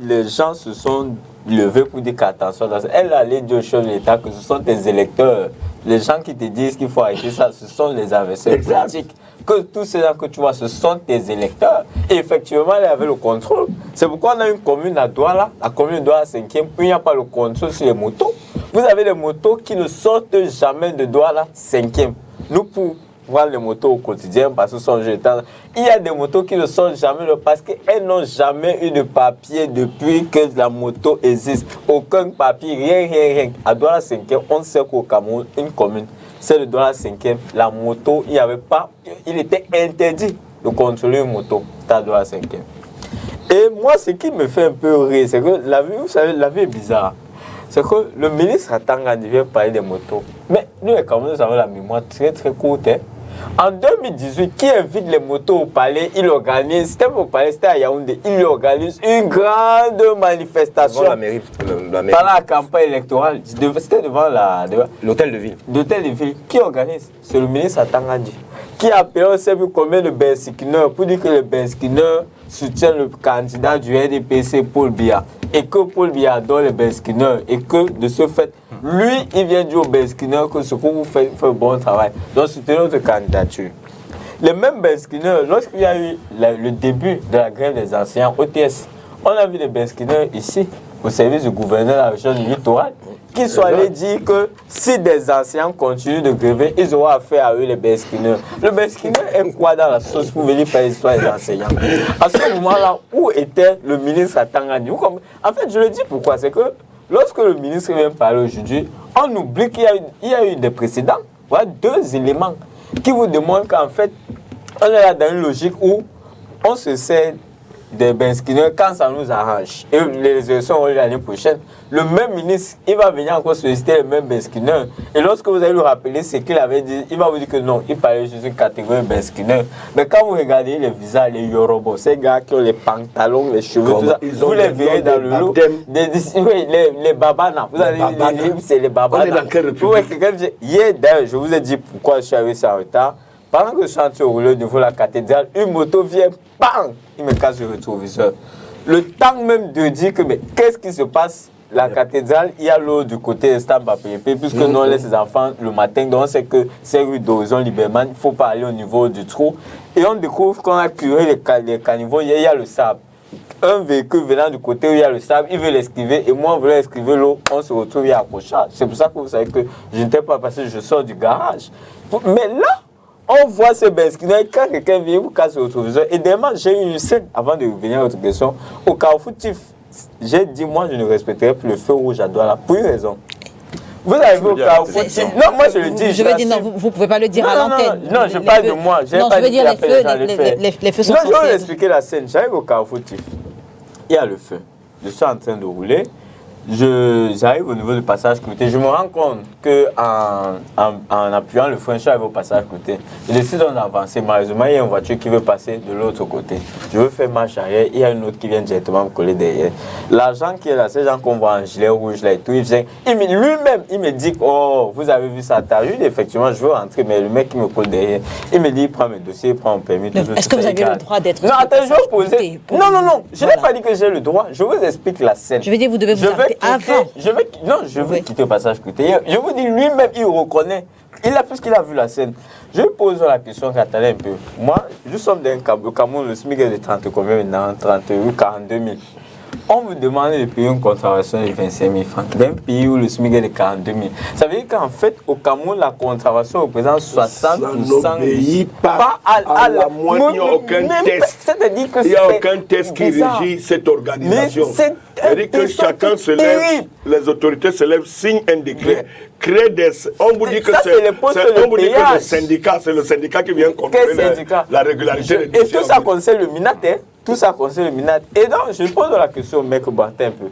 les gens se sont levés pour dire qu'attention, elle allait dire au chef de l'État que ce sont tes électeurs. Les gens qui te disent qu'il faut arrêter ça, ce sont les adversaires politiques. Que tous ces gens que tu vois, ce sont tes électeurs. Et effectivement, elle avait le contrôle. C'est pourquoi on a une commune à Douala, la commune de Douala 5e, puis il n'y a pas le contrôle sur les motos. Vous avez des motos qui ne sortent jamais de Douala 5e. Nous, pour voir les motos au quotidien, parce que ce sont jetants, il y a des motos qui ne sortent jamais parce qu'elles n'ont jamais eu de papier depuis que la moto existe. Aucun papier, rien. À Douala 5e, on sait qu'au Cameroun, une commune, c'est le Douala 5e, la moto, il était interdit de contrôler une moto. C'était à Douala 5e. Et moi, ce qui me fait un peu rire, c'est que la vie, vous savez, la vie est bizarre. C'est que le ministre Atangandi vient parler des motos. Mais nous, les Camerounais, nous avons la mémoire très courte. Hein. En 2018, qui invite les motos au palais, il organise, c'était au palais, c'était à Yaoundé, il organise une grande manifestation. Devant la mairie. Pendant la campagne électorale, c'était devant l'hôtel de ville. L'hôtel de ville. Qui organise? C'est le ministre Atangandi. Qui a appelé on sait plus combien de bensineurs pour dire que les bensineurs soutiennent le candidat du RDPC, Paul Biya. Et que Paul Biya adore les bensineurs. Et que de ce fait, lui, il vient dire aux bensineurs que ce que vous faites fait un bon travail. Donc, soutenez notre candidature. Les mêmes bensineurs, lorsqu'il y a eu le début de la grève des enseignants OTS, on a vu les bensineurs ici, au service du gouverneur de la région du littoral, qui sont allés dire que si des enseignants continuent de gréver, ils auront affaire à eux, les bensineurs. Le bensineur est quoi dans la sauce pour venir faire l'histoire des enseignants? À ce moment-là, où était le ministre Atangandi? En fait, je le dis pourquoi. C'est que lorsque le ministre vient parler aujourd'hui, on oublie qu'il y a eu des précédents. Voilà 2 éléments qui vous démontrent qu'en fait, on est là dans une logique où on se sert des bensineurs quand ça nous arrange. Et les élections auront lieu l'année prochaine. Le même ministre, il va venir encore solliciter les mêmes bensineurs. Et lorsque vous allez lui rappeler ce qu'il avait dit, il va vous dire que non, il parlait juste d'une catégorie de bensineurs. Mais quand vous regardez les visages, les yorobos, ces gars qui ont les pantalons, les cheveux, tout ça, vous les verrez dans le lot. Les babanas. Vous allez dire, c'est les babanas. On est dans quelle république? Hier, d'ailleurs, je vous ai dit pourquoi je suis arrivé en retard. Pendant que je suis en train de rouler au niveau de la cathédrale, une moto vient, bang, il me casse le rétroviseur. Le temps même de dire que, mais qu'est-ce qui se passe? La cathédrale, il y a l'eau du côté de Stamba PPP, puisque nous on laisse les enfants le matin, donc on sait que c'est rue d'Horizon Liberman, il ne faut pas aller au niveau du trou. Et on découvre qu'on a curé les caniveaux, il y a le sable. Un véhicule venant du côté où il y a le sable, il veut l'esquiver, et moi, on veut esquiver l'eau, on se retrouve, il y a accrochage. C'est pour ça que vous savez que je n'étais pas passé, je sors du garage. Mais là, on voit ces bensineurs, quand quelqu'un vient, vous casse le rétroviseur. Et demain, j'ai eu une scène, avant de revenir à votre question, au Carrefour Tif, j'ai dit, moi, je ne respecterai plus le feu rouge à Douala, pour une raison. Vous avez vu au Carrefour Tif. Non, moi, je le dis. Je veux dire, non, vous ne pouvez pas le dire à l'antenne. Non, je parle de moi. Non, je veux dire, les feux sont censés. Non, je vais vous expliquer la scène. J'arrive au Carrefour Tif. Il y a le feu. Je suis en train de rouler. J'arrive au niveau du passage côté. Je me rends compte qu'en appuyant le frein, je suis arrivé au passage côté. Je décide d'avancer. Malheureusement, il y a une voiture qui veut passer de l'autre côté. Je veux faire marche arrière. Il y a une autre qui vient directement me coller derrière. L'agent qui est là, ces gens qu'on voit en gilet rouge, là et tout, lui-même, il me dit, oh, vous avez vu ça, t'as vu? Effectivement, je veux rentrer, mais le mec qui me colle derrière, il me dit, il prend mes dossiers, il prend mon permis. Est-ce que vous avez le droit d'être... Non, attends, je vais poser... Non, je n'ai pas dit que j'ai le droit. Je vous explique la scène. Je veux dire, vous devez vous arrêter avant. Je veux quitter le passage côté. Je vous dis, lui-même, il reconnaît. Puisqu'il a vu la scène. Je pose la question, attendez un peu. Moi, nous sommes dans le Cameroun, le SMIC est de 30 combien maintenant? 42 000. On vous demande de payer une contravention de 25 000 francs d'un pays où le SMIC est de 42 000. Ça veut dire qu'en fait, au Cameroun, la contravention représente 60% pays, pas à la moindre, il n'y a aucun test. Il n'y a aucun test qui régit cette organisation. C'est-à-dire que chacun se lève, les autorités se lèvent, signent un décret, créent des... On vous dit que le syndicat, c'est le syndicat qui vient contrôler la régularité des dossiers. Et tout ça concerne le MINAT, Tout ça concerne le MINAT. Et donc, je pose la question au mec Bantin un peu.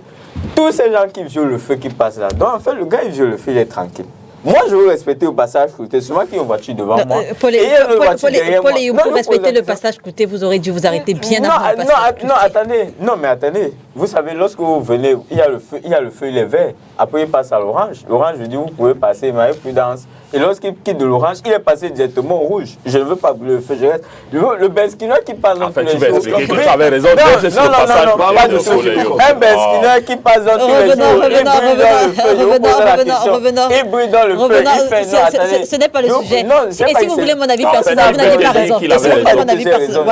Tous ces gens qui violent le feu, qui passent là, donc en fait, le gars, il viole le feu, il est tranquille. Moi, je veux respecter le passage côté. C'est moi qui ai une voiture devant moi. Pour respecter le passage côté, vous aurez dû vous arrêter bien avant le passage côté. Non, mais attendez. Vous savez, lorsque vous venez, il y a le feu, il est vert. Après, il passe à l'orange. L'orange, je dis, vous pouvez passer, mais avec prudence. Et lorsqu'il quitte de l'orange, il est passé directement au rouge. Je ne veux pas brûler le feu, je reste. Le Benskinois qui passe dans tous les jours. En fait, tu vas expliquer que tu avais raison. Non, pas du tout. Un Benskinois qui passe dans tous les jours, il brûle dans le feu. Je vous pose la question. Il brûle dans le feu, il fait non, attendez. Ce n'est pas le sujet. Et si vous voulez mon avis personnel, vous n'avez pas raison.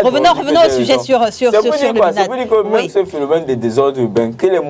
Revenons au sujet sur le Minad. C'est pour dire que même ce phénomène de désordre urbain, que les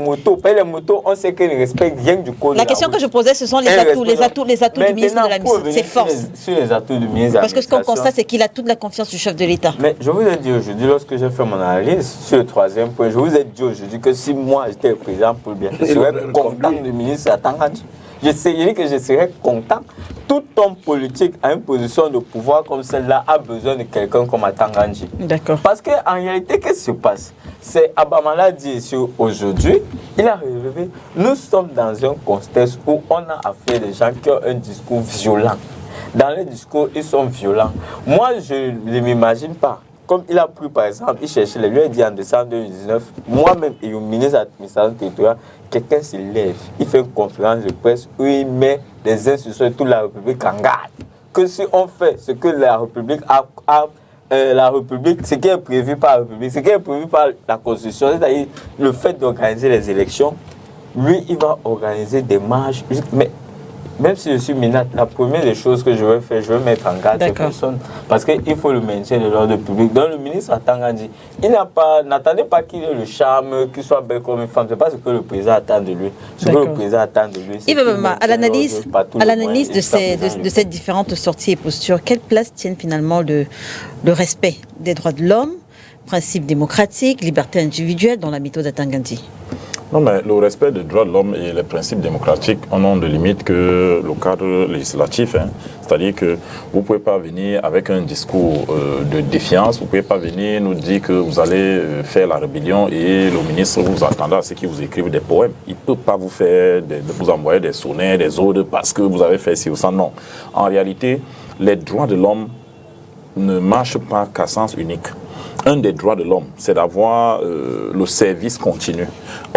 motos, on sait qu'ils ne respectent rien du code. La question que je posais, ce sont les atouts du ministre de la Justice, ses forces. Sur les atouts du ministre de Parce que ce qu'on constate, c'est qu'il a toute la confiance du chef de l'État. Mais je vous ai dit aujourd'hui, lorsque j'ai fait mon analyse sur le troisième point, je vous ai dit aujourd'hui que si moi j'étais le président pour bien, je serais content du ministre Atangandji. Je dis que je serais content. Tout homme politique à une position de pouvoir comme celle-là a besoin de quelqu'un comme Atangandji. D'accord. Parce qu'en réalité, qu'est-ce qui se passe? C'est Abamala dit ici aujourd'hui, il a relevé, nous sommes dans un contexte où on a affaire des gens qui ont un discours violent. Dans les discours, ils sont violents. Moi, je ne m'imagine pas. Comme il a pris, par exemple, il cherchait, lui a dit en décembre 2019, moi-même et au ministre de l'administration territoriale, quelqu'un se lève, il fait une conférence de presse où il met des institutions de toute la République en garde. Que si on fait ce que la République ce qui est prévu par la République, ce qui est prévu par la Constitution, c'est-à-dire le fait d'organiser les élections, lui, il va organiser des marches. Mais même si je suis Minat, la première des choses que je vais faire, je vais mettre en garde ces personnes. Parce qu'il faut le maintien de l'ordre public. Donc le ministre Atangandji, n'attendez pas qu'il ait le charme, qu'il soit bel comme une femme. Ce n'est pas ce que le président attend de lui. Ce que le président attend de lui, c'est à l'analyse de ces différentes sorties et postures, quelle place tiennent finalement le respect des droits de l'homme, principes démocratiques, liberté individuelle dans la méthode Atangandji? Non, mais le respect des droits de l'homme et les principes démocratiques n'ont de limite que le cadre législatif. C'est-à-dire que vous ne pouvez pas venir avec un discours de défiance, vous ne pouvez pas venir nous dire que vous allez faire la rébellion et le ministre vous attendra à ce qu'il vous écrive des poèmes. Il ne peut pas vous vous envoyer des sonnets, des ordres parce que vous avez fait ci ou ça. Non. En réalité, les droits de l'homme ne marchent pas qu'à sens unique. Un des droits de l'homme, c'est d'avoir le service continu.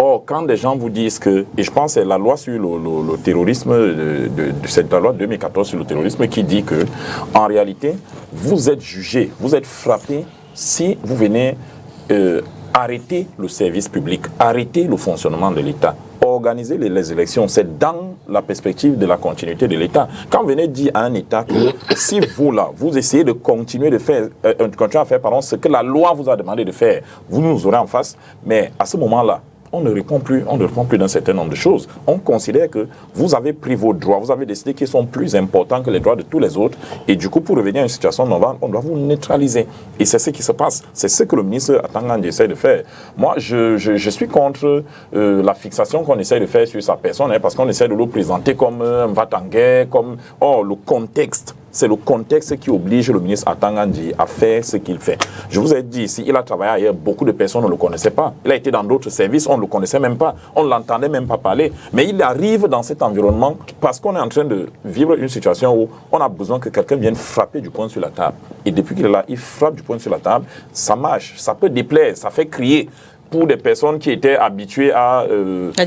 Or, quand des gens vous disent que, et je pense que c'est la loi sur le terrorisme, c'est la loi 2014 sur le terrorisme qui dit que, en réalité, vous êtes jugé, vous êtes frappé si vous venez arrêter le service public, arrêter le fonctionnement de l'État. Organiser les élections, c'est dans la perspective de la continuité de l'État. Quand vous venez dire à un État que si vous, là, vous essayez de continuer à faire ce que la loi vous a demandé de faire, vous nous aurez en face, mais à ce moment-là, on ne répond plus d'un certain nombre de choses. On considère que vous avez pris vos droits, vous avez décidé qu'ils sont plus importants que les droits de tous les autres, et du coup, pour revenir à une situation normale, on doit vous neutraliser. Et c'est ce qui se passe. C'est ce que le ministre Atangandji essaie de faire. Moi, je suis contre la fixation qu'on essaie de faire sur sa personne, parce qu'on essaie de le présenter comme un va-t-en-guerre, comme... Or, le contexte, c'est le contexte qui oblige le ministre Atangandji à faire ce qu'il fait. Je vous ai dit ici, il a travaillé ailleurs, beaucoup de personnes ne le connaissaient pas. Il a été dans d'autres services, on ne le connaissait même pas, on ne l'entendait même pas parler. Mais il arrive dans cet environnement parce qu'on est en train de vivre une situation où on a besoin que quelqu'un vienne frapper du poing sur la table. Et depuis qu'il est là, il frappe du poing sur la table, ça marche, ça peut déplaire, ça fait crier. Pour des personnes qui étaient habituées à la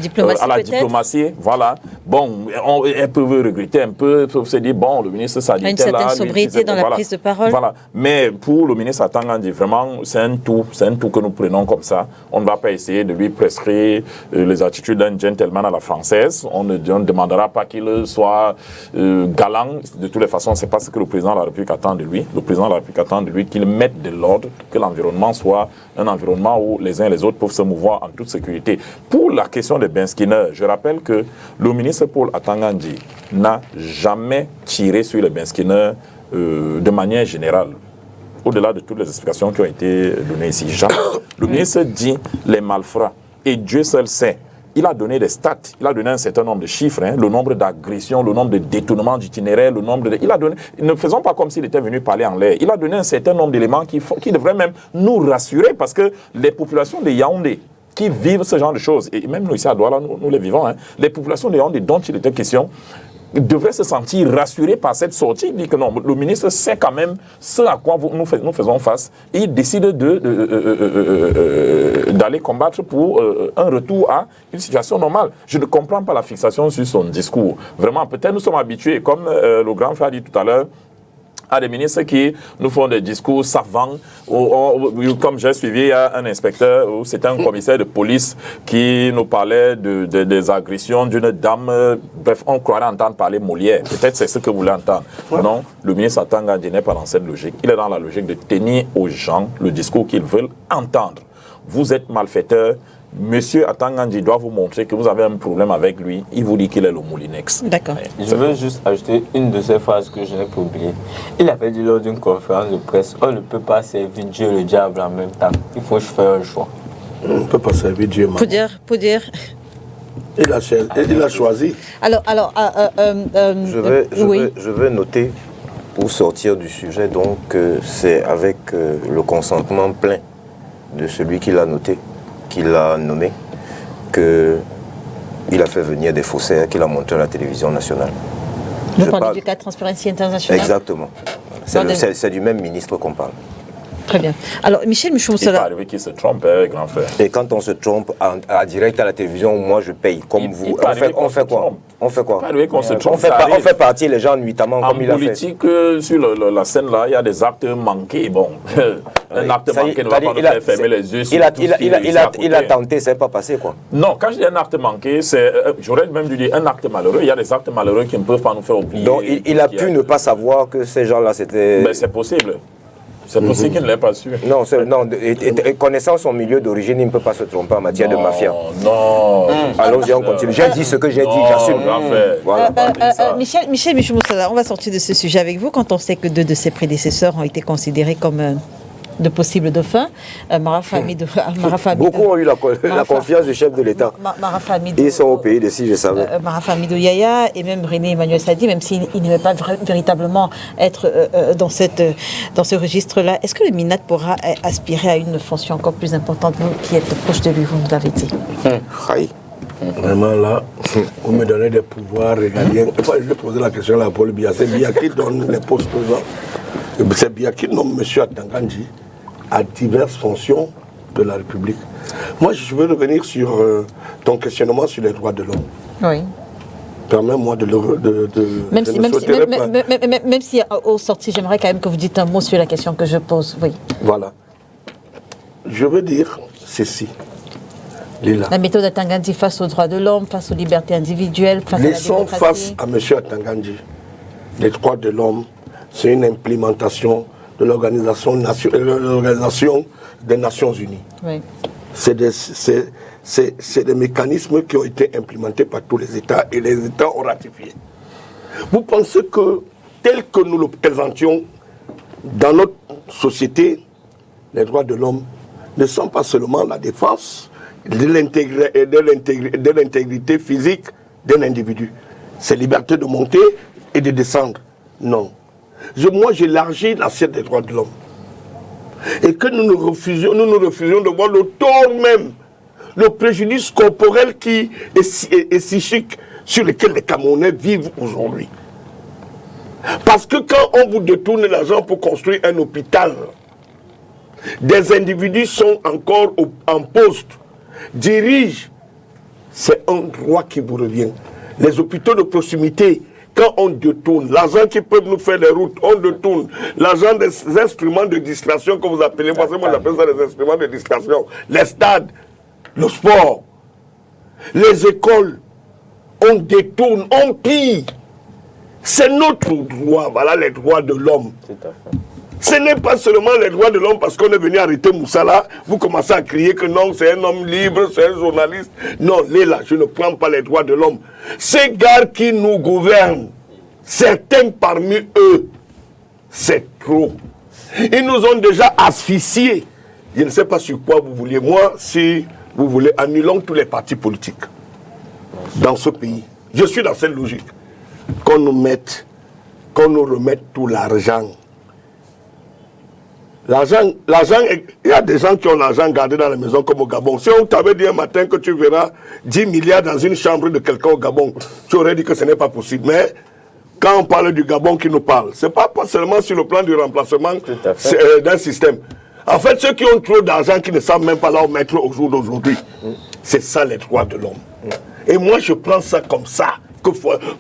diplomatie, voilà. Bon, elles peuvent regretter un peu, peuvent se dire, bon, le ministre Sadité là... Une certaine sobriété dans la prise de parole. Voilà. Mais pour le ministre Atangandji, vraiment, c'est un tout que nous prenons comme ça. On ne va pas essayer de lui prescrire les attitudes d'un gentleman à la française. On ne demandera pas qu'il soit galant. De toutes les façons, c'est pas ce que le président de la République attend de lui. Le président de la République attend de lui qu'il mette de l'ordre, que l'environnement soit un environnement où les uns et les autres peuvent se mouvoir en toute sécurité. Pour la question des Benskiner, je rappelle que le ministre Paul Atangandji n'a jamais tiré sur les Benskiner de manière générale, au-delà de toutes les explications qui ont été données ici. Jamais. Le ministre dit les malfrats, et Dieu seul sait. Il a donné des stats, il a donné un certain nombre de chiffres, le nombre d'agressions, le nombre de détournements d'itinéraires, le nombre de... Il a donné, ne faisons pas comme s'il était venu parler en l'air. Il a donné un certain nombre d'éléments qui devraient même nous rassurer parce que les populations de Yaoundé qui vivent ce genre de choses, et même nous ici à Douala, nous les vivons, les populations de Yaoundé dont il était question, devrait se sentir rassuré par cette sortie. Il dit que non, le ministre sait quand même ce à quoi nous faisons face et il décide d'aller combattre pour un retour à une situation normale. Je ne comprends pas la fixation sur son discours. Vraiment, peut-être nous sommes habitués, comme le grand frère a dit tout à l'heure, à des ministres qui nous font des discours savants. Comme j'ai suivi, il y a un inspecteur, c'était un commissaire de police qui nous parlait des agressions d'une dame. Bref, on croirait entendre parler Molière. Peut-être c'est ce que vous voulez entendre. Ouais. Non, le ministre Atangandji n'est pas dans cette logique. Il est dans la logique de tenir aux gens le discours qu'ils veulent entendre. Vous êtes malfaiteur. Monsieur Atangandji doit vous montrer que vous avez un problème avec lui. Il vous dit qu'il est le Moulinex. D'accord. Je veux juste ajouter une de ces phrases que je n'ai pas oubliées. Il avait dit lors d'une conférence de presse, on ne peut pas servir Dieu et le diable en même temps. Il faut faire un choix. On ne peut pas servir Dieu. Pour dire. Il a choisi. Alors, je veux noter, pour sortir du sujet, donc, c'est avec le consentement plein de celui qui l'a noté, qu'il a nommé, qu'il a fait venir des faussaires, qu'il a montré à la télévision nationale. Vous parlez du cas Transparency International? Exactement. C'est du même ministre qu'on parle. Très bien. Alors, Michel Michou-Moussala. Il peut arriver qu'il se trompe, grand frère. Et quand on se trompe en direct à la télévision, moi je paye, comme vous. On fait quoi? On fait quoi? On fait partie les gens nuitamment, comme il a fait. En politique, sur la scène là, il y a des actes manqués. Bon, un acte manqué ne va pas nous faire fermer les yeux. Il a tenté, ça n'est pas passé, quoi. Non, quand je dis un acte manqué, j'aurais même dû dire un acte malheureux. Il y a des actes malheureux qui ne peuvent pas nous faire oublier. Donc il a pu ne pas savoir que ces gens-là, c'était... Ben, c'est possible. C'est possible qu'il ne l'ait pas su. Non, et connaissant son milieu d'origine, il ne peut pas se tromper en matière de mafia. Non. Allons-y, on continue. J'ai dit ce que j'ai dit, j'assume. Voilà. Michel Michou-Moussala, on va sortir de ce sujet avec vous quand on sait que 2 de ses prédécesseurs ont été considérés comme de possibles dauphins. Beaucoup ont eu la confiance du chef de l'État. Ils sont au pays de si je savais. Marafa Hamidou Yahya et même René Emmanuel Sadi, même s'il n'aimait pas véritablement être dans ce registre-là. Est-ce que le MINAT pourra aspirer à une fonction encore plus importante? Vous qui êtes proche de lui, vous nous l'avez dit. Vraiment là, vous me donnez des pouvoirs régaliens. Enfin, je vais poser la question à Paul Biya. C'est Biya qui donne les postes aux gens. C'est Biya qui nomme M. Atangandji à diverses fonctions de la République. Moi, je veux revenir sur ton questionnement sur les droits de l'homme. Oui. Permets-moi de même si au sorti, j'aimerais quand même que vous dites un mot sur la question que je pose. Oui. Voilà. Je veux dire ceci. Lila. La méthode Atangandji face aux droits de l'homme, face aux libertés individuelles, face à la démocratie. Face à M. Atangandji, les droits de l'homme, c'est une implémentation de l'Organisation des Nations Unies. Oui. C'est des mécanismes qui ont été implémentés par tous les États et les États ont ratifié. Vous pensez que, tel que nous le présentions dans notre société, les droits de l'homme ne sont pas seulement la défense de l'intégrité physique d'un individu. C'est liberté de monter et de descendre. Non. Moi, j'élargis l'assiette des droits de l'homme. Et que nous nous refusions de voir le tort même, le préjudice corporel qui est psychique sur lequel les Camerounais vivent aujourd'hui. Parce que quand on vous détourne l'argent pour construire un hôpital, des individus sont encore en poste, dirigent, c'est un droit qui vous revient. Les hôpitaux de proximité, quand on détourne l'argent qui peut nous faire les routes, on détourne l'argent des instruments de distraction que vous appelez, parce que moi j'appelle ça des instruments de distraction, les stades, le sport, les écoles, on détourne, on pille. C'est notre droit, voilà les droits de l'homme. Ce n'est pas seulement les droits de l'homme parce qu'on est venu arrêter Moussala, vous commencez à crier que non, c'est un homme libre, c'est un journaliste. Non, là, je ne prends pas les droits de l'homme. Ces gars qui nous gouvernent, certains parmi eux, c'est trop. Ils nous ont déjà asphyxiés. Je ne sais pas sur quoi vous vouliez. Moi, si vous voulez, annulons tous les partis politiques dans ce pays. Je suis dans cette logique. Qu'on nous remette tout l'argent. L'argent, il y a des gens qui ont l'argent gardé dans la maison comme au Gabon. Si on t'avait dit un matin que tu verras 10 milliards dans une chambre de quelqu'un au Gabon, tu aurais dit que ce n'est pas possible. Mais quand on parle du Gabon qui nous parle, ce n'est pas seulement sur le plan du remplacement d'un système. En fait, ceux qui ont trop d'argent, qui ne savent même pas là où mettre au jour d'aujourd'hui, c'est ça les droits de l'homme. Et moi, je prends ça comme ça.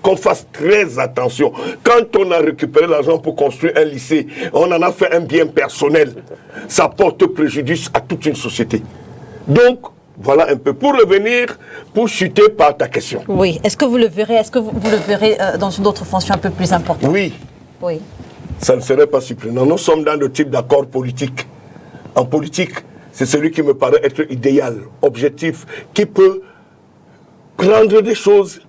Qu'on fasse très attention. Quand on a récupéré l'argent pour construire un lycée, on en a fait un bien personnel. Ça porte préjudice à toute une société. Donc, voilà un peu. Pour revenir, pour chuter par ta question. Oui. Est-ce que vous le verrez, dans une autre fonction un peu plus importante? Oui. Oui. Ça ne serait pas surprenant. Nous sommes dans le type d'accord politique. En politique, c'est celui qui me paraît être idéal, objectif, qui peut prendre des choses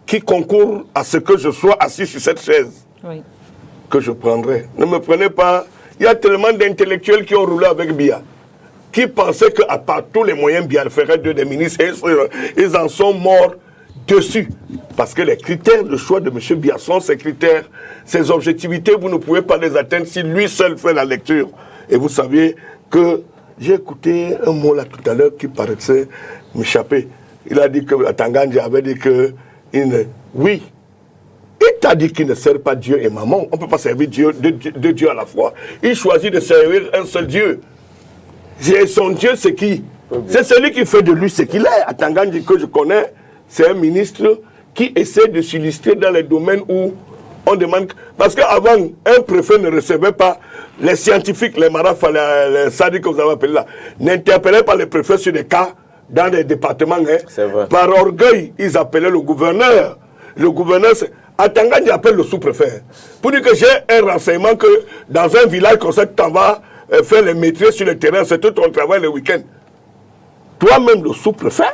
qui concourt à ce que je sois assis sur cette chaise, que je prendrai. Ne me prenez pas. Il y a tellement d'intellectuels qui ont roulé avec Biya, qui pensaient qu'à part tous les moyens, Biya ferait d'eux des ministres, et ils en sont morts dessus. Parce que les critères de choix de M. Biya sont ces critères, ces objectivités, vous ne pouvez pas les atteindre si lui seul fait la lecture. Et vous savez que j'ai écouté un mot là tout à l'heure qui paraissait m'échapper. Il a dit que la Tangandji avait dit que oui, il t'a dit qu'il ne sert pas Dieu et maman. On ne peut pas servir deux dieux à la fois. Il choisit de servir un seul Dieu. Et son Dieu, c'est qui? C'est celui qui fait de lui ce qu'il est. Atangandji, que je connais, c'est un ministre qui essaie de s'illustrer dans les domaines où on demande... Parce qu'avant, un préfet ne recevait pas les scientifiques, les marafs, les sadis que vous avez appelés là, n'interpellaient pas les préfets sur des cas dans des départements. Par orgueil, ils appelaient le gouverneur. Le gouverneur, Atangandji appelle le sous-préfet. Pour dire que j'ai un renseignement que dans un village comme ça, tu vas faire les maîtrises sur le terrain, c'est tout ton travail le week-end. Toi-même, le sous-préfet,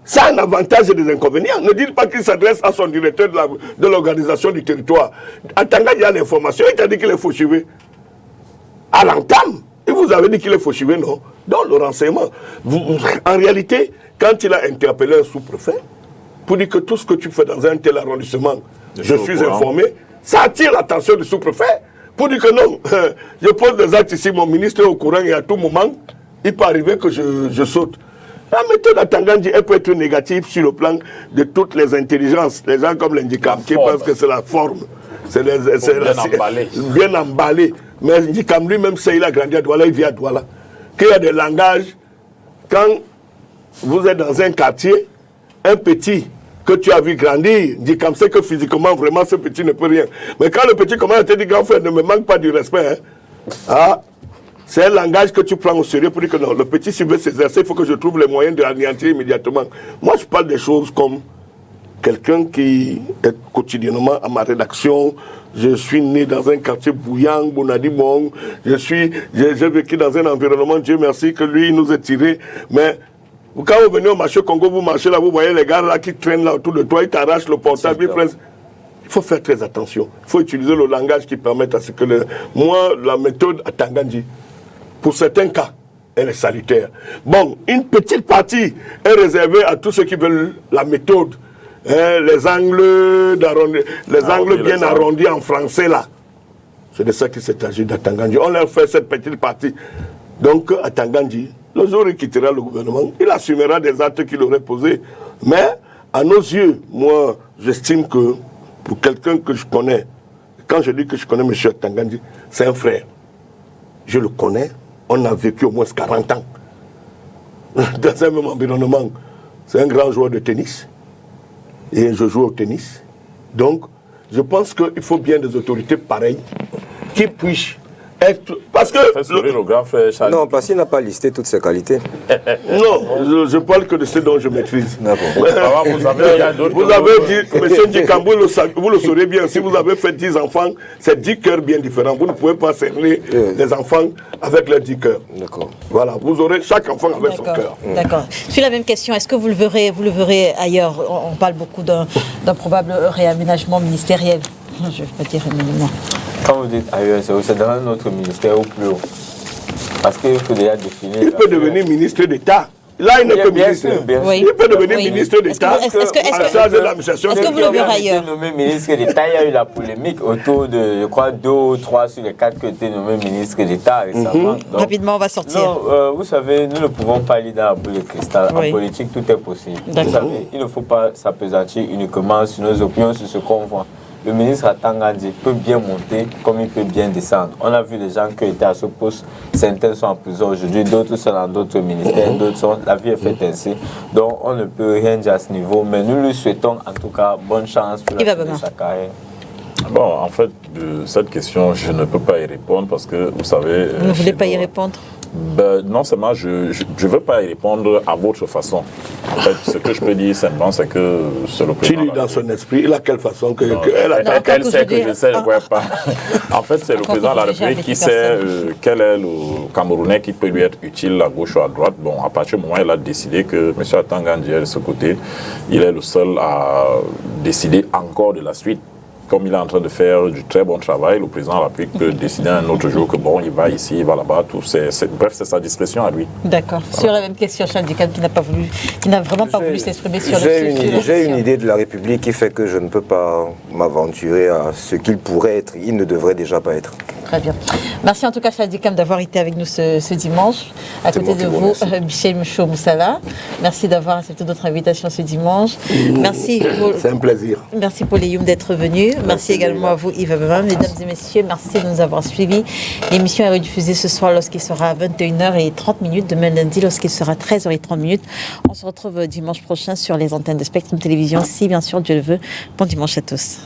ça a un avantage et des inconvénients. Ne dites pas qu'il s'adresse à son directeur de l'organisation du territoire. Atangandji a l'information, il t'a dit qu'il est fauchivé. À l'entame, et vous avez dit qu'il est fauchivé, non? Dans le renseignement. En réalité, quand il a interpellé un sous-préfet, pour dire que tout ce que tu fais dans un tel arrondissement, je suis informé, ça attire l'attention du sous-préfet. Pour dire que non, je pose des actes ici, mon ministre est au courant et à tout moment, il peut arriver que je saute. La méthode Atangandji, elle peut être négative sur le plan de toutes les intelligences. Les gens comme l'Indicam qui pensent que c'est la forme. C'est bien emballé. Mais Ndikam lui-même, il a grandi à Douala, il vit à Douala. Qu'il y a des langages, quand vous êtes dans un quartier, un petit que tu as vu grandir, Ndikam sait que physiquement, vraiment, ce petit ne peut rien. Mais quand le petit commence à te dire, grand frère, ne me manque pas du respect, c'est un langage que tu prends au sérieux pour dire que non, le petit, s'il veut s'exercer, il faut que je trouve les moyens de l'anéantir immédiatement. Moi, je parle des choses comme quelqu'un qui est quotidiennement à ma rédaction. Je suis né dans un quartier bouillant, Bonadimong. J'ai vécu dans un environnement, Dieu merci, que lui, il nous a tirés. Mais quand vous venez au marché Congo, vous marchez là, vous voyez les gars là qui traînent là autour de toi, ils t'arrachent le portable, ils prennent... Il faut faire très attention. Il faut utiliser le langage qui permet à ce que... Moi, la méthode Atangandji, pour certains cas, elle est salutaire. Bon, une petite partie est réservée à tous ceux qui veulent la méthode. Les angles bien arrondis en français, là. C'est de ça qu'il s'agit d'Atangandji. On leur fait cette petite partie. Donc, Atangandji, le jour où il quittera le gouvernement, il assumera des actes qu'il aurait posés. Mais, à nos yeux, moi, j'estime que pour quelqu'un que je connais, quand je dis que je connais M. Atangandji, c'est un frère. Je le connais. On a vécu au moins 40 ans dans un même environnement. C'est un grand joueur de tennis. Et je joue au tennis. Donc, je pense qu'il faut bien des autorités pareilles qui puissent être... Parce que... Le grand frère Charles. Non, parce qu'il n'a pas listé toutes ses qualités. Non, je parle que de ce dont je maîtrise. Vous avez dit, M. Ndikam, vous le saurez bien, si vous avez fait 10 enfants, c'est 10 cœurs bien différents. Vous ne pouvez pas cerner les enfants avec leurs 10 cœurs. D'accord. Voilà, vous aurez chaque enfant avec son cœur. D'accord. Sur la même question, est-ce que vous le verrez ailleurs? On parle beaucoup d'un probable réaménagement ministériel. Je ne vais pas dire réaménagement. Quand vous dites ailleurs, c'est dans notre ministère ou plus haut? Parce qu'il faut déjà définir... Il peut devenir ministre d'État. Là, il n'est que Bien ministre. sûr, bien sûr. Oui. Il peut devenir Oui. ministre d'État Est-ce que- en charge de l'administration. est-ce que vous le verrez ailleurs? Nommé ministre d'État, il y a eu la polémique autour de, je crois, 2 ou 3 sur les 4 qui ont été nommés ministres d'État récemment. Donc, Rapidement, on va sortir. non, vous savez, nous ne pouvons pas lire dans la boule de cristal. Oui. En politique, tout est possible. Vous D'accord. savez, il ne faut pas s'appesantir uniquement sur nos opinions, sur ce qu'on voit. Le ministre Atangandi peut bien monter comme il peut bien descendre. On a vu les gens qui étaient à ce poste, certains sont en prison aujourd'hui, d'autres sont dans d'autres ministères, d'autres sont... La vie est faite ainsi. Donc on ne peut rien dire à ce niveau, mais nous lui souhaitons en tout cas bonne chance pour la suite de sa carrière. Bon, en fait, de cette question, je ne peux pas y répondre parce que, vous savez... Vous ne voulez pas y répondre? Non seulement je ne veux pas y répondre à votre façon. En fait, ce que je peux dire simplement, c'est que c'est le président... Chili, dans son esprit, il a quelle façon que... Elle sait que je sais, ouais, pas. En fait, c'est le président de la République qui sait quel est le Camerounais qui peut lui être utile à gauche ou à droite. Bon, à partir du moment où il a décidé que M. Atangandi est de ce côté, il est le seul à décider encore de la suite. Comme il est en train de faire du très bon travail, le président de la République peut décider un autre jour que bon, il va ici, il va là-bas, tout. Bref, c'est sa discrétion à lui. D'accord. Voilà. Sur la même question, Charles Dicam, qui n'a vraiment pas voulu s'exprimer sur le sujet. J'ai une idée de la République qui fait que je ne peux pas m'aventurer à ce qu'il pourrait être. Il ne devrait déjà pas être. Très bien. Merci en tout cas, Charles Dicam, d'avoir été avec nous ce dimanche. À côté de vous, Michel Mouchou-Moussala. Merci d'avoir accepté notre invitation ce dimanche. Merci. C'est un plaisir. Merci Paul Eyoum d'être venu. Merci également à vous, Yves Abema. Mesdames et messieurs, merci de nous avoir suivis. L'émission est rediffusée ce soir lorsqu'il sera 21h30, demain lundi lorsqu'il sera 13h30. On se retrouve dimanche prochain sur les antennes de Spectrum Télévision, si bien sûr Dieu le veut. Bon dimanche à tous.